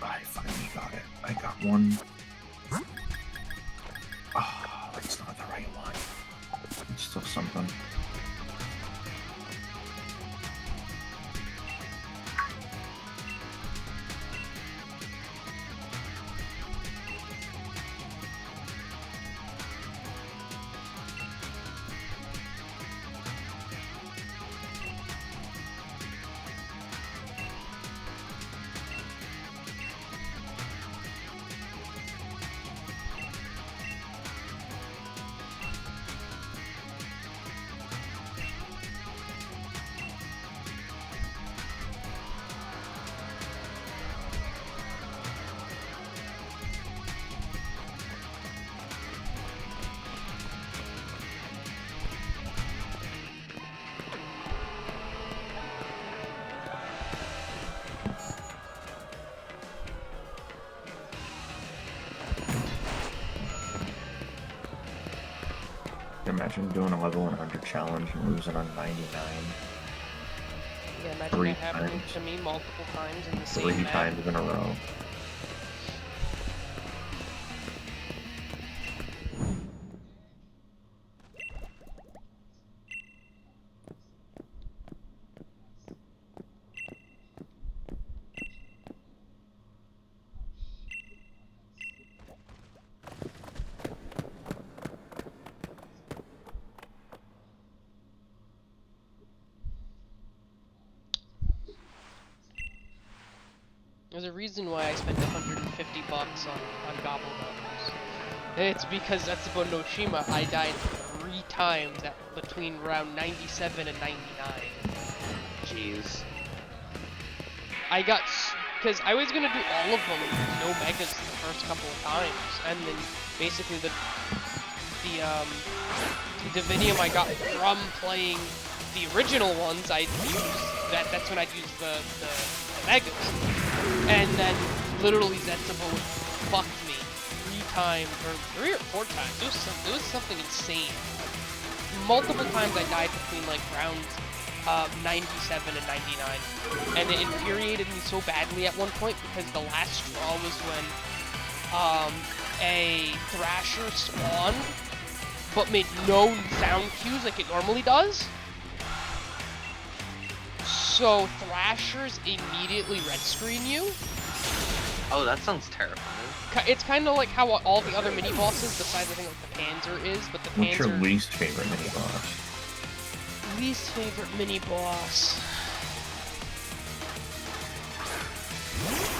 I finally got it. I got one. Oh, it's not the right one. It's still something. Imagine doing a level 100 challenge and losing on 99. Yeah, imagine that happening to me multiple times in the same Three map. times in a row. There's a reason why I spent 150 bucks on Gobble Gobbles. It's because that's about Noshima. I died 3 times between round 97 and 99. Jeez. I got, because I was gonna do all of them, no megas the first couple of times, and then basically the Divinium I got from playing the original ones, I'd use that's when I'd use the megas. And then literally Zetsubo fucked me 3 times, or 3 or 4 times. It was something insane. Multiple times I died between like rounds 97 and 99, and it infuriated me so badly at one point because the last straw was when a Thrasher spawned, but made no sound cues like it normally does. So Thrashers immediately red screen you. Oh, that sounds terrifying. It's kind of like how all the other mini bosses, besides I think like the Panzer is, but the Panzer. What's your least favorite mini boss? Least favorite mini boss.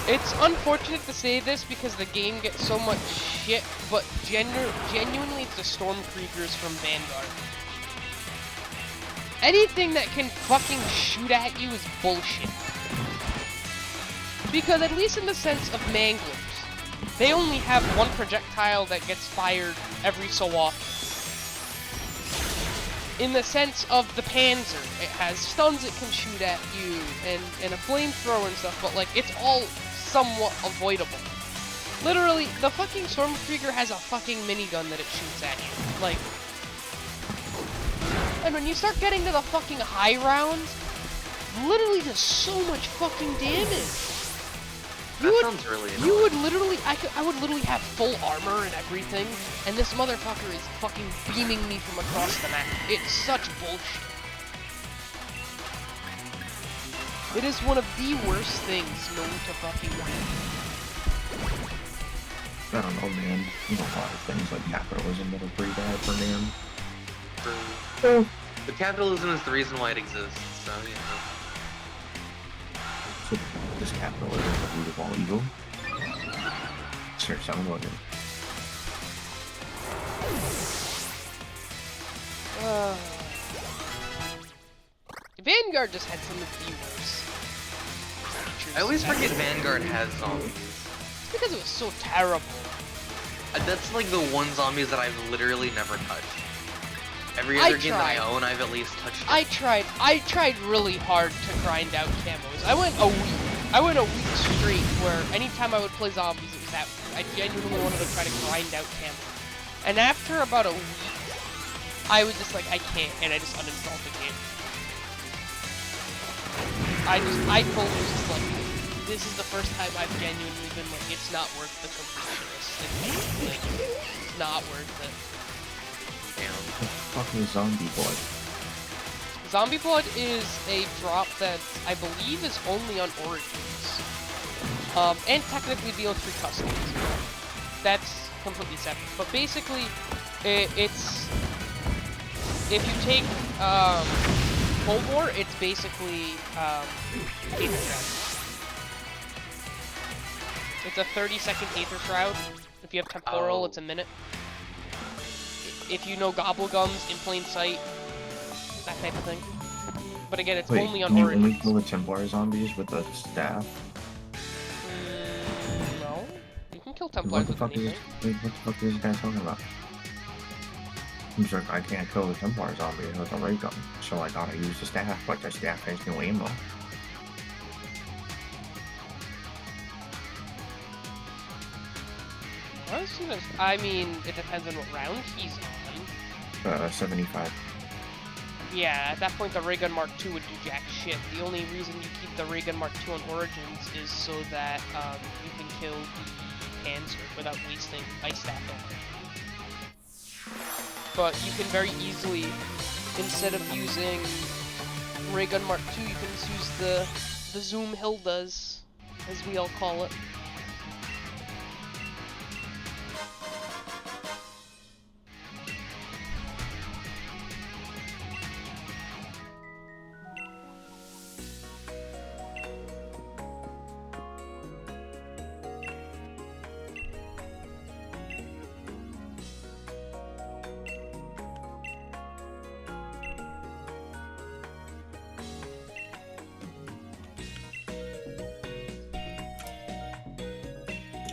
It's unfortunate to say this because the game gets so much shit, but genuinely it's the Stormcreepers from Vanguard. Anything that can fucking shoot at you is bullshit. Because at least in the sense of Manglers, they only have one projectile that gets fired every so often. in the sense of the Panzer. It has stuns it can shoot at you, and a flamethrower and stuff, but like, it's all somewhat avoidable. Literally, the fucking Stormkrieger has a fucking minigun that it shoots at you. Like, and when you start getting to the fucking high rounds, literally does so much fucking damage. Sounds really annoying. You would literally, I would literally have full armor and everything, and this motherfucker is fucking beaming me from across the map. It's such bullshit. It is one of the worst things known to fucking win. I don't know, man. There's a lot of things like capitalism that are pretty bad for man. But capitalism is the reason why it exists, so, you know. So, this capitalism is the root of all evil? Sure, someone will do. Vanguard just had some of the worst features. I always ever. forget Vanguard has zombies. It's because it was so terrible. That's like the one zombies that I've literally never touched. Every other game that I tried. own, I've at least touched it. I tried really hard to grind out camos. I went a week straight where anytime I would play zombies, it was that I genuinely wanted to try to grind out camo. And after about a week, I was just like, I can't, and I just uninstalled the game. I told you, just like, this is the first time I've genuinely been like, it's not worth the completionist. Like, it's not worth it. Damn. What the fuck is zombie blood? Zombie Blood is a drop that I believe is only on Origins. And technically BO3 Custom as well. That's completely separate. But basically, it's... If you take Cold War, it's basically Aether Shroud. It's a 30-second Aether Shroud. If you have Temporal, it's a minute. If you know Gobblegums in plain sight, that type of thing. But again, it's only on can you Origins. only kill the Templar zombies with the staff? No. You can kill What Templars the with fuck anything. what the fuck is this guy talking about? He's like, I can't kill the Templar zombie with a ray gun, so I gotta use the staff, but the staff has no ammo. I mean, it depends on what round he's on. 75. Yeah, at that point the Ray Gun Mark II would do jack shit. The only reason you keep the Ray Gun Mark II on Origins is so that you can kill the Panzer without wasting Ice Staff ammo. But you can very easily, instead of using Ray Gun Mark II, you can just use the Zoom Hildas, as we all call it.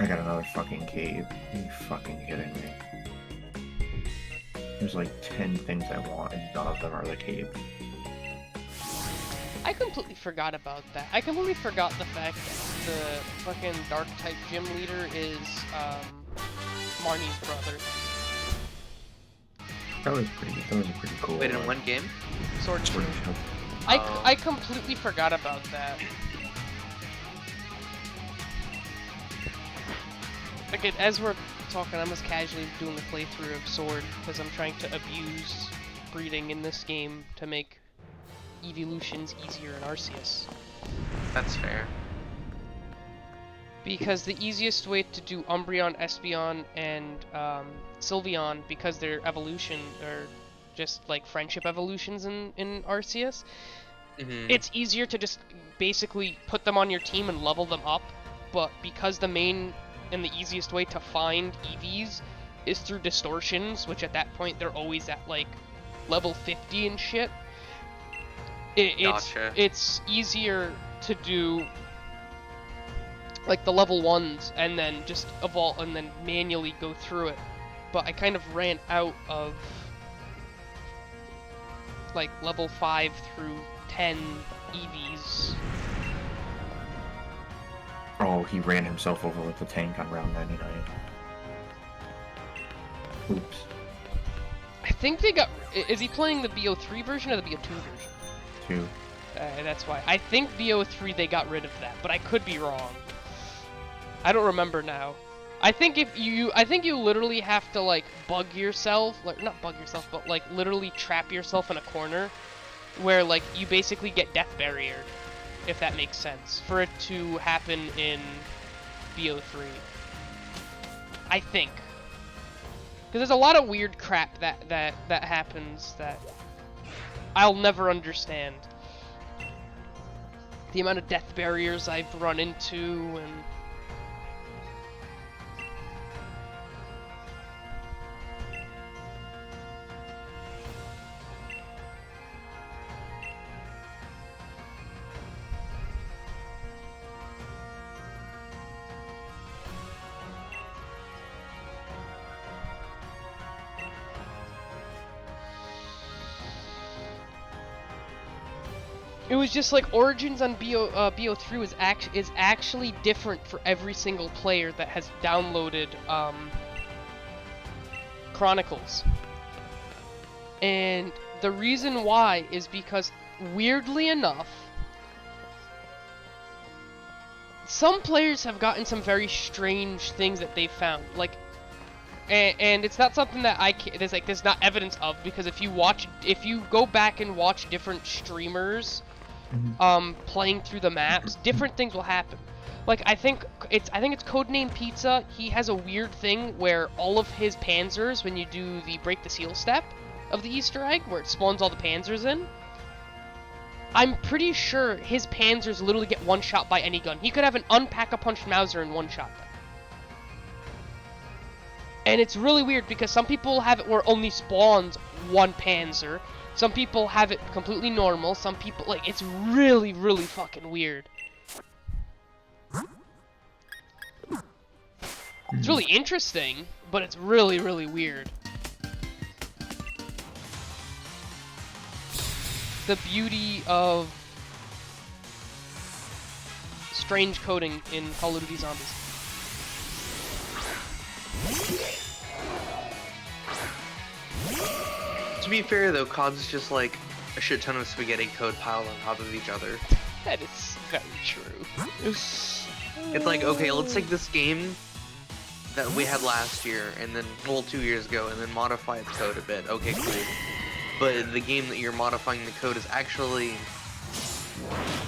I got another fucking cave. Are you fucking kidding me? There's like 10 things I want, and none of them are the cave. I completely forgot about that. I completely forgot the fact that the fucking dark type gym leader is Marnie's brother. That was a pretty cool. Wait, in one game? Sword Sword Shield. Shield. I completely forgot about that. Again, as we're talking, I'm just casually doing a playthrough of Sword because I'm trying to abuse breeding in this game to make evolutions easier in Arceus. That's fair. Because the easiest way to do Umbreon, Espeon, and Sylveon, because their evolution are just like friendship evolutions in Arceus, it's easier to just basically put them on your team and level them up. But because the main and the easiest way to find EVs is through distortions, which at that point they're always at like level 50 and shit, it's easier to do like the level 1s and then just evolve and then manually go through it. But I kind of ran out of like level 5 through 10 EVs. Oh, he ran himself over with the tank on round 99. Oops. I think they got. Is he playing the BO3 version or the BO2 version? 2. That's why. I think BO3 they got rid of that, but I could be wrong. I don't remember now. I think you literally have to like bug yourself, like not bug yourself, but like literally trap yourself in a corner, where like you basically get death barriered, if that makes sense, for it to happen in BO3. I think. Because there's a lot of weird crap that happens that I'll never understand. The amount of death barriers I've run into and... It was just like Origins on BO3 is actually different for every single player that has downloaded Chronicles. And the reason why is because, weirdly enough, some players have gotten some very strange things that they've found. Like, and it's not something that there's not evidence of, because if you go back and watch different streamers playing through the maps, different things will happen. Like I think it's Codename Pizza. He has a weird thing where all of his panzers, when you do the break the seal step of the Easter egg, where it spawns all the panzers in, I'm pretty sure his panzers literally get one shot by any gun. He could have an unpack-a-punch Mauser and one shot them. And it's really weird because some people have it where only spawns one panzer. Some people have it completely normal. Some people, like, it's really, really fucking weird. It's really interesting, but it's really, really weird. The beauty of strange coding in Call of Duty Zombies. To be fair though, COD's just like a shit ton of spaghetti code piled on top of each other. That is very true. It's like, okay, let's take this game that we had last year, and then, well, 2 years ago, and then modify its code a bit. Okay, cool. But the game that you're modifying the code is actually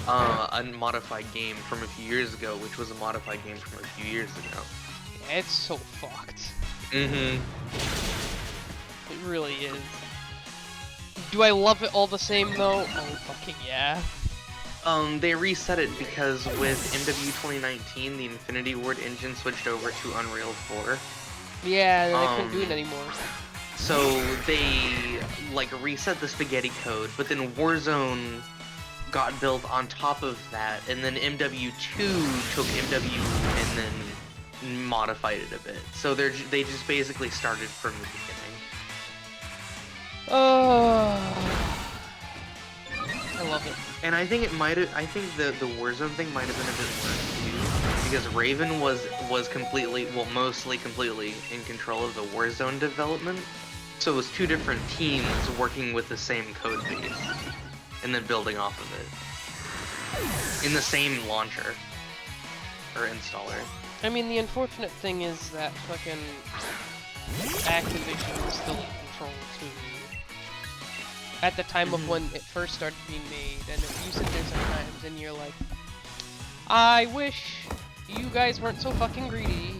a modified game from a few years ago, which was a modified game from a few years ago. Yeah, it's so fucked. Mm-hmm. It really is. Do I love it all the same though? Oh fucking yeah. They reset it because with MW 2019, the Infinity Ward engine switched over to Unreal 4. Yeah, they couldn't do it anymore. So they like reset the spaghetti code, but then Warzone got built on top of that, and then MW2 took MW and then modified it a bit. So they just basically started from the beginning. Oh, I love it. And I think I think the Warzone thing might have been a bit worse too, because Raven was completely, well, mostly completely in control of the Warzone development. So it was two different teams working with the same code base, and then building off of it in the same launcher or installer. I mean, the unfortunate thing is that fucking Activision was still in control too. At the time of when it first started being made, and you sit there sometimes and you're like, I wish you guys weren't so fucking greedy.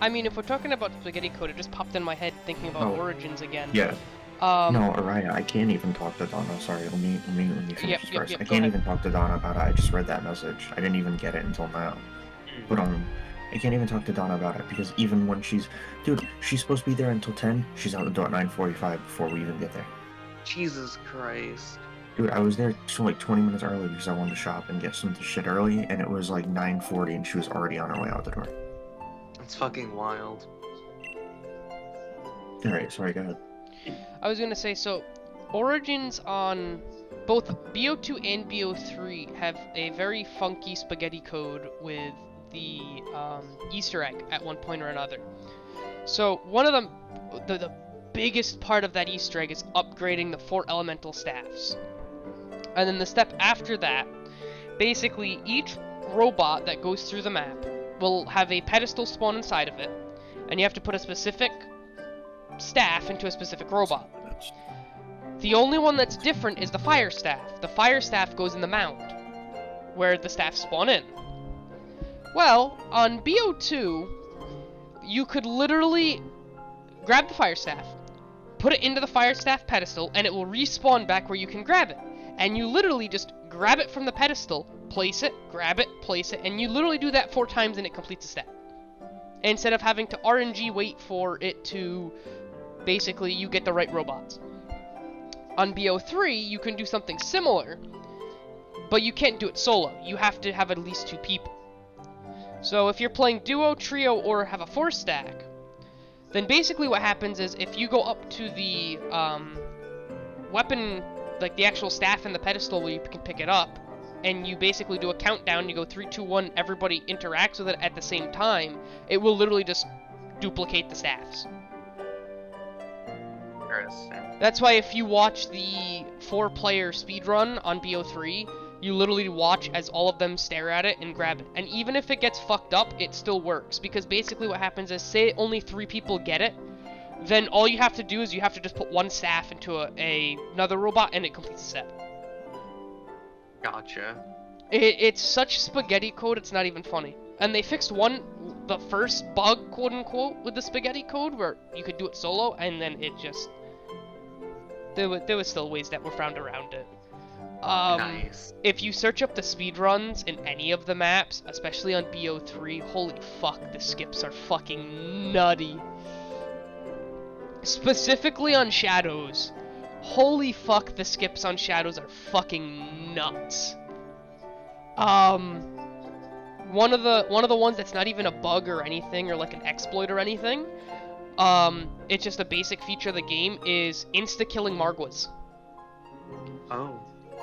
I mean, if we're talking about spaghetti code, it just popped in my head thinking about Oh. Origins again. Yeah. Um, No, Araya, I can't even talk to Donna. Sorry, let me finish Yep, this yep, first. yep, I go can't ahead. even talk to Donna about it. I just read that message. I didn't even get it until now. But I can't even talk to Donna about it because even when dude, she's supposed to be there until 10. She's out the door at 9:45 before we even get there. Jesus Christ. Dude, I was there like 20 minutes early because I wanted to shop and get some shit early, and it was like 9:40, and she was already on her way out the door. It's fucking wild. All right, sorry, go ahead. I was gonna say, so Origins on both BO2 and BO3 have a very funky spaghetti code with the Easter egg at one point or another. So one of them, the biggest part of that Easter egg is upgrading the 4 elemental staffs. And then the step after that, basically each robot that goes through the map will have a pedestal spawn inside of it, and you have to put a specific staff into a specific robot. The only one that's different is the fire staff. The fire staff goes in the mound, where the staffs spawn in. Well, on BO2, you could literally grab the fire staff, put it into the fire staff pedestal, and it will respawn back where you can grab it. And you literally just grab it from the pedestal, place it, grab it, place it, and you literally do that 4 times and it completes a step. Instead of having to RNG wait for it to, basically, you get the right robots. On BO3, you can do something similar, but you can't do it solo. You have to have at least 2 people. So if you're playing duo, trio, or have a 4 stack, then basically what happens is if you go up to the weapon, like the actual staff in the pedestal where you can pick it up, and you basically do a countdown, you go 3, 2, 1, everybody interacts with it at the same time, it will literally just duplicate the staffs. Interesting. That's why if you watch the 4-player speedrun on BO3, you literally watch as all of them stare at it and grab it. And even if it gets fucked up, it still works. Because basically what happens is, say only 3 people get it, then all you have to do is you have to just put 1 staff into another robot and it completes the step. Gotcha. It's such spaghetti code, it's not even funny. And they fixed the first bug, quote unquote, with the spaghetti code where you could do it solo, and then it just... There was still ways that were found around it. Nice. If you search up the speedruns in any of the maps, especially on BO3, holy fuck, the skips are fucking nutty. Specifically on Shadows. Holy fuck, the skips on Shadows are fucking nuts. One of the ones that's not even a bug or anything, or like an exploit or anything, it's just a basic feature of the game, is insta-killing Margwas. Oh.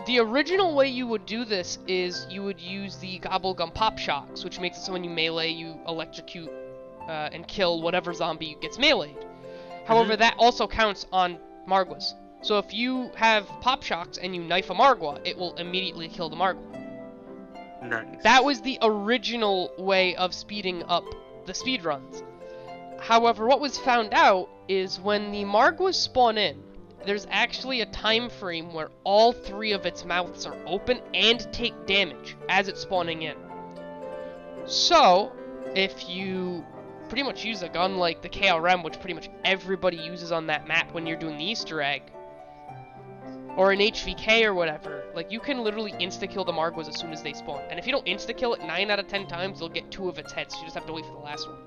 The original way you would do this is you would use the Gobblegum Pop Shocks, which makes it so when you melee, you electrocute and kill whatever zombie gets meleeed. However, that also counts on Margwas. So if you have Pop Shocks and you knife a Margwa, it will immediately kill the Margwa. Nice. That was the original way of speeding up the speedruns. However, what was found out is when the Margwas spawn in, there's actually a time frame where all 3 of its mouths are open and take damage as it's spawning in. So, if you pretty much use a gun like the KRM, which pretty much everybody uses on that map when you're doing the Easter egg, or an HVK or whatever, like, you can literally insta-kill the Margwas as soon as they spawn. And if you don't insta-kill it 9 out of 10 times, you'll get 2 of its heads, so you just have to wait for the last one.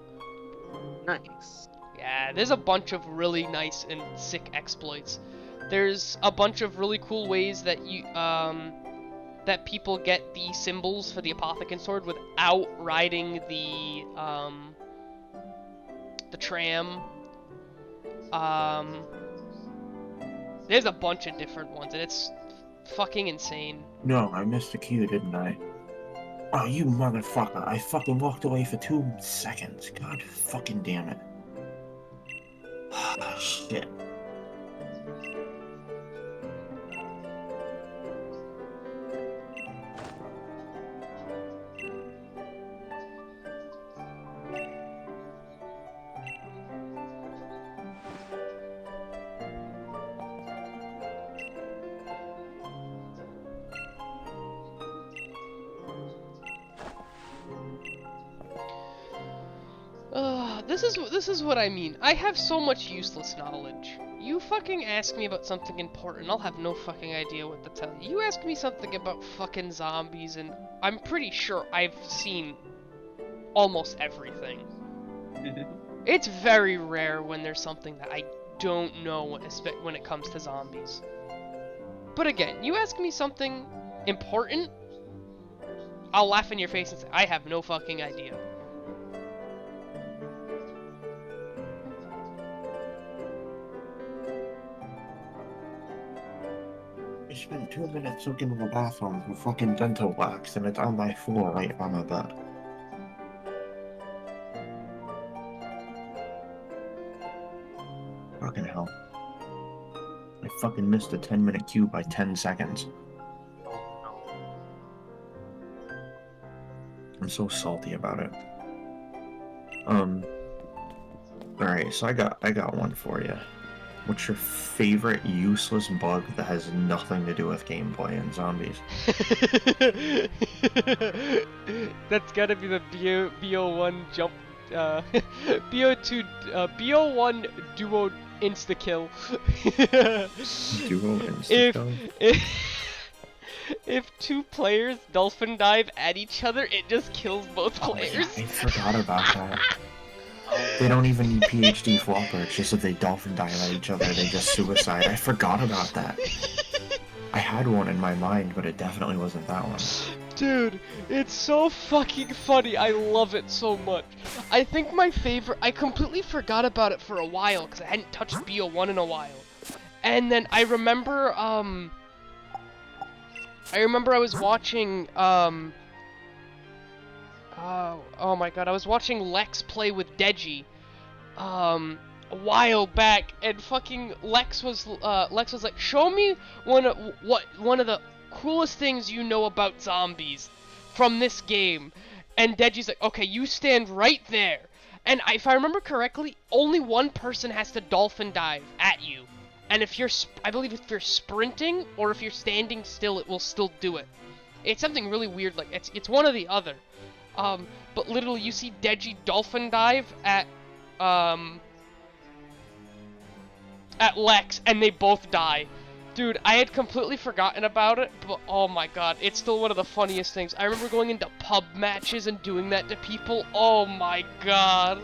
Nice. Yeah, there's a bunch of really nice and sick exploits. There's a bunch of really cool ways that you that people get the symbols for the Apothecon Sword without riding the tram. There's a bunch of different ones, and it's fucking insane. No, I missed the cue, didn't I? Oh, you motherfucker. I fucking walked away for 2 seconds. God fucking damn it. Shit. this is what I mean. I have so much useless knowledge. You fucking ask me about something important, I'll have no fucking idea what to tell you. You ask me something about fucking zombies, and I'm pretty sure I've seen almost everything. It's very rare when there's something that I don't know when it comes to zombies. But again, you ask me something important, I'll laugh in your face and say, I have no fucking idea. I spent 2 minutes looking in the bathroom for fucking dental wax, and it's on my floor right on my bed. Fucking hell. I fucking missed a 10-minute queue by 10 seconds. I'm so salty about it. Alright, so I got one for you. What's your favorite useless bug that has nothing to do with gameplay and zombies? That's gotta be the BO1 jump, BO2, BO1 duo insta-kill. Duo insta-kill? If two players dolphin dive at each other, it just kills both players. Oh, yeah, I forgot about that. They don't even need PhD flopper, it's just if they dolphin dive at each other, they just suicide. I forgot about that. I had one in my mind, but it definitely wasn't that one. Dude, it's so fucking funny. I love it so much. I think my favorite... I completely forgot about it for a while, because I hadn't touched BO1 in a while. And then I remember, I was watching, oh my god, I was watching Lex play with Deji, a while back, and fucking Lex was like, show me one of the coolest things you know about zombies from this game. And Deji's like, okay, you stand right there. And if I remember correctly, only one person has to dolphin dive at you. And if you're, I believe if you're sprinting or if you're standing still, it will still do it. It's something really weird, like, it's one or the other. But literally, you see Deji dolphin dive at Lex, and they both die. Dude, I had completely forgotten about it, but oh my god, it's still one of the funniest things. I remember going into pub matches and doing that to people. Oh my god.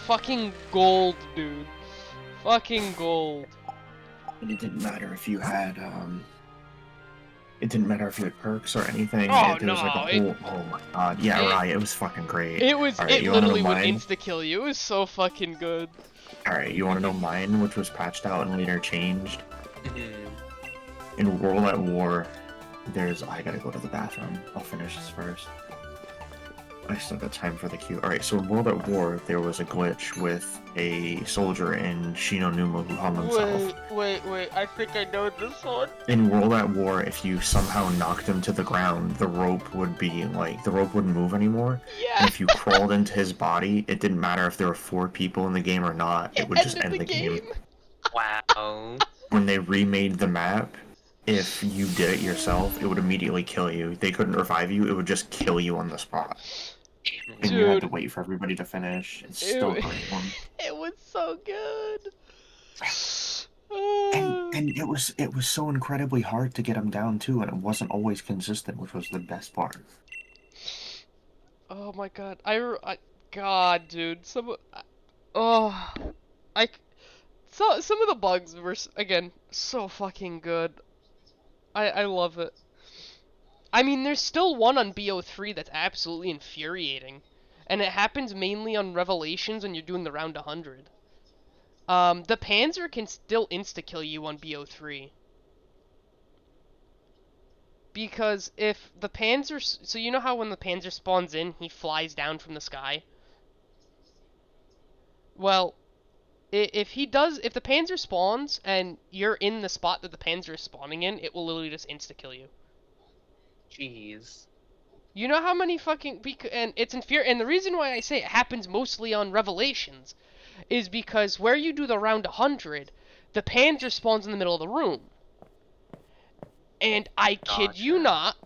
Fucking gold, dude. Fucking gold. And it didn't matter if you had, it didn't matter if you had perks or anything. Oh, There was like a whole, oh my god, yeah, right, it was fucking great. It was, Alright, it literally would insta-kill you. It was so fucking good. Alright, you wanna know mine, which was patched out and later changed? In World at War, there's, I gotta go to the bathroom. I'll finish this first. I still got time for the queue. Alright, so in World at War, there was a glitch with a soldier in Shinonuma who hung himself. Wait, I think I know this one. In World at War, if you somehow knocked him to the ground, the rope would be, like, the rope wouldn't move anymore. Yeah. And if you crawled into his body, it didn't matter if there were 4 people in the game or not, it would just end the game. Wow. When they remade the map, if you did it yourself, it would immediately kill you. They couldn't revive you, it would just kill you on the spot. And you had to wait for everybody to finish. It's still a great one. It was so good. And it was so incredibly hard to get him down too, and it wasn't always consistent, which was the best part. Oh my god, God, dude, some of the bugs were again so fucking good. I love it. I mean, there's still one on BO3 that's absolutely infuriating, and it happens mainly on Revelations when you're doing the round 100. The Panzer can still insta-kill you on BO3. Because if the Panzer... So you know how when the Panzer spawns in, he flies down from the sky? Well, if the Panzer spawns and you're in the spot that the Panzer is spawning in, it will literally just insta-kill you. Jeez. You know how many fucking... And it's infuriating. And the reason why I say it happens mostly on Revelations is because where you do the round 100, the Panzer spawns in the middle of the room. And I kid you not,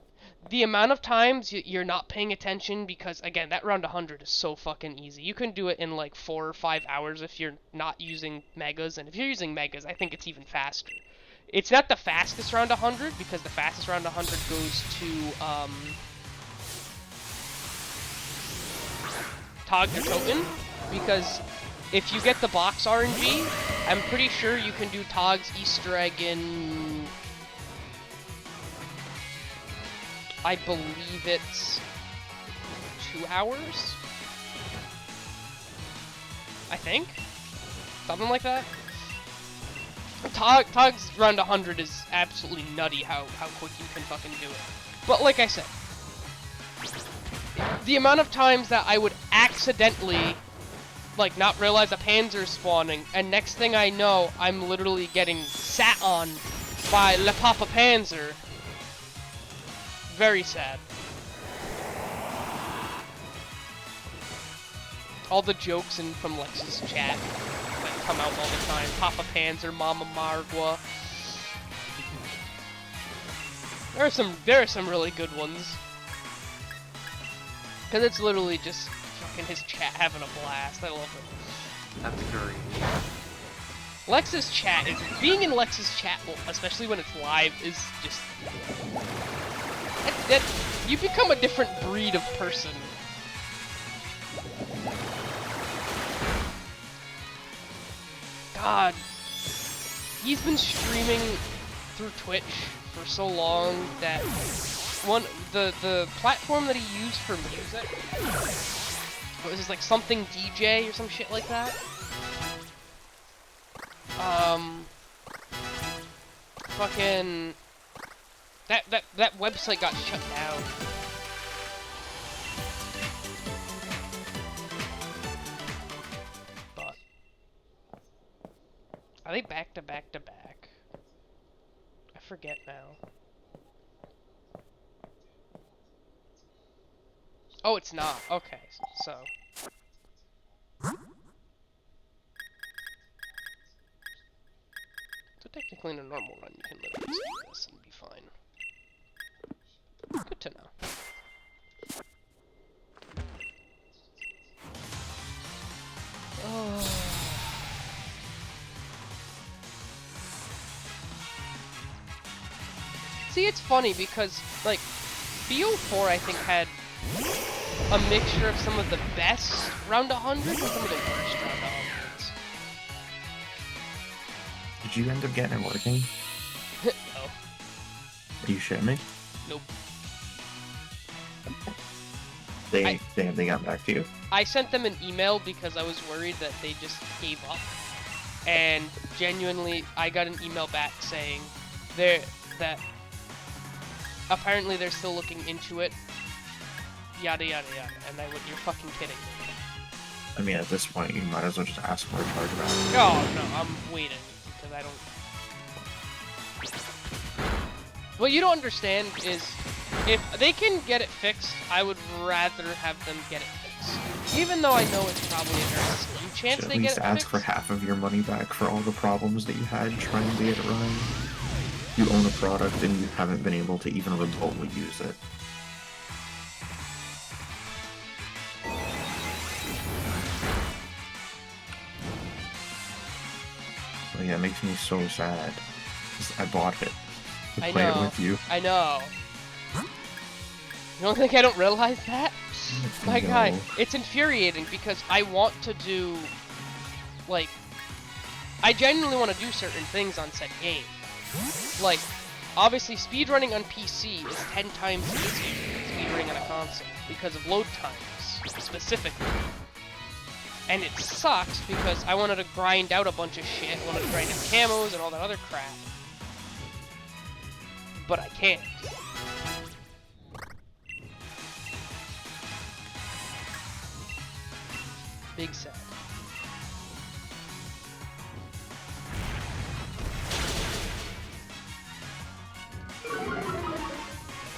the amount of times you're not paying attention because, again, that round 100 is so fucking easy. You can do it in like 4 or 5 hours if you're not using megas, and if you're using megas, I think it's even faster. It's not the fastest round 100 because the fastest round 100 goes to Tog or Toten, because if you get the box RNG, I'm pretty sure you can do Tog's Easter egg in, I believe it's 2 hours? I think? Something like that? Tog's round 100 is absolutely nutty how quick you can fucking do it. But like I said, the amount of times that I would accidentally, like, not realize a Panzer is spawning, and next thing I know, I'm literally getting sat on by Le Papa Panzer. Very sad. All the jokes from Lex's chat that come out all the time. Papa Panzer, Mama Margwa. There are some really good ones. Cause it's literally just fucking his chat having a blast. I love it. That's great. Lex's chat is being in Lex's chat, especially when it's live, is just that you become a different breed of person. God, he's been streaming through Twitch for so long that the platform that he used for music, what was this, like something DJ or some shit like that? Fucking that website got shut down. But are they back to back to back? I forget now. Oh, it's not. Okay, so. So technically in a normal run you can literally do this and be fine. Good to know. Oh. See, it's funny because, like, BO4 I think had a mixture of some of the best round 100 and some of the worst round 100s. Did you end up getting it working? No. Are you shitting me? Nope. They got back to you? I sent them an email because I was worried that they just gave up. And genuinely, I got an email back saying that apparently they're still looking into it. Yada yada yada. And I went, you're fucking kidding me. I mean, at this point, you might as well just ask for a chargeback. Oh, no, I'm waiting. Because I don't... What you don't understand is, if they can get it fixed, I would rather have them get it fixed. Even though I know it's probably a very slim chance they get it fixed. At least ask for half of your money back for all the problems that you had trying to get it running. You own a product and you haven't been able to even remotely use it. But yeah, it makes me so sad. 'Cause I bought it to play it with you. I know. You don't think I don't realize that? My God, it's infuriating because I want to do, like, I genuinely want to do certain things on said game. Like, obviously speedrunning on PC is 10 times easier than speedrunning on a console because of load times, specifically. And it sucks because I wanted to grind out a bunch of shit, I wanted to grind out camos and all that other crap. But I can't. Big sad.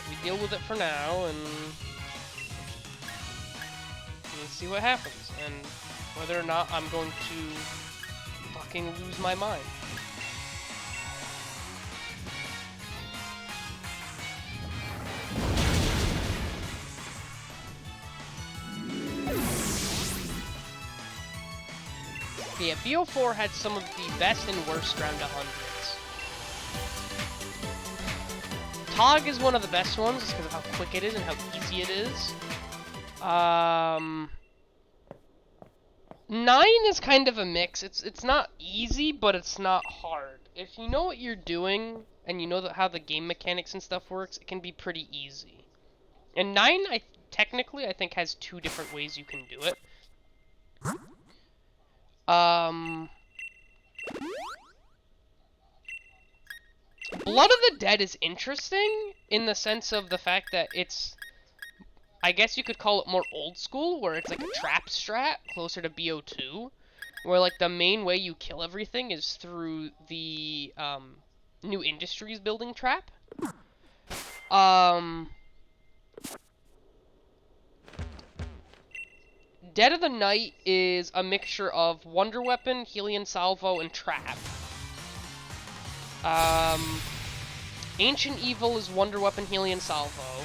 We deal with it for now, and we'll see what happens, and whether or not I'm going to fucking lose my mind. Okay, yeah, BO4 had some of the best and worst round 100s. Tog is one of the best ones just because of how quick it is and how easy it is. 9 is kind of a mix. It's not easy, but it's not hard. If you know what you're doing and you know how the game mechanics and stuff works, it can be pretty easy. And 9, technically, I think has 2 different ways you can do it. Blood of the Dead is interesting in the sense of the fact that it's, I guess you could call it more old school, where it's like a trap strat, closer to BO2, where like the main way you kill everything is through the new industries building trap. Dead of the Night is a mixture of Wonder Weapon, Helion Salvo, and Trap. Ancient Evil is Wonder Weapon, Helion Salvo.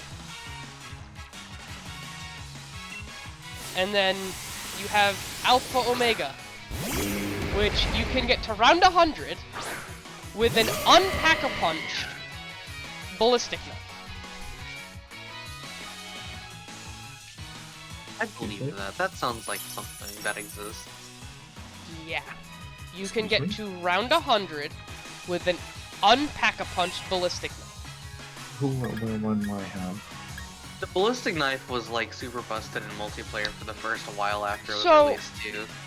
And then you have Alpha Omega, which you can get to round 100 with an unpack-a-punched ballistic knife. I believe that. That sounds like something that exists. Yeah. You can get to round 100 with an unpack-a-punched ballistic knife. Who or one do I have? The ballistic knife was like super busted in multiplayer for the first while after it was released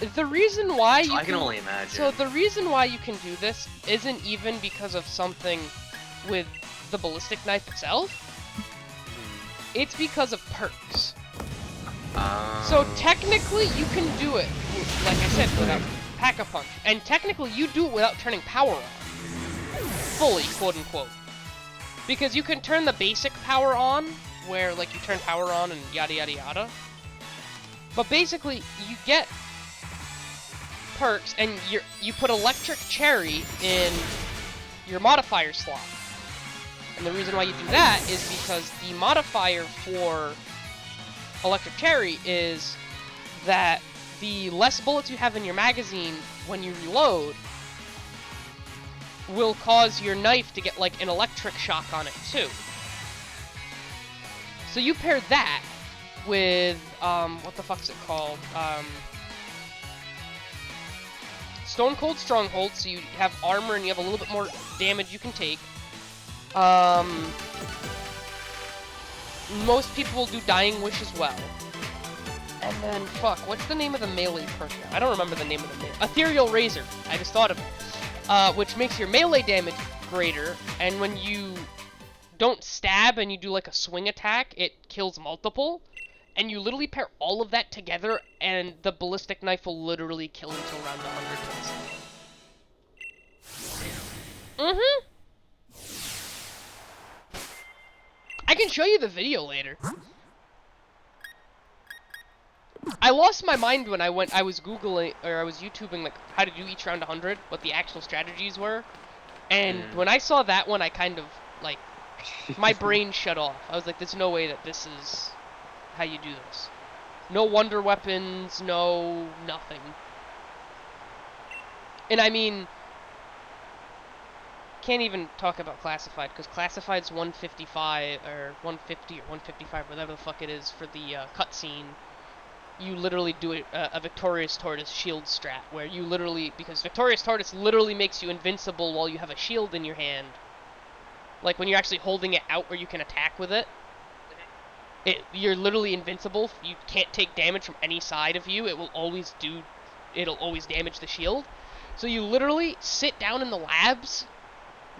too. The reason why you I can only imagine. So the reason why you can do this isn't even because of something with the ballistic knife itself. It's because of perks. So technically you can do it, like I said, without pack-a-punch. And technically you do it without turning power on. Fully, quote-unquote. Because you can turn the basic power on, where like you turn power on and yada yada yada. But basically you get perks and you put Electric Cherry in your modifier slot. And the reason why you do that is because the modifier for Electric Cherry is that the less bullets you have in your magazine when you reload will cause your knife to get like an electric shock on it too. So you pair that with, what the fuck's it called? Stone Cold Stronghold, so you have armor and you have a little bit more damage you can take. Most people will do Dying Wish as well. And then, fuck, what's the name of the melee perk now? I don't remember the name of the melee. Ethereal Razor. I just thought of it. Which makes your melee damage greater, and when you don't stab and you do like a swing attack, it kills multiple. And you literally pair all of that together, and the ballistic knife will literally kill until round 100. I can show you the video later. I lost my mind when I was Googling, or I was YouTubing, like, how to do each round 100, what the actual strategies were. And when I saw that one, I kind of, like, my brain shut off. I was like, there's no way that this is how you do this. No wonder weapons, no nothing. And I mean, can't even talk about Classified, because Classified's 155, or 150, or 155, whatever the fuck it is, for the cutscene. You literally do a Victorious Tortoise shield strat, where you literally, because Victorious Tortoise literally makes you invincible while you have a shield in your hand. Like, when you're actually holding it out where you can attack with it, you're literally invincible. You can't take damage from any side of you. It'll always damage the shield. So you literally sit down in the labs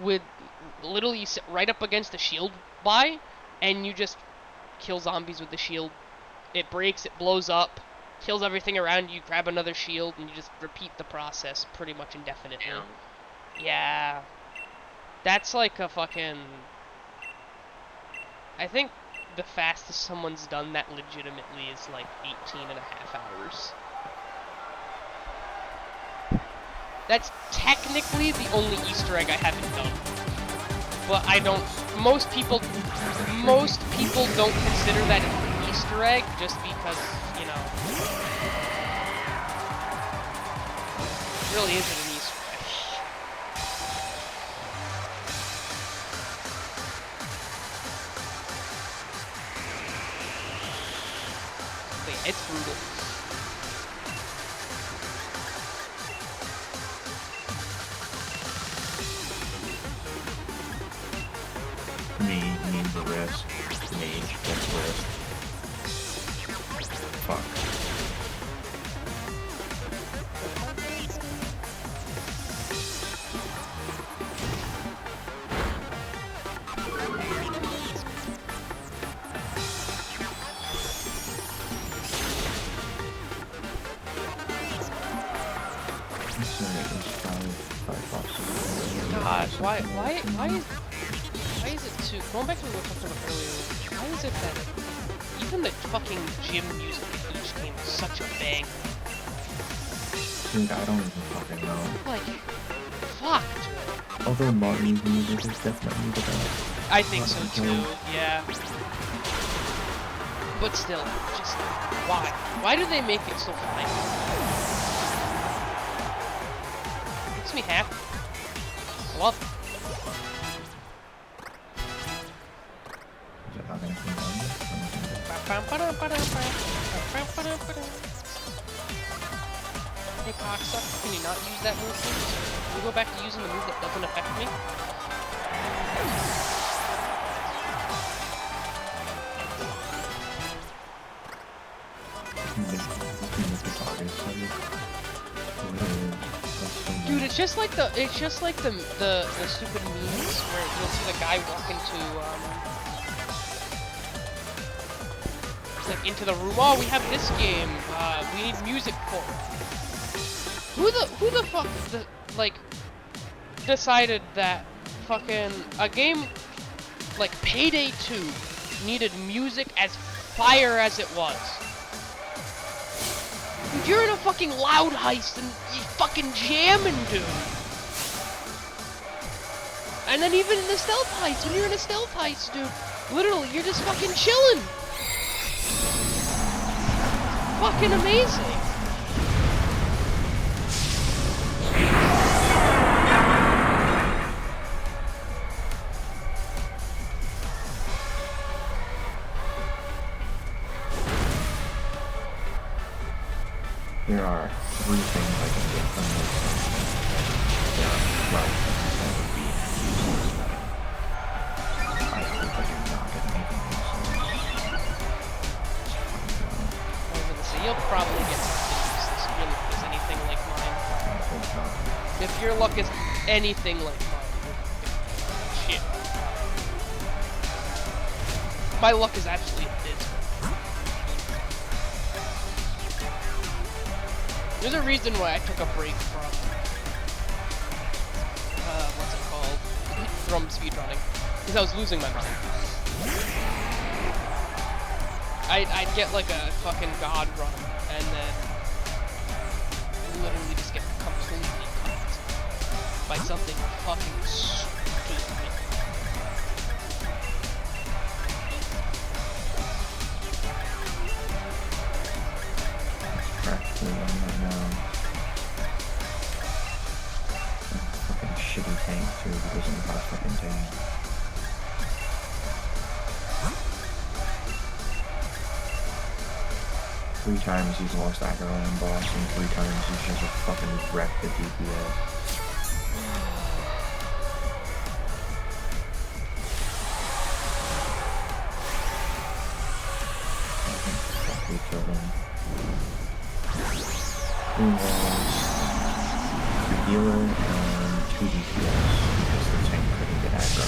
with, literally you sit right up against the shield by, and you just kill zombies with the shield. It breaks, it blows up, kills everything around you, grab another shield, and you just repeat the process pretty much indefinitely. Damn. Yeah. That's like a fucking... I think the fastest someone's done that legitimately is like 18 and a half hours. That's technically the only Easter egg I haven't done. But I don't... Most people don't consider that an Easter egg just because, you know... really isn't an Easter egg. Wait, it's brutal. Me means the risk. Me gets risk. Fuck. God, why is it too? Going back to what we were talking about earlier, why is it that even the fucking gym music in each game is such a bang? Dude, I don't even fucking know. Like, fuck, dude. Although Martin's music is definitely the best. I think so too, yeah. But still, just why? Why do they make it so fine? Makes me happy. I love it. Is it not anything done? Hey, cocksucker, can you not use that move, please? Can we go back to using the move that doesn't affect me? Dude, it's just like the stupid memes where you'll see the guy walk into the room. Oh, we have this game. We need music for it. Who the fuck decided that fucking a game like Payday 2 needed music as fire as it was? Dude, you're in a fucking loud heist and you fucking jamming, dude. And then even in the stealth heist, when you're in a stealth heist, dude, literally you're just fucking chilling. Fucking amazing. There are three things I can get from this. There are, well, that would be I hope I do not get anything else. I was gonna say, you'll probably get something useless if your luck is anything like mine. I hope not. If your luck is anything like mine, shit. My luck is absolutely abysmal. There's a reason why I took a break from, what's it called? From speedrunning. Because I was losing my mind. I'd get like a fucking god run, and then literally just get completely cut by something fucking stupid. Practically one right now. Fucking shitty tank too, because I'm not a fucking tank. Three times he's lost aggro on boss, and 3 times he's just fucking wrecked the DPS. I think fuck we killed him. Who was the healer and 2 DPS because the tank couldn't get aggro.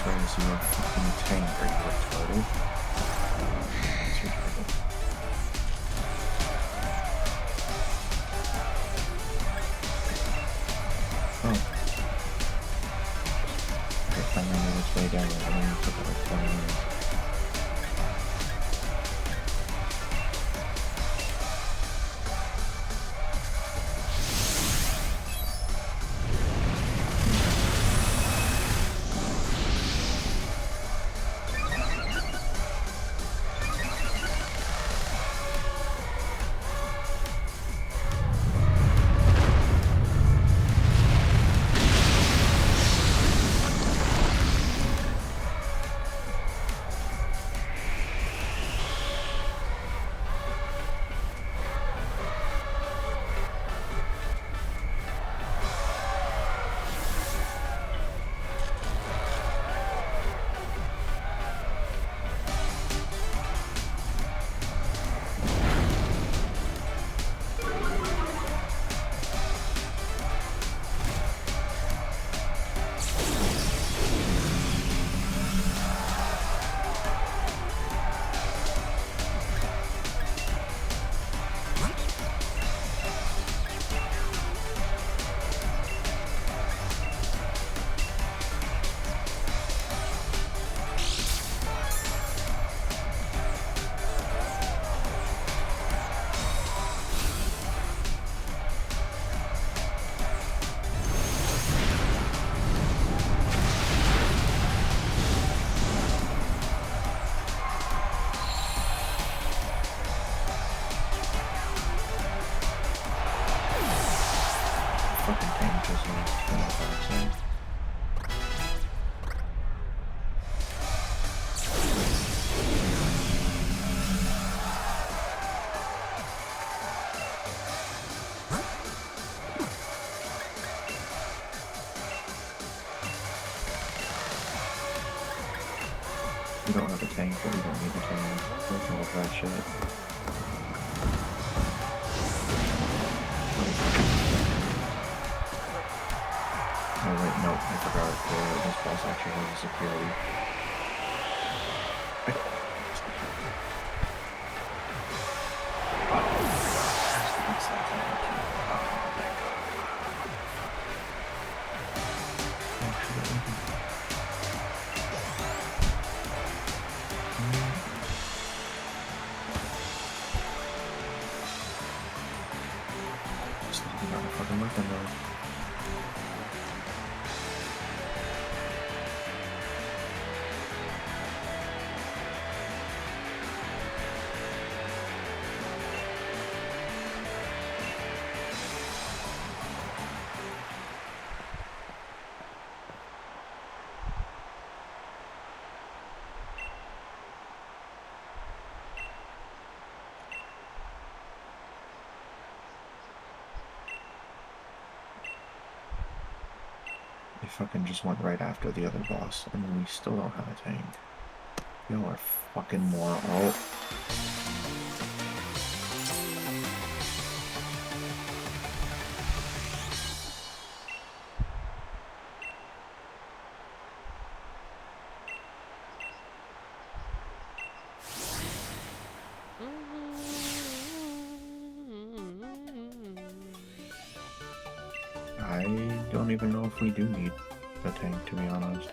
says you're a fucking tank. Are you retarded? That's retarded. Oh. Okay, finally made its way down. I only took it like 20 minutes. Fucking tank just went to the backside. We don't have a tank, but we don't need a tank. Look at all that shit. Oh wait, no, I forgot. This boss actually has a security. Just thinking about a fucking weapon though. They fucking just went right after the other boss, and we still don't have a tank. Y'all are fucking more. Oh. I don't even know if we do need a tank, to be honest.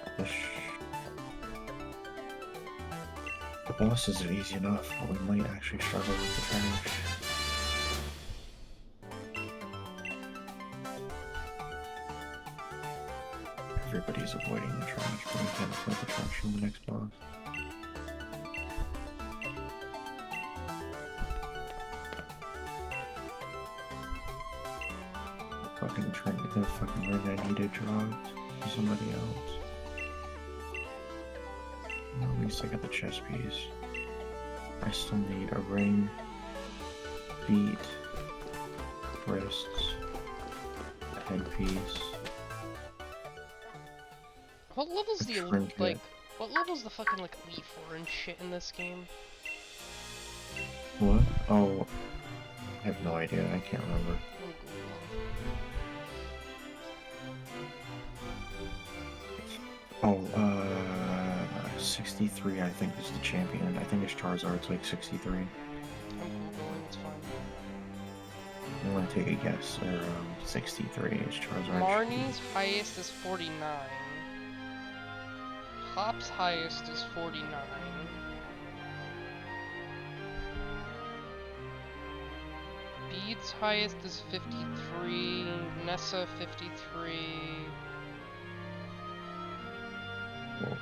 The bosses are easy enough, but we might actually struggle with the trash. Everybody's avoiding the trash, but we can't avoid the trash from the next boss. The fucking ring I needed dropped to somebody else. Well, at least I got the chest piece. I still need a ring, feet, wrists, headpiece. What level's the trinket. like? What level's the fucking like Elite Four and shit in this game? What? Oh, I have no idea. I can't remember. Oh, 63, I think, is the champion. I think it's Charizard's like 63. I'm Googling, it's fine. I'm gonna take a guess. 63 is Charizard. Marnie's highest is 49. Hop's highest is 49. Bede's highest is 53. Nessa 53. Whoa.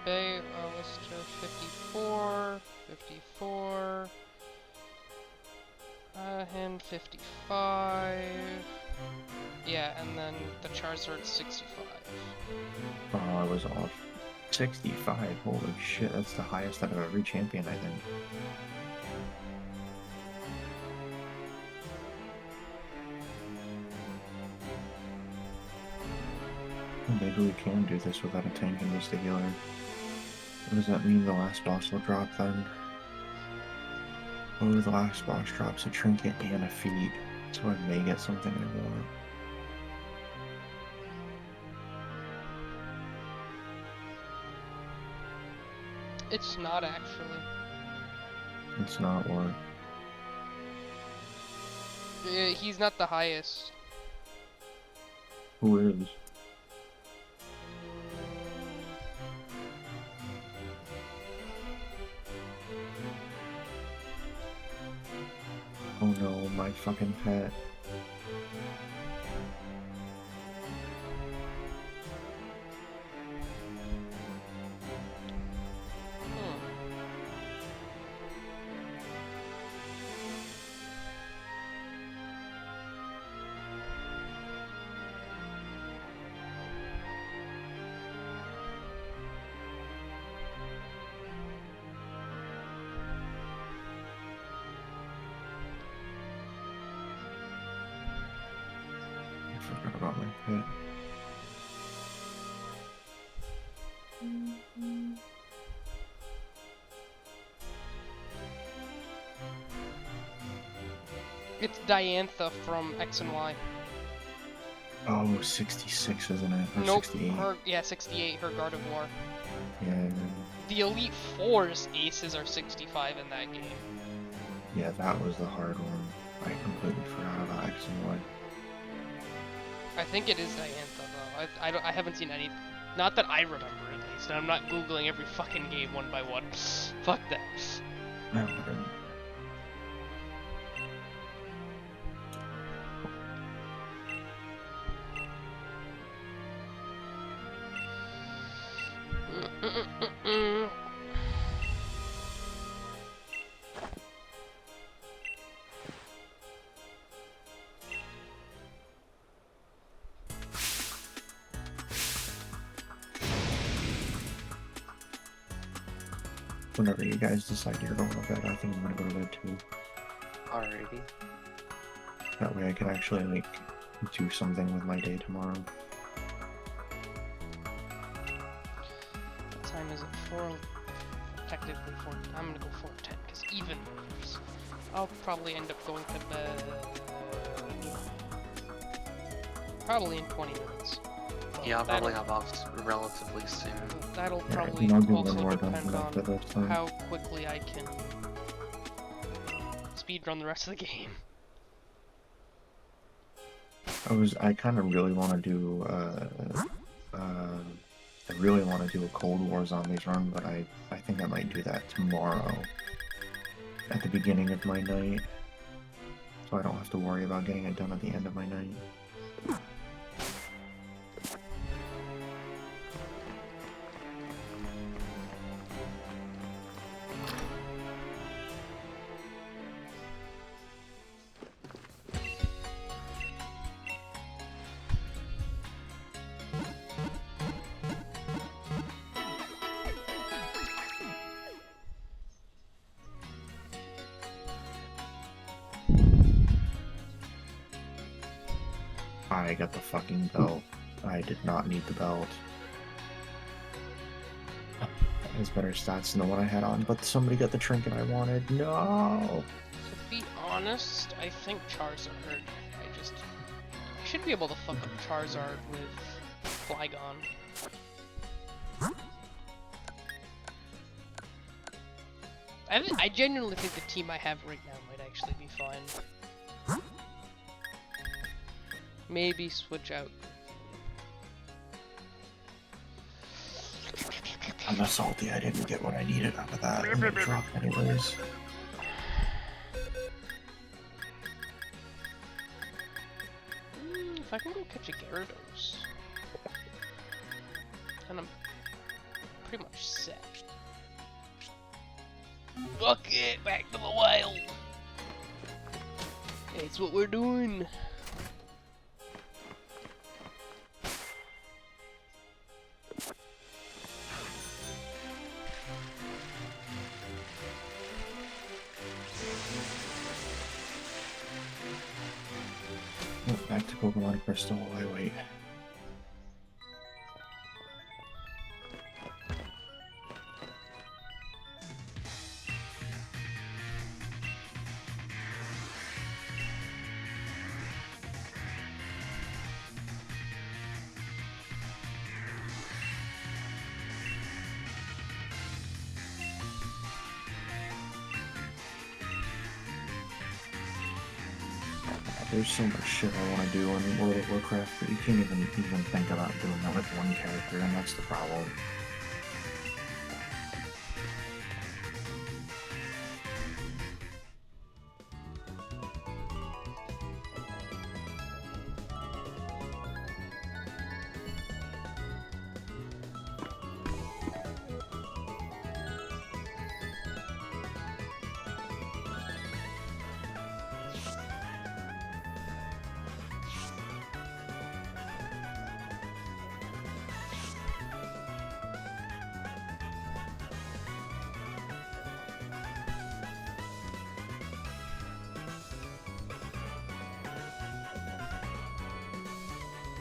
Alistair 54. 54. Him 55. Yeah, and then the Charizard 65. Oh, I was off. 65. Holy shit, that's the highest out of every champion, I think. Maybe we can do this without a tank and just a healer. What does that mean? The last boss will drop then? Oh, the last boss drops a trinket and a feat, so I may get something I want. It's not actually. It's not what? He's not the highest. Who is? Oh no, my fucking pet. I forgot about my pet. It's Diantha from X and Y. Oh, 66, isn't it? Or Nope, 68. yeah, 68, her Guard of War. Yeah, The Elite Four's aces are 65 in that game. yeah, that was the hard one. I completely forgot about X and Y. I think it is Diantha though. I haven't seen any. Not that I remember at least. And I'm not googling every fucking game one by one. Fuck that. I wouldn't. Whenever you guys decide you're going to bed, I think I'm gonna go to bed too. Alrighty. That way I can actually, like, do something with my day tomorrow. What time is it? 4. Technically 4. I'm gonna go 4:10 because even worse. I'll probably end up going to bed. Probably in 20 minutes. Yeah, I'll probably have off relatively soon. That'll Yeah, probably I'll do also one more depend dungeon after on this time. how quickly I can speedrun the rest of the game. I kind of really want to do, I really want to do a Cold War Zombies run, but I think I might do that tomorrow at the beginning of my night, so I don't have to worry about getting it done at the end of my night. I got the fucking belt. I did not need the belt. That has better stats than the one I had on, but somebody got the trinket I wanted. No! To be honest, I think Charizard. I should be able to fuck up Charizard with Flygon. I genuinely think the team I have right now might actually be fine. Maybe switch out. I'm not salty. I didn't get what I needed out of that in the drop anyways. If I can go catch a Gyarados, then I'm pretty much set. Fuck it, back to the wild. It's what we're doing. Back to Pokemon Crystal. I wait. There's so much shit I want to do in World of Warcraft, but you can't even think about doing that with one character, and that's the problem.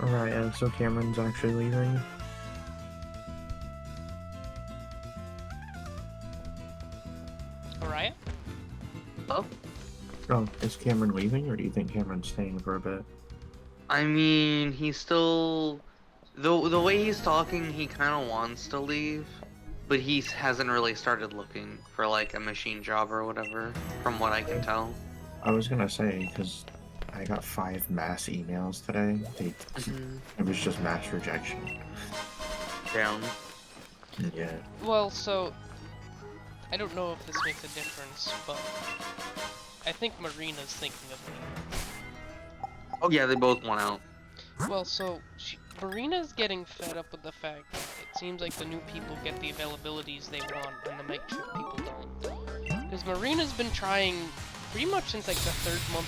Alright, and so Cameron's actually leaving. Alright? Oh? Oh, is Cameron leaving, or do you think Cameron's staying for a bit? I mean, he's still... The way he's talking, he kind of wants to leave. But he hasn't really started looking for, like, a machine job or whatever, from what I can tell. I was gonna say, because I got 5 mass emails today. It was just mass rejection. Down. Yeah. Well, so I don't know if this makes a difference, but I think Marina's thinking of me. Oh yeah, they both went out. Well, so Marina's getting fed up with the fact that it seems like the new people get the availabilities they want and the night shift people don't. Because Marina's been trying pretty much since like the 3rd month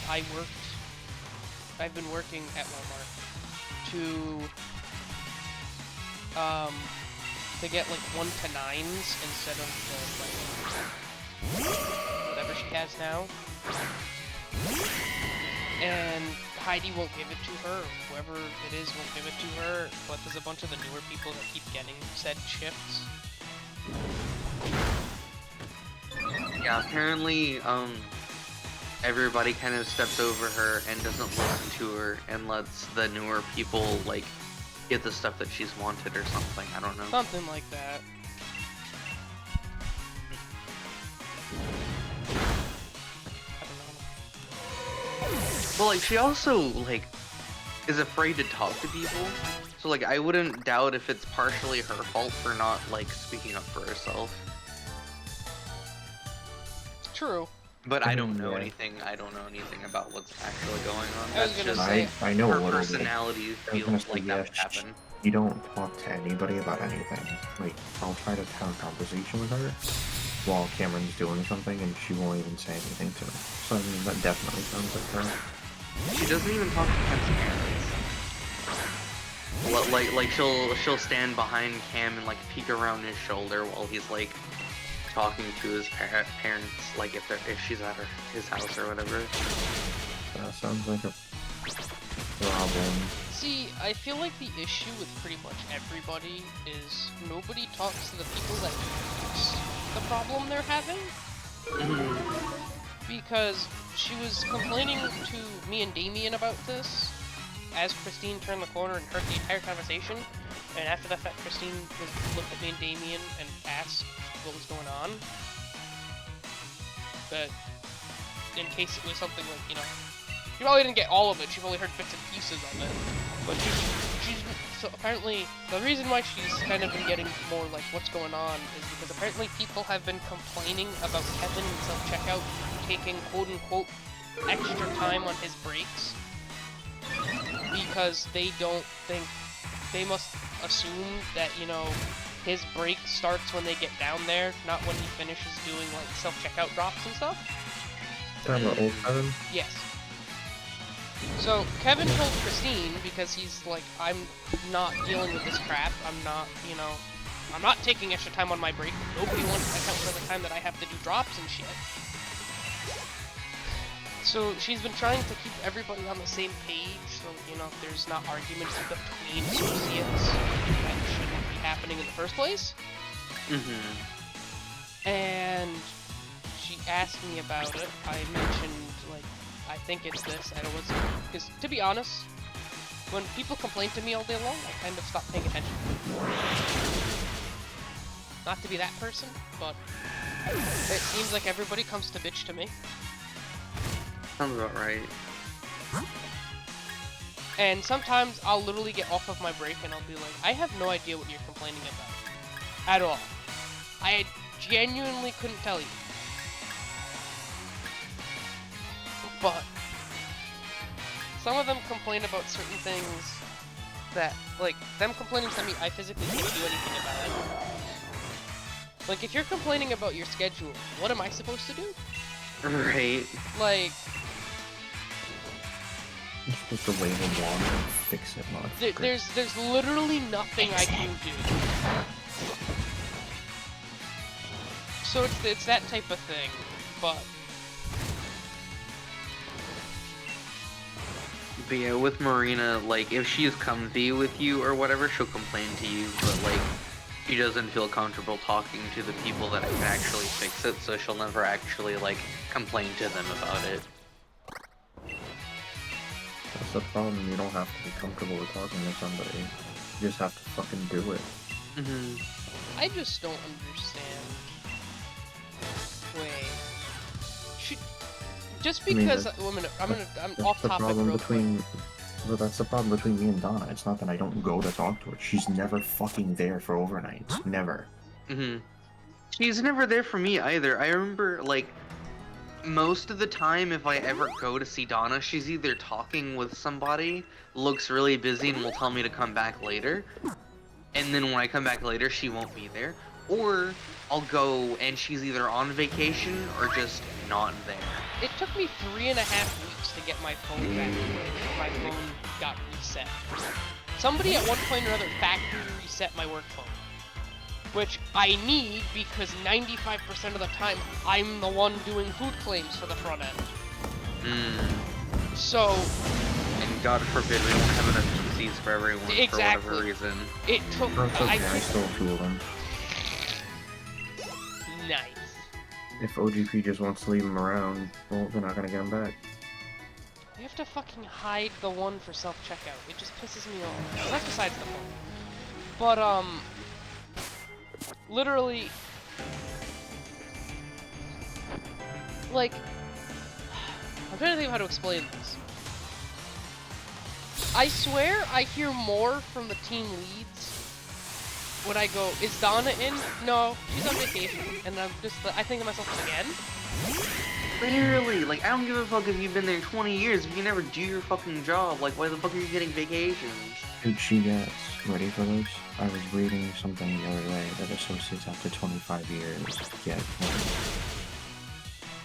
I've been working at Walmart to get like 1 to 9s instead of the like whatever she has now. And Heidi won't give it to her, whoever it is won't give it to her, but there's a bunch of the newer people that keep getting said shifts. Yeah, apparently, everybody kind of steps over her and doesn't listen to her and lets the newer people, like, get the stuff that she's wanted or something, I don't know. Something like that. I don't know. But, like, she also, like, is afraid to talk to people. So, like, I wouldn't doubt if it's partially her fault for not, like, speaking up for herself. True. But I don't know Yeah. anything. I don't know anything about what's actually going on. I was That's gonna just say- I know a her little personality bit. feels like that would happen. You don't talk to anybody about anything. Like, I'll try to have a conversation with her while Cameron's doing something, and she won't even say anything to me. So, I mean, that definitely sounds like her. She doesn't even talk to Cam's parents. Like she'll stand behind Cam and like peek around his shoulder while he's like talking to his parents, like if she's at his house or whatever. That sounds like a problem. See, I feel like the issue with pretty much everybody is nobody talks to the people that fix the problem they're having. Because she was complaining to me and Damien about this as Christine turned the corner and heard the entire conversation. And after the fact, Christine looked at me and Damien and asked what was going on. that in case it was something like, you know, she probably didn't get all of it, she probably heard bits and pieces of it, but she's so apparently, the reason why she's kind of been getting more like what's going on is because apparently people have been complaining about Kevin in self-checkout taking quote-unquote extra time on his breaks, because they don't think, they must assume that, you know, his break starts when they get down there, not when he finishes doing like self-checkout drops and stuff. Talking about old Kevin? Yes. So Kevin told Christine, because he's like, I'm not dealing with this crap, I'm not, you know, I'm not taking extra time on my break, nobody wants to account for the time that I have to do drops and shit. So she's been trying to keep everybody on the same page, so, you know, there's not arguments between associates that shouldn't be happening in the first place. And she asked me about it. I mentioned, like, I think it's this, and it was, because to be honest, when people complain to me all day long, I kind of stop paying attention. Not to be that person, but it seems like everybody comes to bitch to me. Sounds about right. And sometimes I'll literally get off of my break and I'll be like, I have no idea what you're complaining about. At all. I genuinely couldn't tell you. But some of them complain about certain things that, like, them complaining to me, I physically can't do anything about it. Like, if you're complaining about your schedule, what am I supposed to do? Right. Like, You're supposed to wave a wand and fix it, motherfucker. there's literally nothing I can do. So it's that type of thing, but Yeah, with Marina, like, if she's comfy with you or whatever, she'll complain to you, but, like, she doesn't feel comfortable talking to the people that can actually fix it, so she'll never actually, like, complain to them about it. That's the problem, you don't have to be comfortable with talking to somebody. You just have to fucking do it. I just don't understand. Wait. Just because I'm off topic real quick. Well, that's the problem between me and Donna. It's not that I don't go to talk to her. She's never fucking there for overnights. Never. She's never there for me either. I remember, like, most of the time if I ever go to see Donna, she's either talking with somebody, looks really busy, and will tell me to come back later. And then when I come back later, she won't be there. Or I'll go and she's either on vacation or just not there. It took me 3.5 weeks to get my phone back. My phone got reset. Somebody at one point or another factory reset my work phone. Which I need because 95% of the time I'm the one doing food claims for the front end. So... And God forbid we don't have enough PCs for everyone for whatever reason. It took... I stole 2 of them. Nice. If OGP just wants to leave them around, well, they're not gonna get them back. I have to fucking hide the one for self-checkout. It just pisses me off. That's besides the point. But, literally... Like... I'm trying to think of how to explain this. I swear I hear more from the team leads when I go, is Donna in? No, she's on vacation. And I'm just, I think to myself, again? Literally, like, I don't give a fuck if you've been there 20 years, if you never do your fucking job, like, why the fuck are you getting vacations? Dude, she gets ready for this. I was reading something the other day that associates after 25 years get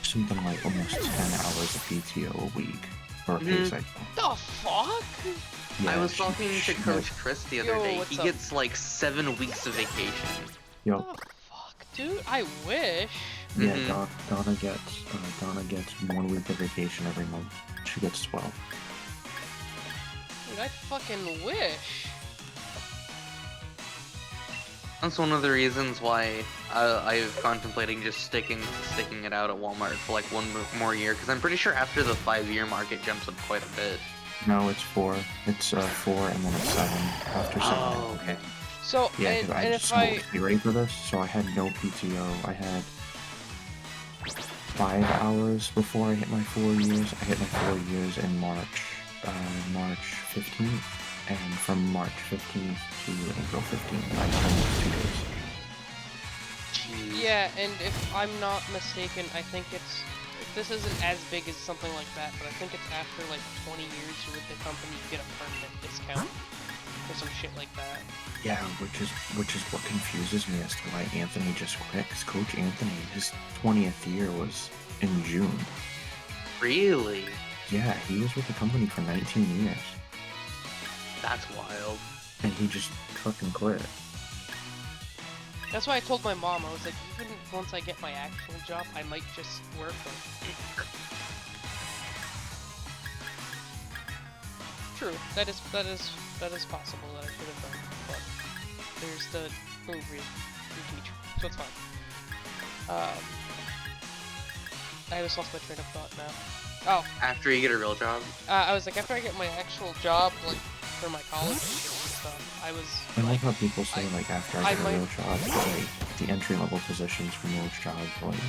something like almost 10 hours of PTO a week for a pay cycle. The fuck? Yeah, I was talking to Coach Chris the other day. He gets like 7 weeks of vacation. Yo. Oh fuck, dude! I wish. Yeah, Donna gets 1 week of vacation every month. She gets 12. Dude, I fucking wish. That's one of the reasons why I've contemplating just sticking it out at Walmart for like 1 more year, because I'm pretty sure after the 5-year mark it jumps up quite a bit. No, it's 4. It's 4 and then it's 7 after 7. Oh, okay. So, yeah, and if I... You ready for this? So I had no PTO. I had 5 hours before I hit my 4 years. I hit my 4 years in March 15th, and from March 15th to April 15th, I got almost 2 days. Jeez. Yeah, and if I'm not mistaken, I think this isn't as big as something like that, but I think it's after like 20 years you're with the company, you get a permanent discount or some shit like that. Yeah, which is what confuses me as to why Anthony just quit. 'Cause Coach Anthony, his 20th year was in June. Really? Yeah, he was with the company for 19 years, That's wild. and he just fucking quit. That's why I told my mom, I was like, even once I get my actual job, I might just work them. True, that is possible that I should have done, but there's the reteach, so it's fine. I just lost my train of thought now. Oh, After you get a real job? I was like, after I get my actual job, like, for my college and stuff, I was I like like, how people say, like, after I get a real job, but, like, the entry-level positions for most jobs, like...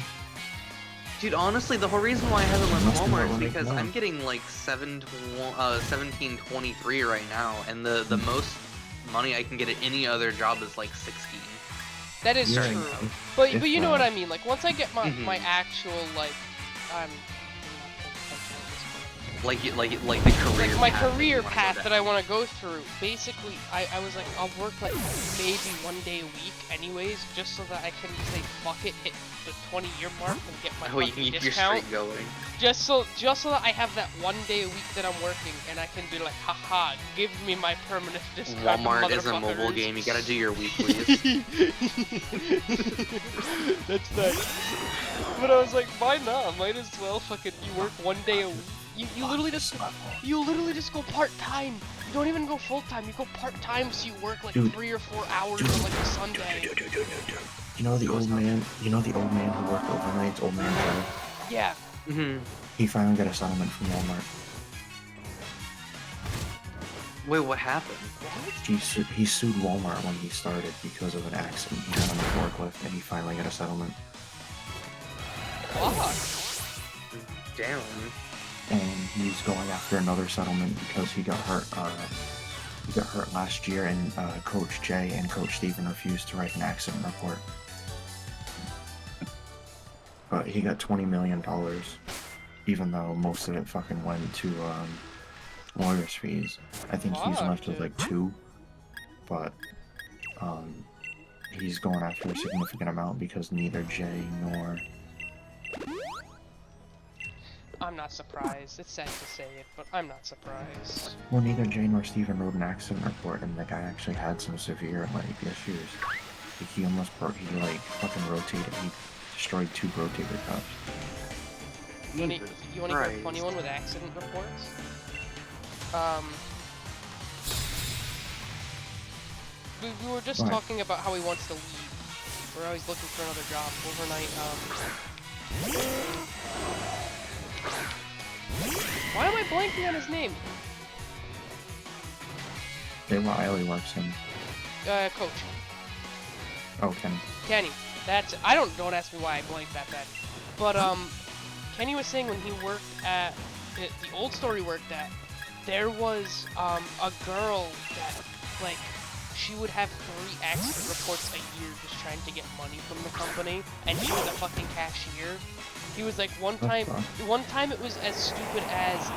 Dude, honestly, the whole reason why I haven't left Must be Walmart is what I because want. I'm getting like 17.23 right now, and the most money I can get at any other job is like 16. that is Yeah, true. if, But you know what I mean, like, once I get my, Mhm. my actual, like, I'm Like the career. like my path that you career wanna go path that down. I want to go through, basically, I was like, I'll work like maybe 1 day a week anyways, just so that I can say fuck it, hit the 20-year mark and get my Oh, you can fucking keep your discount. streak going. Just so that I have that 1 day a week that I'm working and I can be like, haha, give me my permanent discount. Walmart is a mobile motherfuckers." game. You gotta do your weeklies. That's nice. But I was like, why not? Might as well fucking you work 1 day a week. You literally just go part-time. You don't even go full-time. You go part-time, so you work like 3 or 4 hours on like a Sunday. You know the old man who worked overnights, old man Joe? Yeah. Mhm. He finally got a settlement from Walmart. Wait, what happened? He sued Walmart when he started because of an accident he had on the forklift, and he finally got a settlement. Fuck. Damn. And he's going after another settlement because he got hurt. He got hurt last year, and Coach Jay and Coach Steven refused to write an accident report. But he got $20 million, even though most of it fucking went to lawyers' fees. I think he's Fuck, left with dude. like 2, but he's going after a significant amount because neither Jay nor... I'm not surprised. It's sad to say it, but I'm not surprised. Well, neither Jay nor Steven wrote an accident report, and the guy actually had some severe, like, issues. Like, he almost broke, he, like, fucking rotated, he destroyed 2 rotator cuffs. You wanna hear a Christ. funny one with accident reports? We were just What? talking about how he wants to leave. We're always looking for another job. Overnight, why am I blanking on his name? They Wiley works in... Coach. Oh, Kenny. Kenny. Don't ask me why I blanked that bad. But, Kenny was saying when he worked at, the old store he worked at, there was, a girl that, like, she would have 3 accident reports a year just trying to get money from the company, and she was a fucking cashier. He was like, one time it was as stupid as,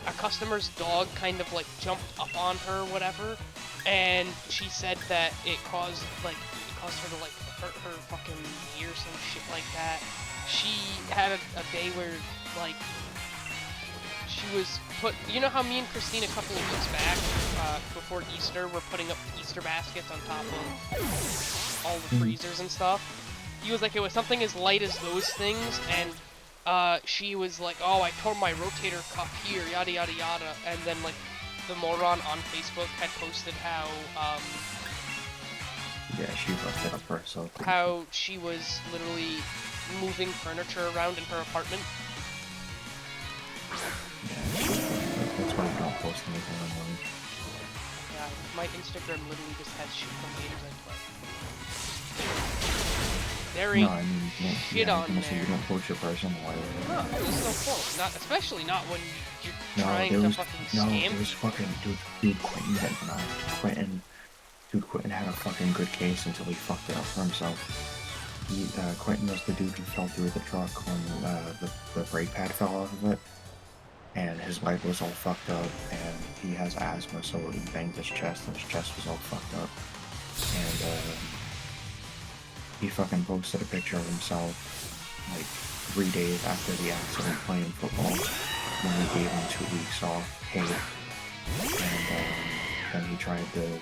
a customer's dog kind of like jumped up on her or whatever, and she said that it caused her to like hurt her fucking knee or some shit like that. She had a day where like she was you know how me and Christine a couple of weeks back, before Easter, were putting up Easter baskets on top of all the freezers and stuff? He was like, it was something as light as those things, and she was like, oh, I tore my rotator cuff here, yada yada yada, and then like the moron on Facebook had posted how Yeah, she fucked it up for herself. how she was literally moving furniture around in her apartment. Yeah, she fucked it up. That's why you don't post anything online. Yeah, my Instagram literally just has shit from the internet, but... No, I mean, shit on unless you there. don't post your personal life. No, there's no point. Not, especially not when you're No, trying there to was fucking no, scam there was people. fucking dude Quentin getting Quentin had a fucking good case until he fucked it up for himself. Quentin was the dude who fell through the truck when the brake pad fell off of it, and his leg was all fucked up, and he has asthma, so he banged his chest, and his chest was all fucked up, and he fucking posted a picture of himself like 3 days after the accident playing football, when we gave him 2 weeks off paid, and then he tried to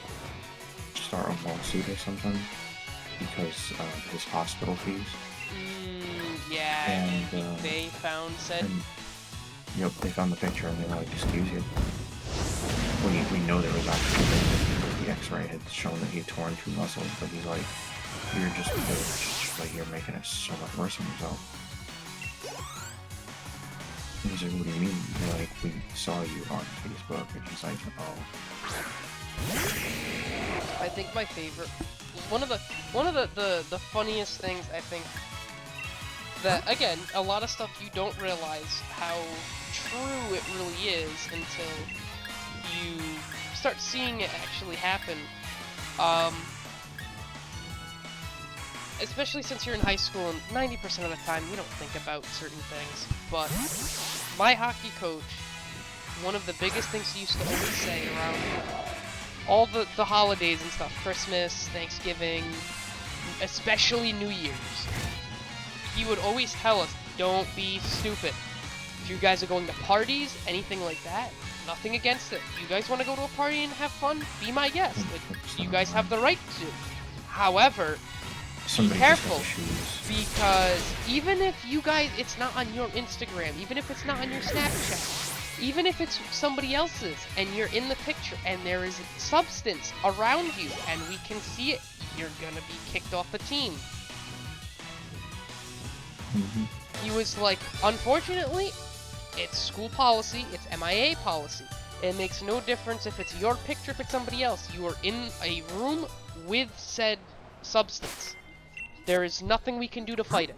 start a lawsuit or something because of his hospital fees. Yeah, And, they found said. And, yep, they found the picture and they were like, excuse you. We know there was actually the X-ray had shown that he had torn 2 muscles, but he's like, you're just like, you're making it so much worse on yourself. And he's like, what do you mean? They're like, we saw you on Facebook, and he's like, oh. I think my favorite, one of the funniest things I think that, again, a lot of stuff you don't realize how true it really is until you start seeing it actually happen. Especially since you're in high school and 90% of the time you don't think about certain things, but my hockey coach, one of the biggest things he used to always say around all the holidays and stuff, Christmas, Thanksgiving, especially New Year's, he would always tell us, don't be stupid. If you guys are going to parties, anything like that, nothing against it. You guys want to go to a party and have fun? Be my guest. Like, you guys have the right to. However, be careful, because even if you guys, it's not on your Instagram, even if it's not on your Snapchat, even if it's somebody else's, and you're in the picture, and there is substance around you, and we can see it, you're gonna be kicked off the team. He was like, unfortunately, it's school policy, it's MIA policy. It makes no difference if it's your picture, if it's somebody else. You are in a room with said substance. There is nothing we can do to fight it.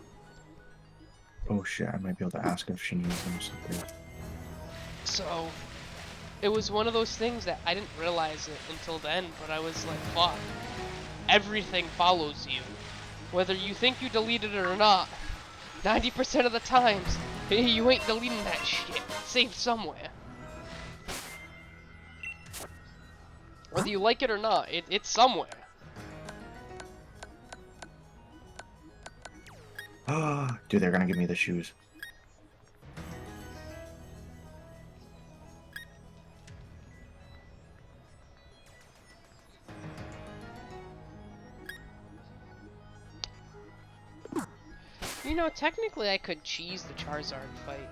Oh shit, I might be able to ask if she needs them something. So, it was one of those things that I didn't realize it until then, but I was like, fuck. Everything follows you. Whether you think you deleted it or not, 90% of the times, you ain't deleting that shit. It's saved somewhere. Whether you like it or not, it's somewhere. Dude, they're gonna give me the shoes. You know, technically I could cheese the Charizard fight.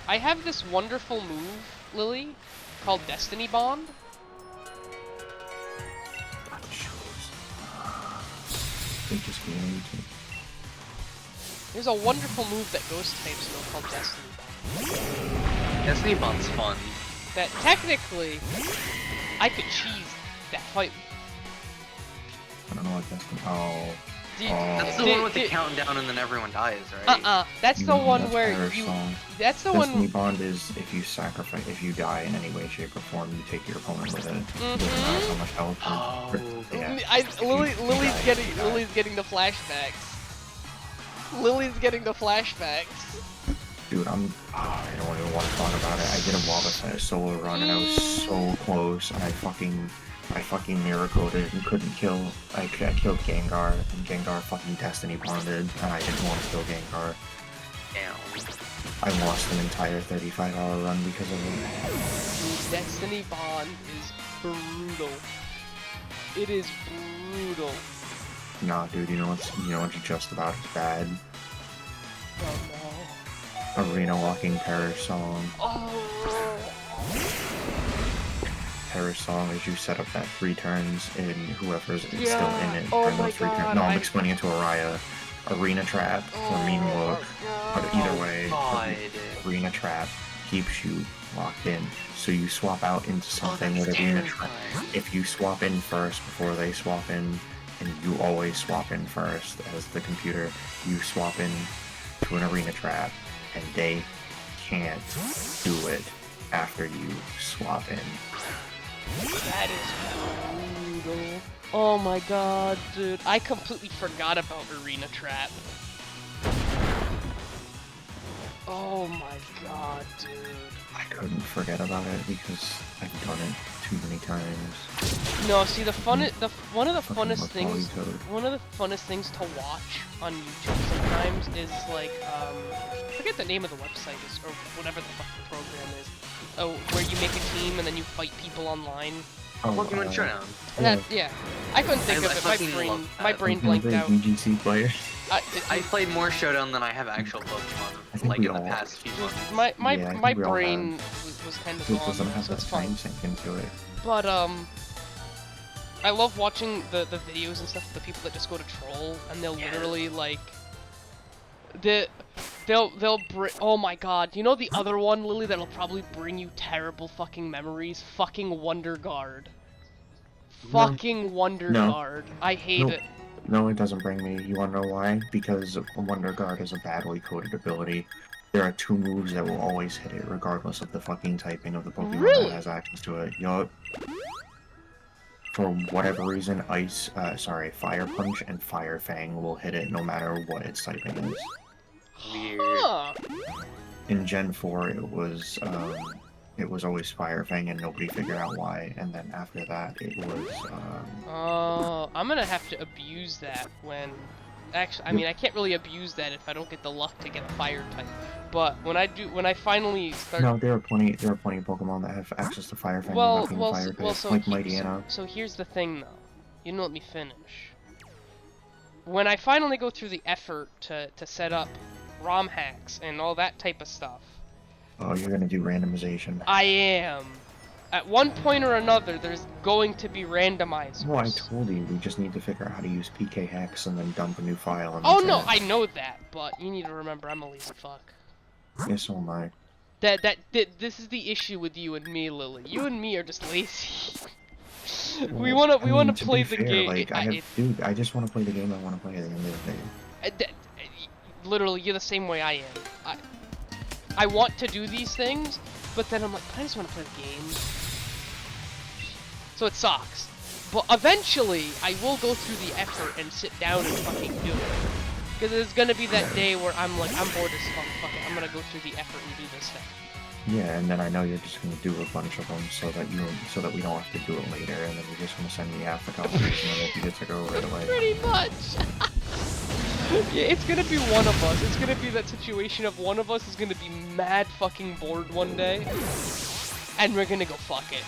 I have this wonderful move, Lily, called Destiny Bond. There's a wonderful move that Ghost types know called Destiny Bond. Destiny Bond's fun. That technically, I could cheese that fight. I don't know what that's. Oh. That's the one with the countdown and then everyone dies, right? That's the one where you. That's the one. Destiny Bond is if you sacrifice, if you die in any way, shape, or form, you take your opponent with it. It doesn't matter how much health. Lily's getting the flashbacks. Lily's getting the flashbacks. Dude, I don't even want to talk about it. I did a Wobbuffet solo run and I was so close, and I fucking miracled it and couldn't kill. I killed Gengar, and Gengar fucking Destiny Bonded, and I didn't want to kill Gengar. Damn. I lost an entire 35-hour run because of it. Destiny Bond is brutal. It is brutal. Nah, dude, you know what's just about as bad? Oh no. Arena Walking Perish Song. Oh. Perish Song is you set up that 3 turns and whoever's still in it Oh during my those 3 turns. God, No, I'm explaining it to Araya. Arena Trap or Mean Look, but either way, Arena Trap keeps you locked in. So you swap out into something with Arena Trap. If you swap in first before they swap in, and you always swap in first as the computer. You swap in to an arena trap, and they can't do it after you swap in. That is brutal. Oh my god, dude. I completely forgot about Arena Trap. Oh my god, dude. I couldn't forget about it because I've done it too many times. No, see one of the Fucking funnest look things all these one of the funnest things to watch on YouTube sometimes is like I forget the name of the website is or whatever the fucking program is. Oh, where you make a team and then you fight people online. Pokemon Showdown. Yeah. I couldn't think of it. My brain blanked out. VGC player. I played more Showdown than I have actual Pokemon, like in the past few months. My brain was kind of It gone, doesn't have so that it's fine. time sink into it. But I love watching the videos and stuff of the people that just go to troll and they'll literally like they'll bring. Oh my god, you know the other one, Lily, that'll probably bring you terrible fucking memories? Fucking Wonder Guard. Fucking Wonder Guard. I hate it. No, it doesn't bring me. You wanna know why? Because Wonder Guard is a badly coded ability. There are 2 moves that will always hit it, regardless of the fucking typing of the Pokemon that has access to it. Yup. For whatever reason, Fire Punch and Fire Fang will hit it no matter what its typing is. Weird. Huh. In Gen 4, it was always Fire Fang and nobody figured out why, and then after that, it was, Oh, I'm gonna have to abuse that when... Actually, I mean, I can't really abuse that if I don't get the luck to get a fire type. But when I finally start... No, there are plenty of Pokemon that have access to Fire Fang without being fire types, like Mightyena. So here's the thing, though. You didn't let me finish. When I finally go through the effort to set up ROM hacks and all that type of stuff... Oh, you're gonna do randomization. I am. At one point or another, there's going to be randomizers. Well, I told you, we just need to figure out how to use PK Hex and then dump a new file. And Oh no, I know that, but you need to remember I'm a lazy fuck. Yes, so am I. This is the issue with you and me, Lily. You and me are just lazy. we wanna play the game. Like, dude, I just wanna play the game I wanna play at the end of the day. Literally, you're the same way I am. I want to do these things, but then I'm like, I just want to play the game. So it sucks. But eventually, I will go through the effort and sit down and fucking do it. Because there's gonna be that day where I'm like, I'm bored as fuck, I'm gonna go through the effort and do this thing. Yeah, and then I know you're just gonna do a bunch of them so that we don't have to do it later, and then you're just gonna send me half the competition and you get to go right away. Pretty much. Yeah, it's gonna be one of us. It's gonna be that situation of one of us is gonna be mad fucking bored one day, and we're gonna go fuck it.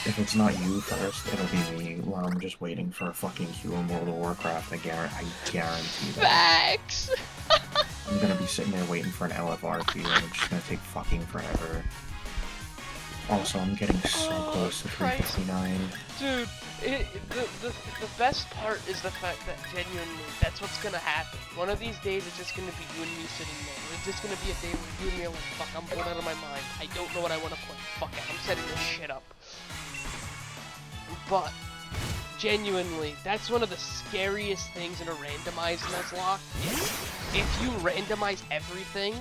If it's not you first, it'll be me, where I'm just waiting for a fucking queue in World of Warcraft. I guarantee that. Facts! I'm gonna be sitting there waiting for an LFR queue, and it's just gonna take fucking forever. Also, I'm getting so close to 359. Dude, the best part is the fact that genuinely, that's what's gonna happen. One of these days, it's just gonna be you and me sitting there. It's just gonna be a day where you and me are like, fuck, I'm bored out of my mind. I don't know what I want to play. Fuck it, I'm setting this shit up. But, genuinely, that's one of the scariest things in a randomized Nuzlocke, is if you randomize everything,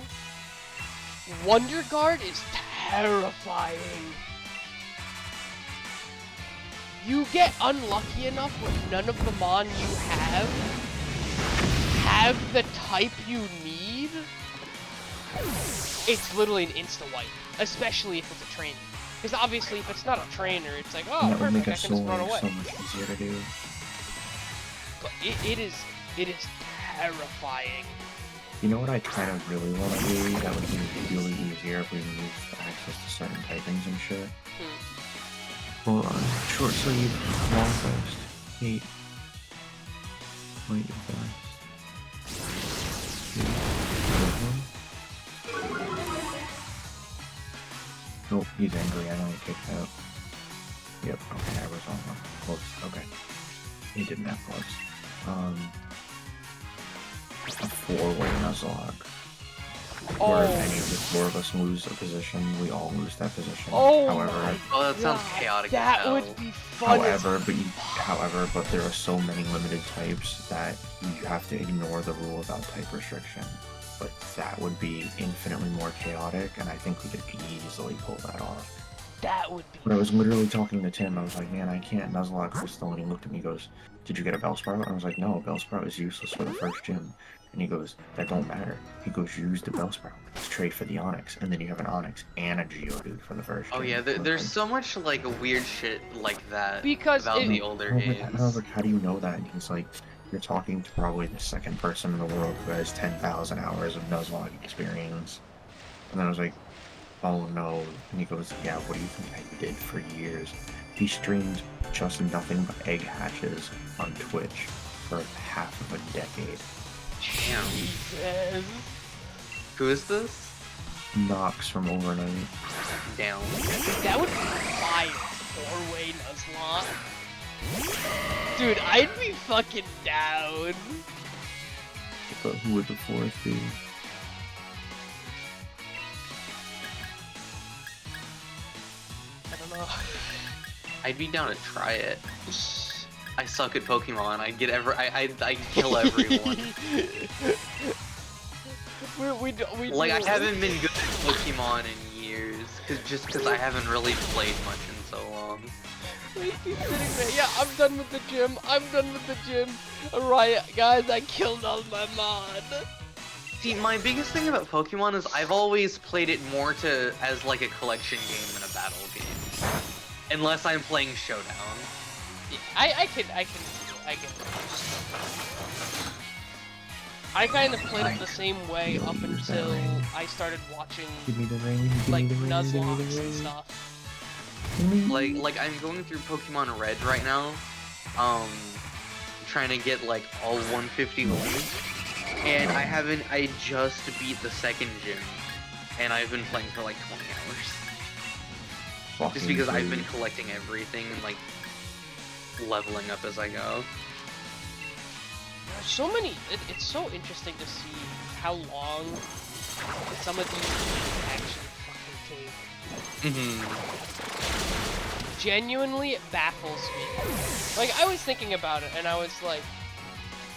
Wonder Guard is terrifying. You get unlucky enough where none of the mon you have the type you need. It's literally an insta-wipe, especially if it's a trainer. Because obviously, if it's not a trainer, it's like, oh, that would make perfect, a I can just run away. so much easier to do. But it is terrifying. You know what I kind of really want to do? That would be really easier if we moved access to certain typings and shit. Hold on. Short sleeve, long fast, 8. Light fast. 8. Nope, he's angry. I know he kicked out. Yep, okay, I was on one. Close, okay. He didn't have close. A 4-way Nuzlocke. where Oh. any of the four of us lose a position, we all lose that position. Oh However, my Oh, that sounds God, chaotic as that hell. would be fun. however, there are so many limited types that you have to ignore the rule about type restriction. But that would be infinitely more chaotic, and I think we could easily pull that off. That would be. But I was literally talking to Tim. I was like, man, I can't Nuzlocke Crystal. And he looked at me and goes, did you get a Bellsprout? And I was like, no, Bellsprout is useless for the first gym. And he goes, that don't matter. He goes, use the Bellsprout. Let's trade for the Onyx. And then you have an Onyx and a Geodude for the first gym. Oh yeah, there's so much like weird shit like that Because about it- the older And I games. was like, how do you know that? And he's like, you're talking to probably the second person in the world who has 10,000 hours of Nuzlocke experience. And then I was like, oh no. And he goes, yeah, what do you think I did for years? He streamed just nothing but egg hatches on Twitch for half of a decade. Damn. Jesus. Who is this? Nox from Overnight. Down. That would be fire. 4-way Nuzlocke. Dude, I'd be fucking down. But who would the fourth be? I don't know. I'd be down to try it. I suck at Pokemon. I kill everyone. Like, I haven't been good at Pokemon in years, just because I haven't really played much in so long. We'd be sitting there. Yeah, I'm done with the gym. I'm done with the gym. Alright, guys, I killed all my mod. See, my biggest thing about Pokemon is I've always played it more as like a collection game than a battle game. Unless I'm playing Showdown. Yeah, I can see it. I get it. I kind of played it the same way up until I started watching Give me the ring. like Nuzlocks and stuff. Like I'm going through Pokemon Red right now, trying to get like all 151, and I just beat the second gym, and I've been playing for like 20 hours. Just because I've been collecting everything and like leveling up as I go. There's so many. It's so interesting to see how long some of these actually fucking take. Genuinely, it baffles me. Like, I was thinking about it, and I was like,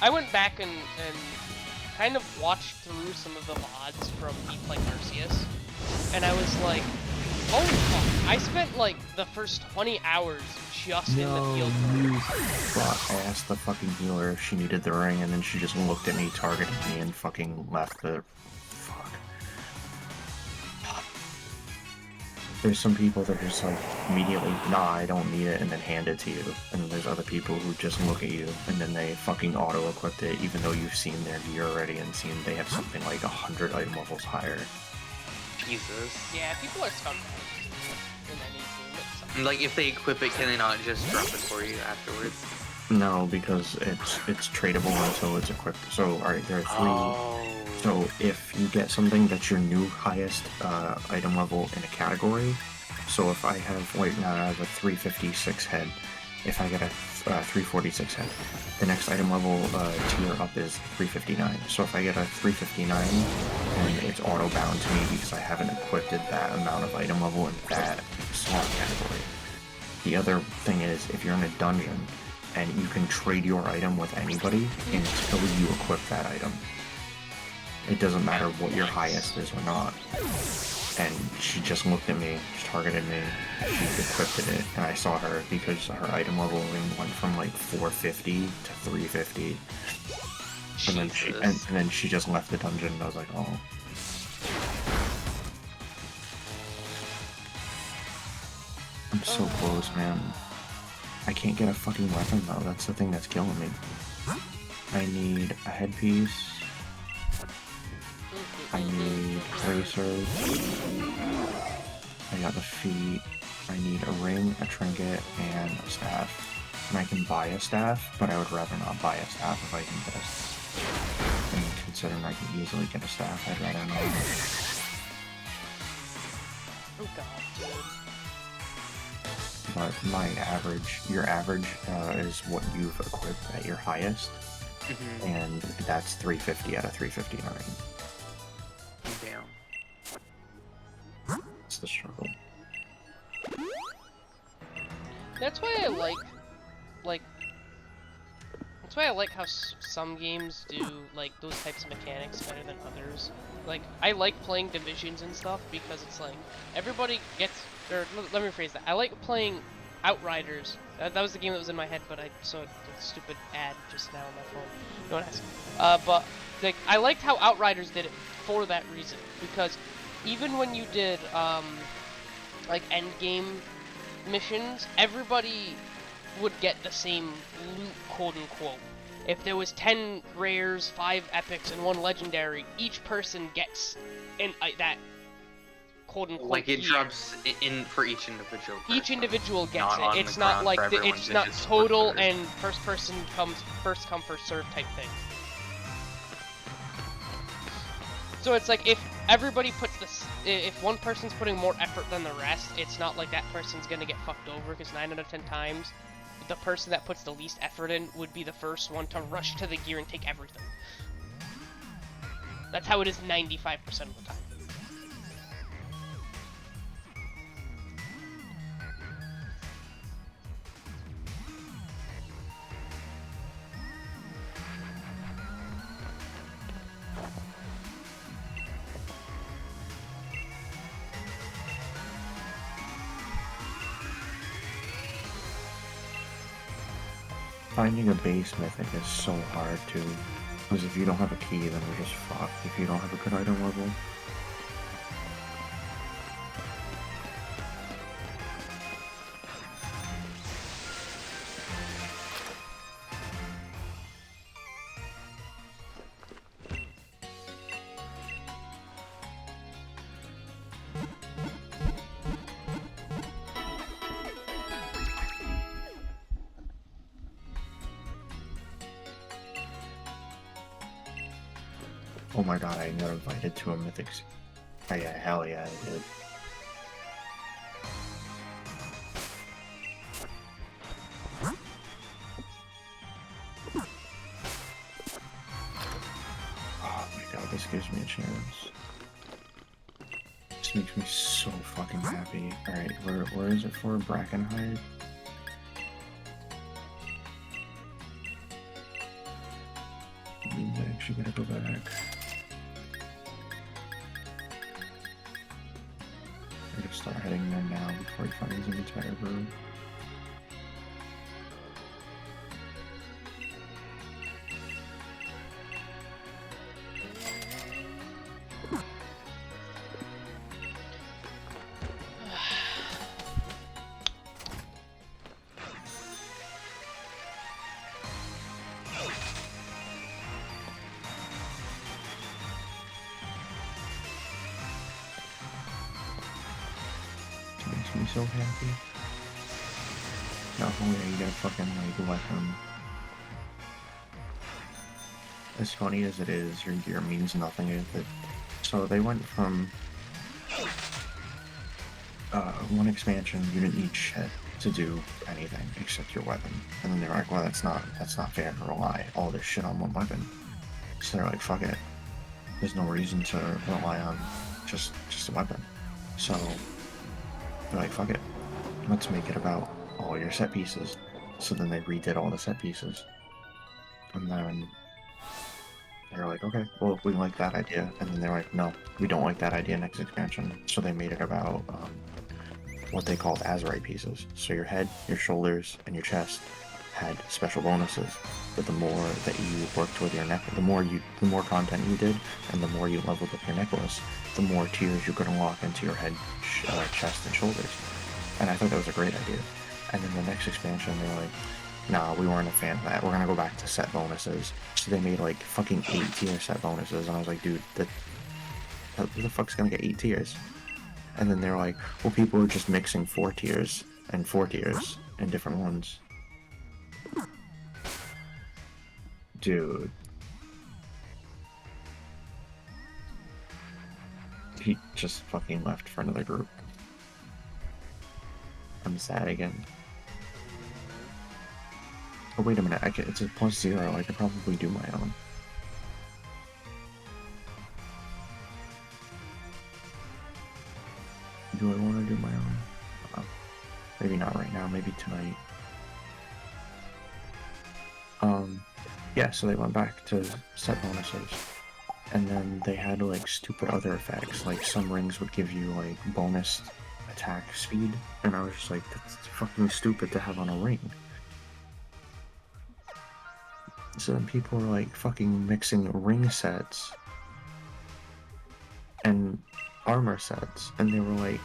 I went back and kind of watched through some of the mods from me playing Arceus, and I was like, holy fuck, I spent like the first 20 hours just in the field. But I asked the fucking healer if she needed the ring, and then she just looked at me, targeted me, and fucking left the... Fuck. There's some people that are just like, immediately, nah, I don't need it, and then hand it to you. And there's other people who just look at you, and then they fucking auto-equip it, even though you've seen their gear already and seen they have something like 100 item levels higher. Jesus. Yeah, people are scumbags in any game. Like, if they equip it, can they not just drop it for you afterwards? No, because it's tradable until it's equipped. So, alright, there are three... Oh. So, if you get something that's your new highest item level in a category, so if I have, right now I have a 356 head, if I get a 346 head, the next item level tier up is 359. So if I get a 359, then it's auto-bound to me because I haven't equipped that amount of item level in that slot category. The other thing is, if you're in a dungeon, and you can trade your item with anybody until you equip that item. It doesn't matter what your highest is or not. And she just looked at me, she targeted me, she equipped it, and I saw her because her item level went from like 450 to 350. And then she just left the dungeon, and I was like, oh. I'm so close, man. I can't get a fucking weapon though, that's the thing that's killing me. I need a headpiece. I need bracers. I got the feet. I need a ring, a trinket, and a staff. And I can buy a staff, but I would rather not buy a staff if I can get a... And considering I can easily get a staff, I'd rather not. Oh god, dude. But my average, your average is what you've equipped at your highest. And that's 350 out of 359. Damn. the struggle. That's why I like. That's why I like how some games do like those types of mechanics better than others. Like I like playing Divisions and stuff because it's like everybody gets. Or let me rephrase that. I like playing Outriders. That was the game that was in my head, but I saw a stupid ad just now on my phone. No one asked. But like I liked how Outriders did it for that reason because even when you did like end game missions, everybody would get the same loot, quote unquote. If there was 10 rares, 5 epics, and 1 legendary, each person gets that quote unquote. Like it gear. drops in for each individual person. Each individual gets Not on it. It's the not ground like for everyone, it's they not just total split theirs. and first person comes first come first serve type thing. So it's like if everybody puts this, if one person's putting more effort than the rest, it's not like that person's gonna get fucked over because 9 out of 10 times, the person that puts the least effort in would be the first one to rush to the gear and take everything. That's how it is 95% of the time. Finding a base mythic is so hard too, because if you don't have a key, then we're just fucked. If you don't have a good item level. Oh my god, I got invited to a mythic. Oh yeah, hell yeah, I did. Oh my god, this gives me a chance. This makes me so fucking happy. Alright, where is it for? Brackenhide? Means I actually gotta go back. I'm gonna start heading there now before he finds an entire room. Makes me so happy. Not only are you gonna fucking like let him. As funny as it is, your gear means nothing if it. So they went from one expansion, you didn't need shit to do anything except your weapon, and then they're like, well, that's not fair to rely all this shit on one weapon. So they're like, fuck it. There's no reason to rely on just a weapon. So they're like, fuck it. Let's make it about all your set pieces. So then they redid all the set pieces. And then they're like, okay, well, we like that idea. And then they're like, no, we don't like that idea next expansion. So they made it about what they called Azurite pieces. So your head, your shoulders, and your chest had special bonuses. But the more that you worked with your neck, the more content you did, and the more you leveled up your necklace, the more tiers you could unlock into your head, chest, and shoulders. And I thought that was a great idea. And then the next expansion, they're like, nah, we weren't a fan of that. We're gonna go back to set bonuses. So they made like fucking 8 tier set bonuses, and I was like, dude, who the fuck's gonna get 8 tiers? And then they're like, well, people are just mixing 4 tiers and 4 tiers in different ones. Dude. He just fucking left for another group. I'm sad again. Oh, wait a minute, it's a +0, I could probably do my own. do I want to do my own? Maybe not right now, maybe tonight. Yeah, so they went back to set bonuses. And then they had like stupid other effects, like some rings would give you like bonus attack speed, and I was just like, that's fucking stupid to have on a ring. So then people were like fucking mixing ring sets and armor sets, and they were like,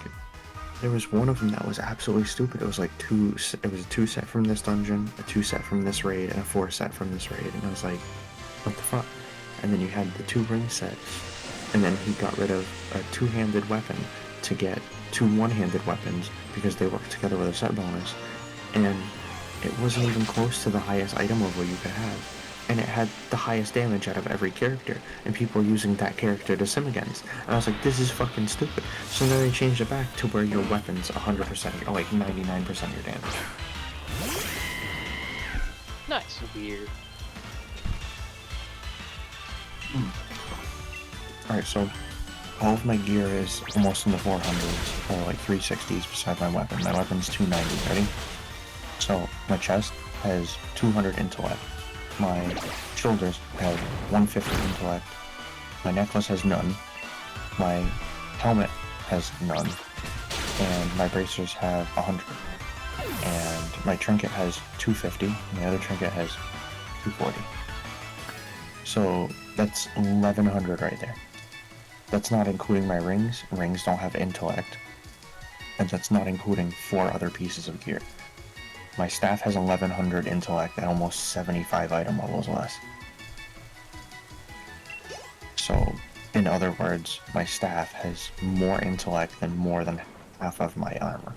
there was one of them that was absolutely stupid. It was like it was a 2 set from this dungeon, a 2 set from this raid, and a 4 set from this raid, and I was like, what the fuck? And then you had the 2 ring sets, and then he got rid of a 2-handed weapon to get 2 1-handed weapons because they work together with a set bonus, and it wasn't even close to the highest item level you could have. And it had the highest damage out of every character, and people were using that character to sim against. And I was like, this is fucking stupid. So then they changed it back to where your weapon's 100%, or like 99% of your damage. Nice. Weird. Alright, so all of my gear is almost in the 400s, or like 360s beside my weapon. My weapon's 290, ready? So my chest has 200 intellect. My shoulders have 150 intellect. My necklace has none. My helmet has none. And my bracers have 100. And my trinket has 250. And the other trinket has 240. So that's 1100 right there. That's not including my rings. Rings don't have intellect. And that's not including 4 other pieces of gear. My staff has 1100 intellect and almost 75 item levels less. So, in other words, my staff has more intellect than more than half of my armor.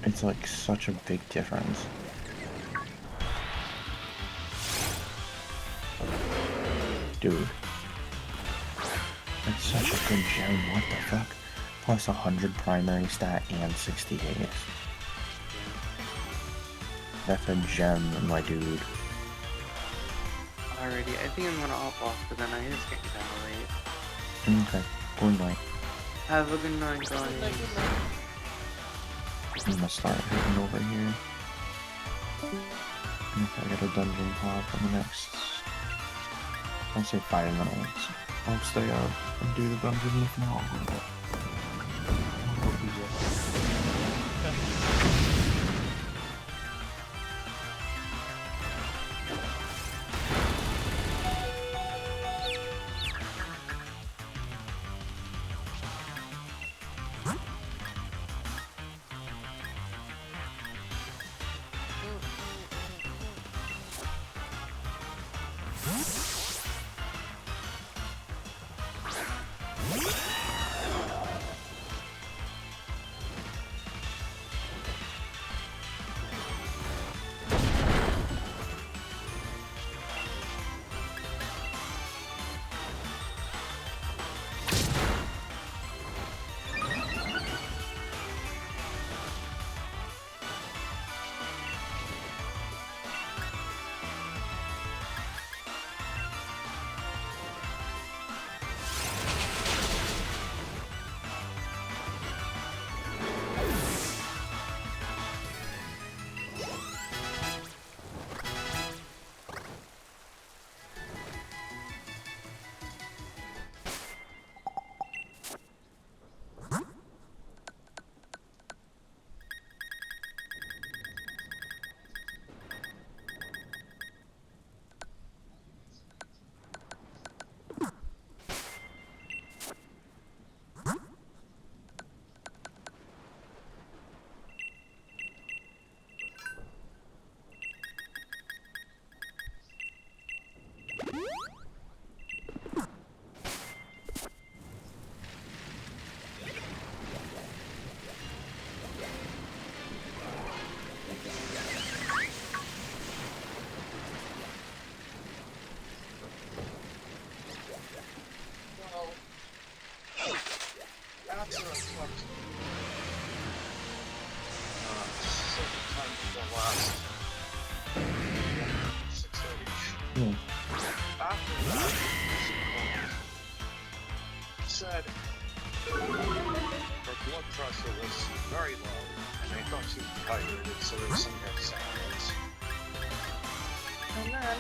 It's like such a big difference. Dude. That's such a good gem, what the fuck? Plus 100 primary stat and 60 haste. That's a gem, my dude. Alrighty, I think I'm gonna hop off, but then I just get kinda late. Okay, good night. Have a good night, guys. I'm gonna start heading over here. And if I get a dungeon pop in the next, I'll say 5 minutes. I'll stay up and do the dungeon if not. said her blood pressure was very low, and they thought she was dehydrated, so they were sending her to St. Louis. And then,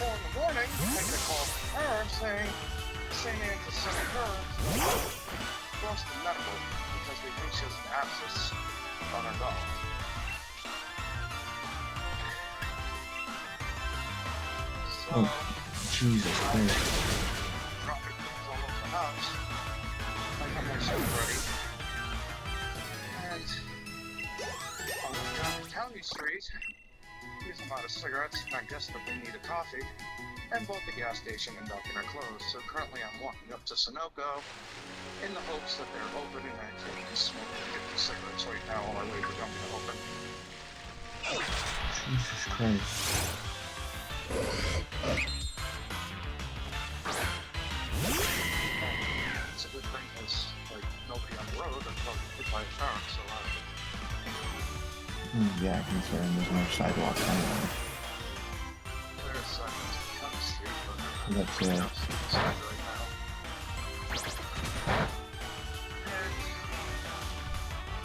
4 in the morning, I get a call from her saying St. Anne's is sending her to Boston Medical because they think she has an abscess on her bowel. So, Oh, Jesus Christ. dropping things all over the house. I got myself ready. And I went down to County Street, used them out of cigarettes, and I guessed that they need a coffee, and bought the gas station and Dunkin' are closed. So currently I'm walking up to Sunoco in the hopes that they're open and I can smoke 50 cigarettes right now while I wait for Dunkin' to open. Jesus Christ. It's a good thing there's like nobody on the road that's probably hit by a car, so Yeah, considering there's no sidewalks anywhere. there's County Street, but That's I'm outside right now. And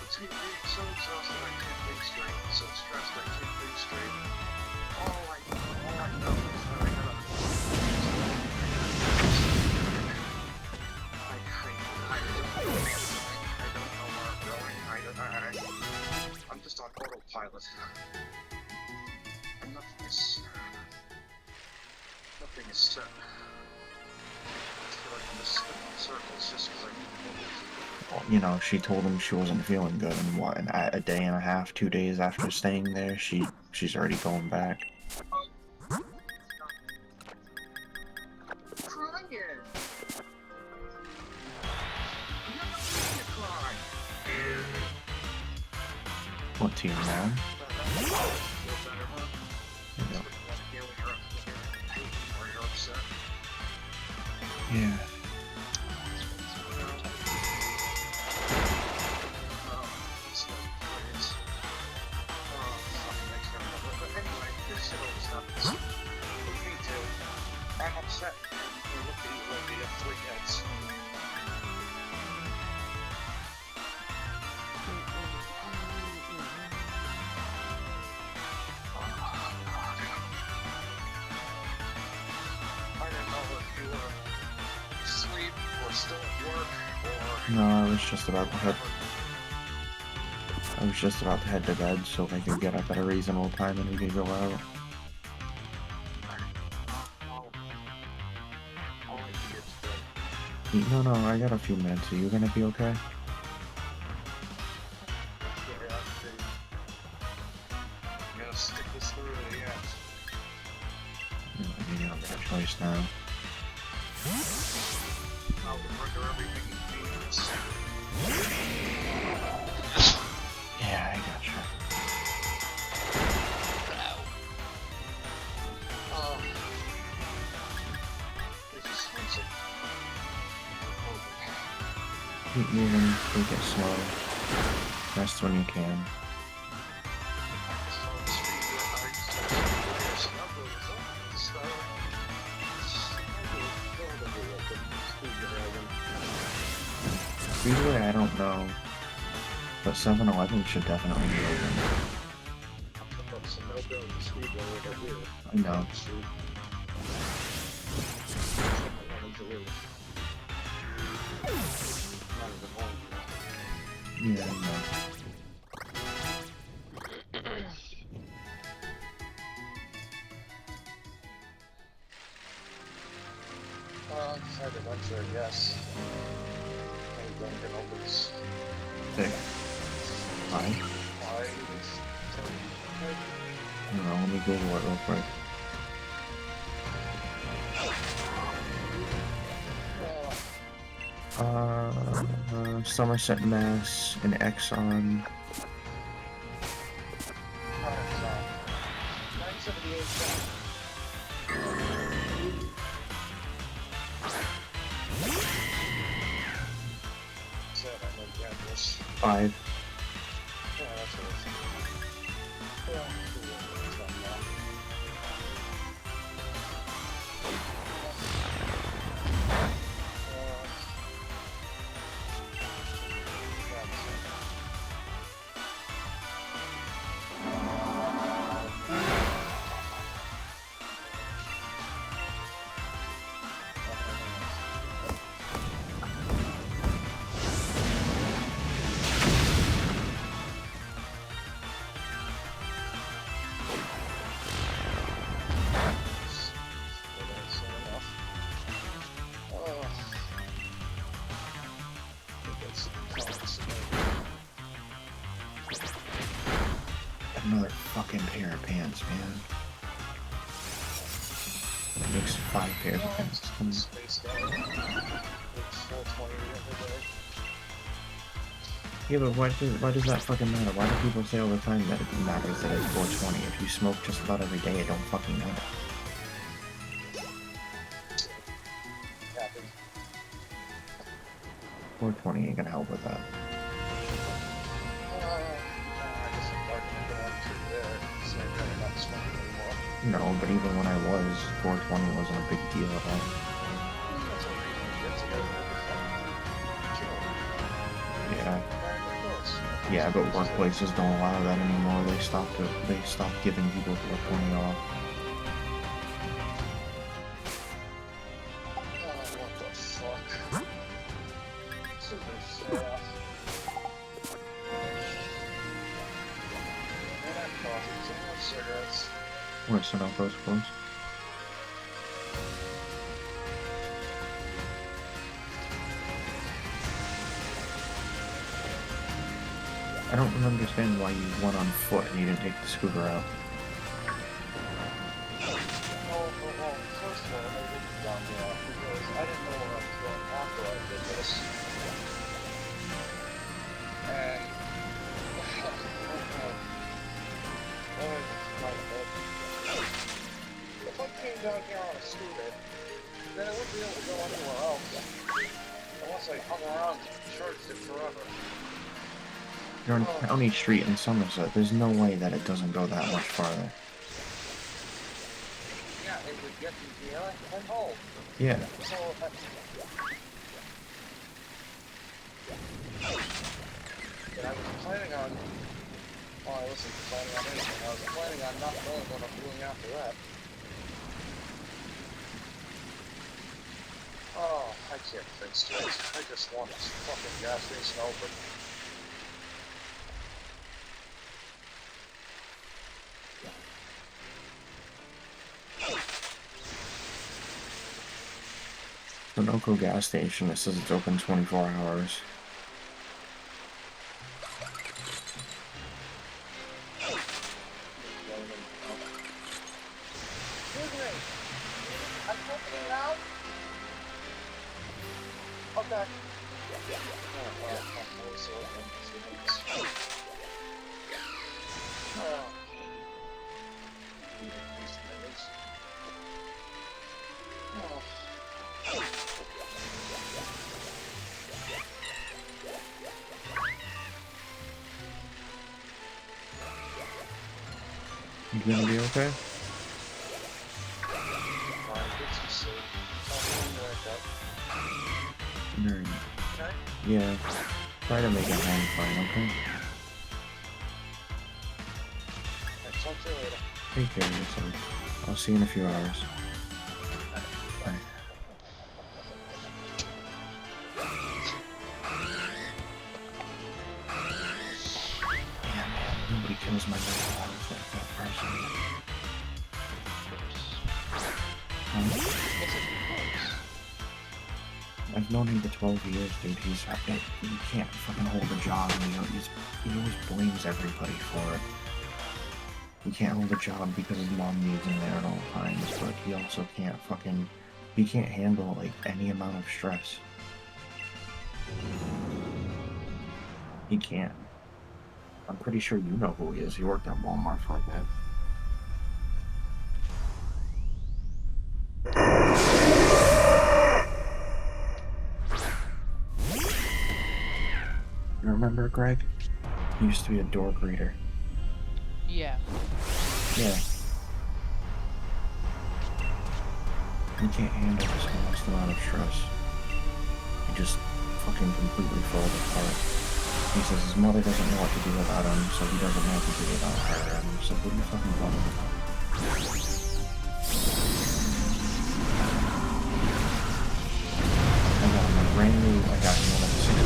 between being so exhausted I can't think straight, so stressed I can't think straight. All I know is that I gotta. I don't know where I'm going. I'm just on autopilot. And nothing is set. I feel like I'm just spinning in circles just because I need to move. You know, she told him she wasn't feeling good, and what, a day and a half, 2 days after staying there, she's already going back. Crying! You don't need to cry! What, to your mom? Feel better, huh? Yeah. You want to hear when you're in pain or you're upset. Yeah. I'm upset. You look at you like you have 3 heads. I didn't know if you were asleep or still at work or... No, I was just about to head to bed so I could get up at a reasonable time and we could go out. No, I got a few minutes. Are you gonna be okay? Stick this through to the end. I mean, you don't got a choice now. I'll render everything meaningless. Yeah, I gotcha. This is Spencer. Keep moving, take it slow. Rest when you can. Usually I don't know, but 7-Eleven should definitely be open. I know. Yeah, I know. I decided eventually, yes. Maybe Dunkin' opens. Hey. Hi. Why? I don't know, let me Google it real quick. Somerset, Mass, and Exxon. 5. another fucking pair of pants, man. It makes 5 pairs of pants. Space Galley. It's 420 every day. Yeah, but why does that fucking matter? Why do people say all the time that it matters that it's 420? If you smoke just about every day, it don't fucking matter. Happens. 420 ain't gonna help with that. I guess I'm talking about too there, saying that I'm not smoking anymore. No, but even when I was, 420 wasn't a big deal at all. That's a reason to get together with a fucking kill. Yeah. Back of course. Yeah, but workplaces don't allow that anymore. They stopped giving people 420 off. Oh, what the fuck? Super sad. And I have coffee, and I have cigarettes. Where's Sunoco's close? I don't understand why you went on foot and you didn't take the scooter out. Well, first of all, I didn't down there because I didn't know where I was going after I did this. And if I came down here on a scooter, then I wouldn't be able to go anywhere else unless I hung around and charged it forever. You're on County Street in Somerset. There's no way that it doesn't go that much farther. Yeah, it would get me here and home. Yeah. So and I was planning on, well, I wasn't planning on anything. I was planning on not knowing what I'm doing after that. Oh, I can't think straight. I just want this fucking gas station open. Sunoco gas station, it says it's open 24 hours. Excuse me. I'm opening now? Okay. Oh, well, hopefully so open. Oh. These things. Oh. You gonna be okay? Fine, get some sleep. Tell me when you wake up. Nerd. Okay? Yeah. Try to make it home fine, okay? I'll talk to you later. Take care of yourself. I'll see you in a few hours. Bye. Damn, man. Nobody kills my mental health like that person. I've known him for 12 years, dude. He can't fucking hold a job, and he always blames everybody for it. He can't hold a job because his mom needs him there at all times, but he also he can't handle, like, any amount of stress. He can't. I'm pretty sure you know who he is. He worked at Walmart for a bit. You remember Greg? He used to be a door greeter. Yeah. Yeah. He can't handle the smallest amount of stress. He just fucking completely falls apart. He says his mother doesn't know what to do without him, so he doesn't know what to do without her. And I'm so, what are you fucking talking about? I got him a brand new, I got him one of the $6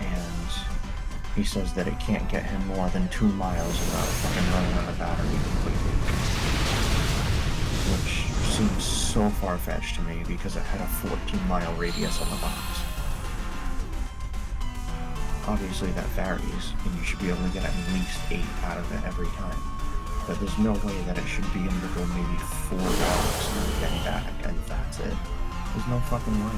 and he says that it can't get him more than 2 miles without fucking running out of battery completely. Which seems so far-fetched to me because it had a 14-mile radius on the box. obviously that varies, and you should be able to get at least 8 out of it every time. But there's no way that it should be able to go maybe 4 blocks and then get back, and that's it. There's no fucking way.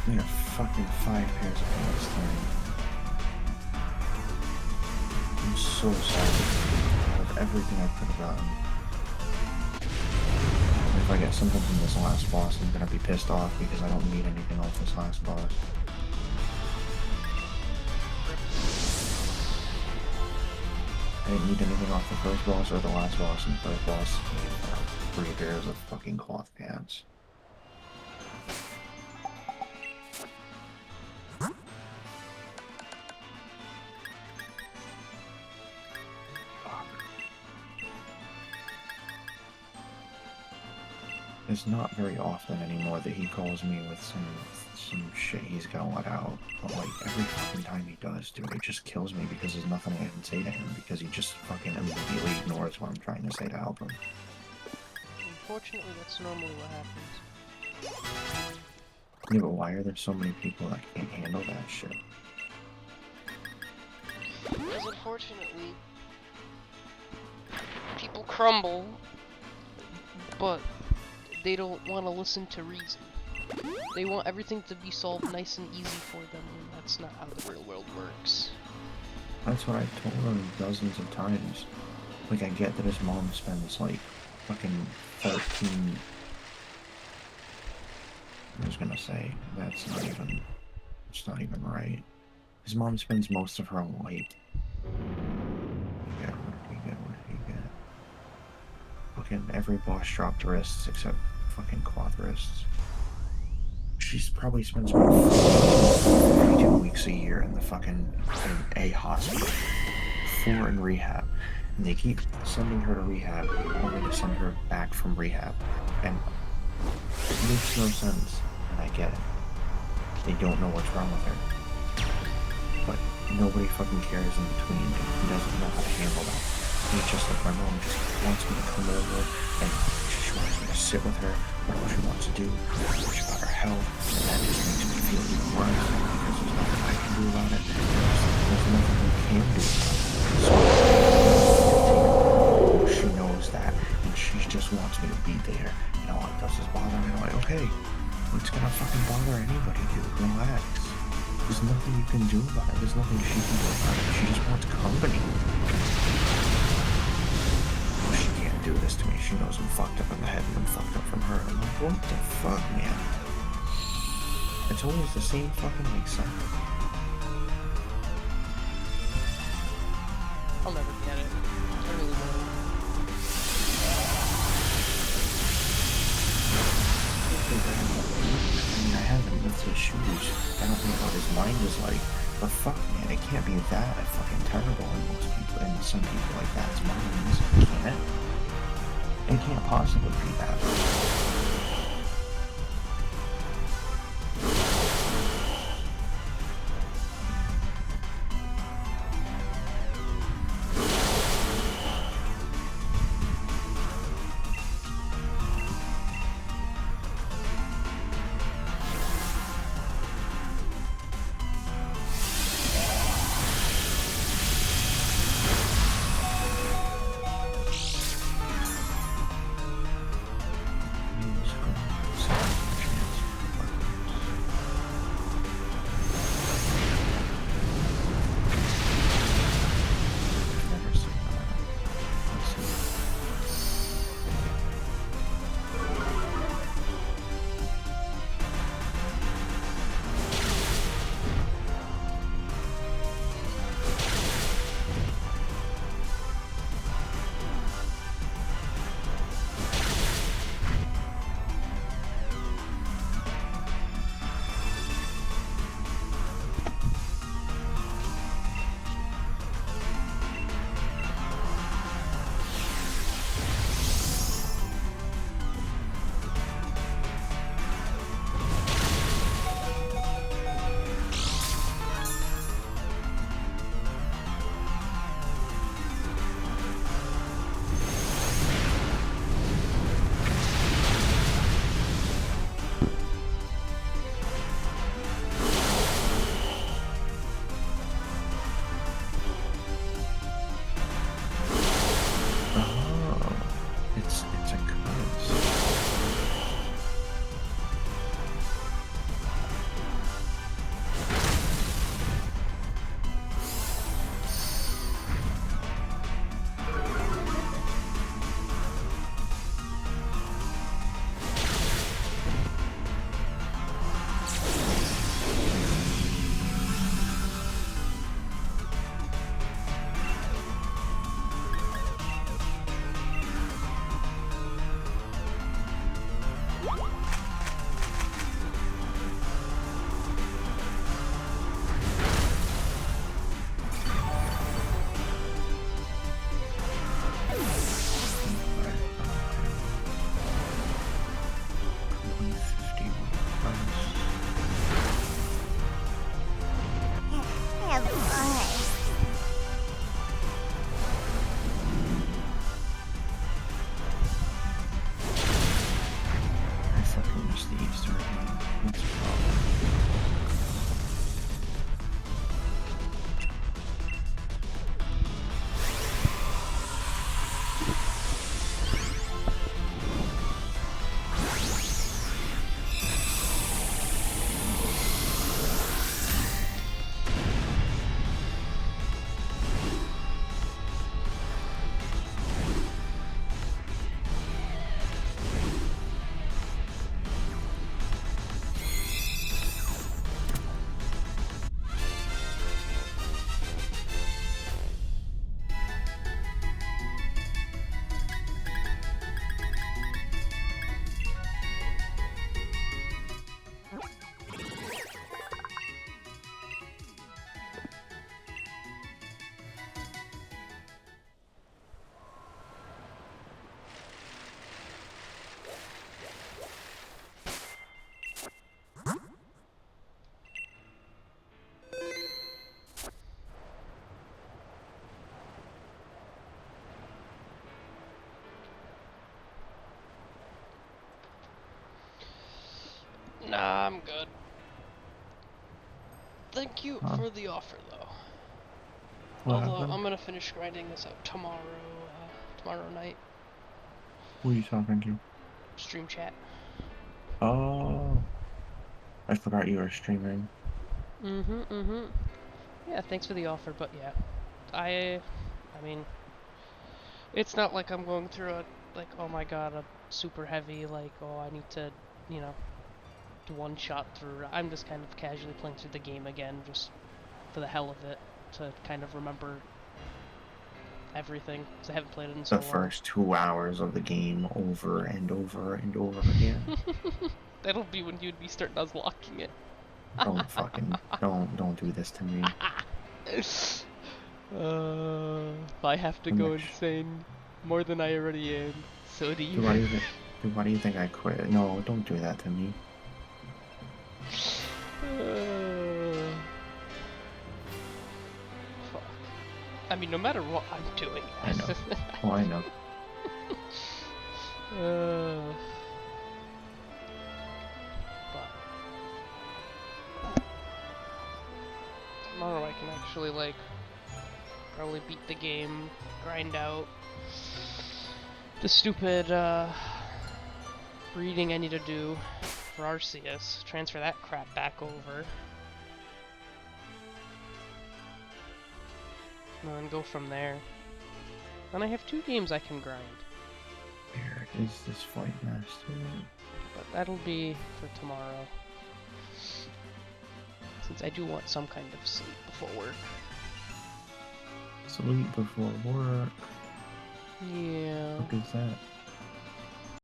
I got fucking 5 pairs of pants tonight. I'm so sorry of everything I could have gotten. If I get something from this last boss, I'm gonna be pissed off because I don't need anything off this last boss. I didn't need anything off the first boss or the last boss, and the first boss needed 3 pairs of fucking cloth pants. It's not very often anymore that he calls me with some shit he's gonna let out. But like every fucking time he does, dude, it just kills me because there's nothing I can say to him because he just fucking immediately ignores what I'm trying to say to help him. Unfortunately, that's normally what happens. Yeah, but why are there so many people that can't handle that shit? Because unfortunately, people crumble, but they don't want to listen to reason. They want everything to be solved nice and easy for them, and that's not how the real world works. That's what I've told him dozens of times. Like, I get that his mom spends like fucking 13... I was gonna say, it's not even right. His mom spends most of her life. What did he get? Fucking every boss dropped wrists except fucking cloth wrists. She's probably spends about 42 weeks a year in the fucking in a hospital. 4 in rehab. And they keep sending her to rehab only to send her back from rehab. And it makes no sense, and I get it. They don't know what's wrong with her. But nobody fucking cares in between, and he doesn't know how to handle that. He's just like, my mom just wants me to come over, and she wants me to sit with her, learn what she wants to do, watch about her health, and that just makes me feel even worse, because there's nothing I can do about it, there's nothing we can do about it. So, she knows that, and she just wants me to be there, and all it does is bother me. I'm like, okay, what's gonna fucking bother anybody, dude? Relax. There's nothing you can do about it. There's nothing she can do about it. She just wants company. Oh, she can't do this to me. She knows I'm fucked up in the head and I'm fucked up from her. I'm like, what the fuck, man? It's always the same fucking like sound. I'll never get it. I really won't. I have him with his shoes. I don't know what his mind is like. But fuck, man, it can't be that fucking terrible in most people, and some people like that's minds. It can't. It can't possibly be that. Nah, I'm good. Thank you Huh? for the offer, though. What Although happened? I'm gonna finish grinding this out tomorrow. Tomorrow night. Who are you talking to? Stream chat. Oh, I forgot you were streaming. Mm-hmm. Yeah, thanks for the offer, but yeah, I mean, it's not like I'm going through a like, oh my god, a super heavy like, oh I need to, you know, do one shot through. I'm just kind of casually playing through the game again, just for the hell of it, to kind of remember everything, because I haven't played it in so The long. first 2 hours of the game over and over and over again. That'll be when you'd be starting unlocking it. Don't do this to me. I have to I'm go like, insane more than I already am. So do dude, you. why do you think? Dude, why do you think I quit? No, don't do that to me. Fuck. I mean, no matter what I'm doing. I know. Oh, I know. But tomorrow I can actually like probably beat the game, grind out the stupid breeding I need to do for Arceus, transfer that crap back over, and then go from there. Then I have 2 games I can grind. Where is this fight master? But that'll be for tomorrow. Since I do want some kind of sleep before work. Sleep before work. Yeah. What is that?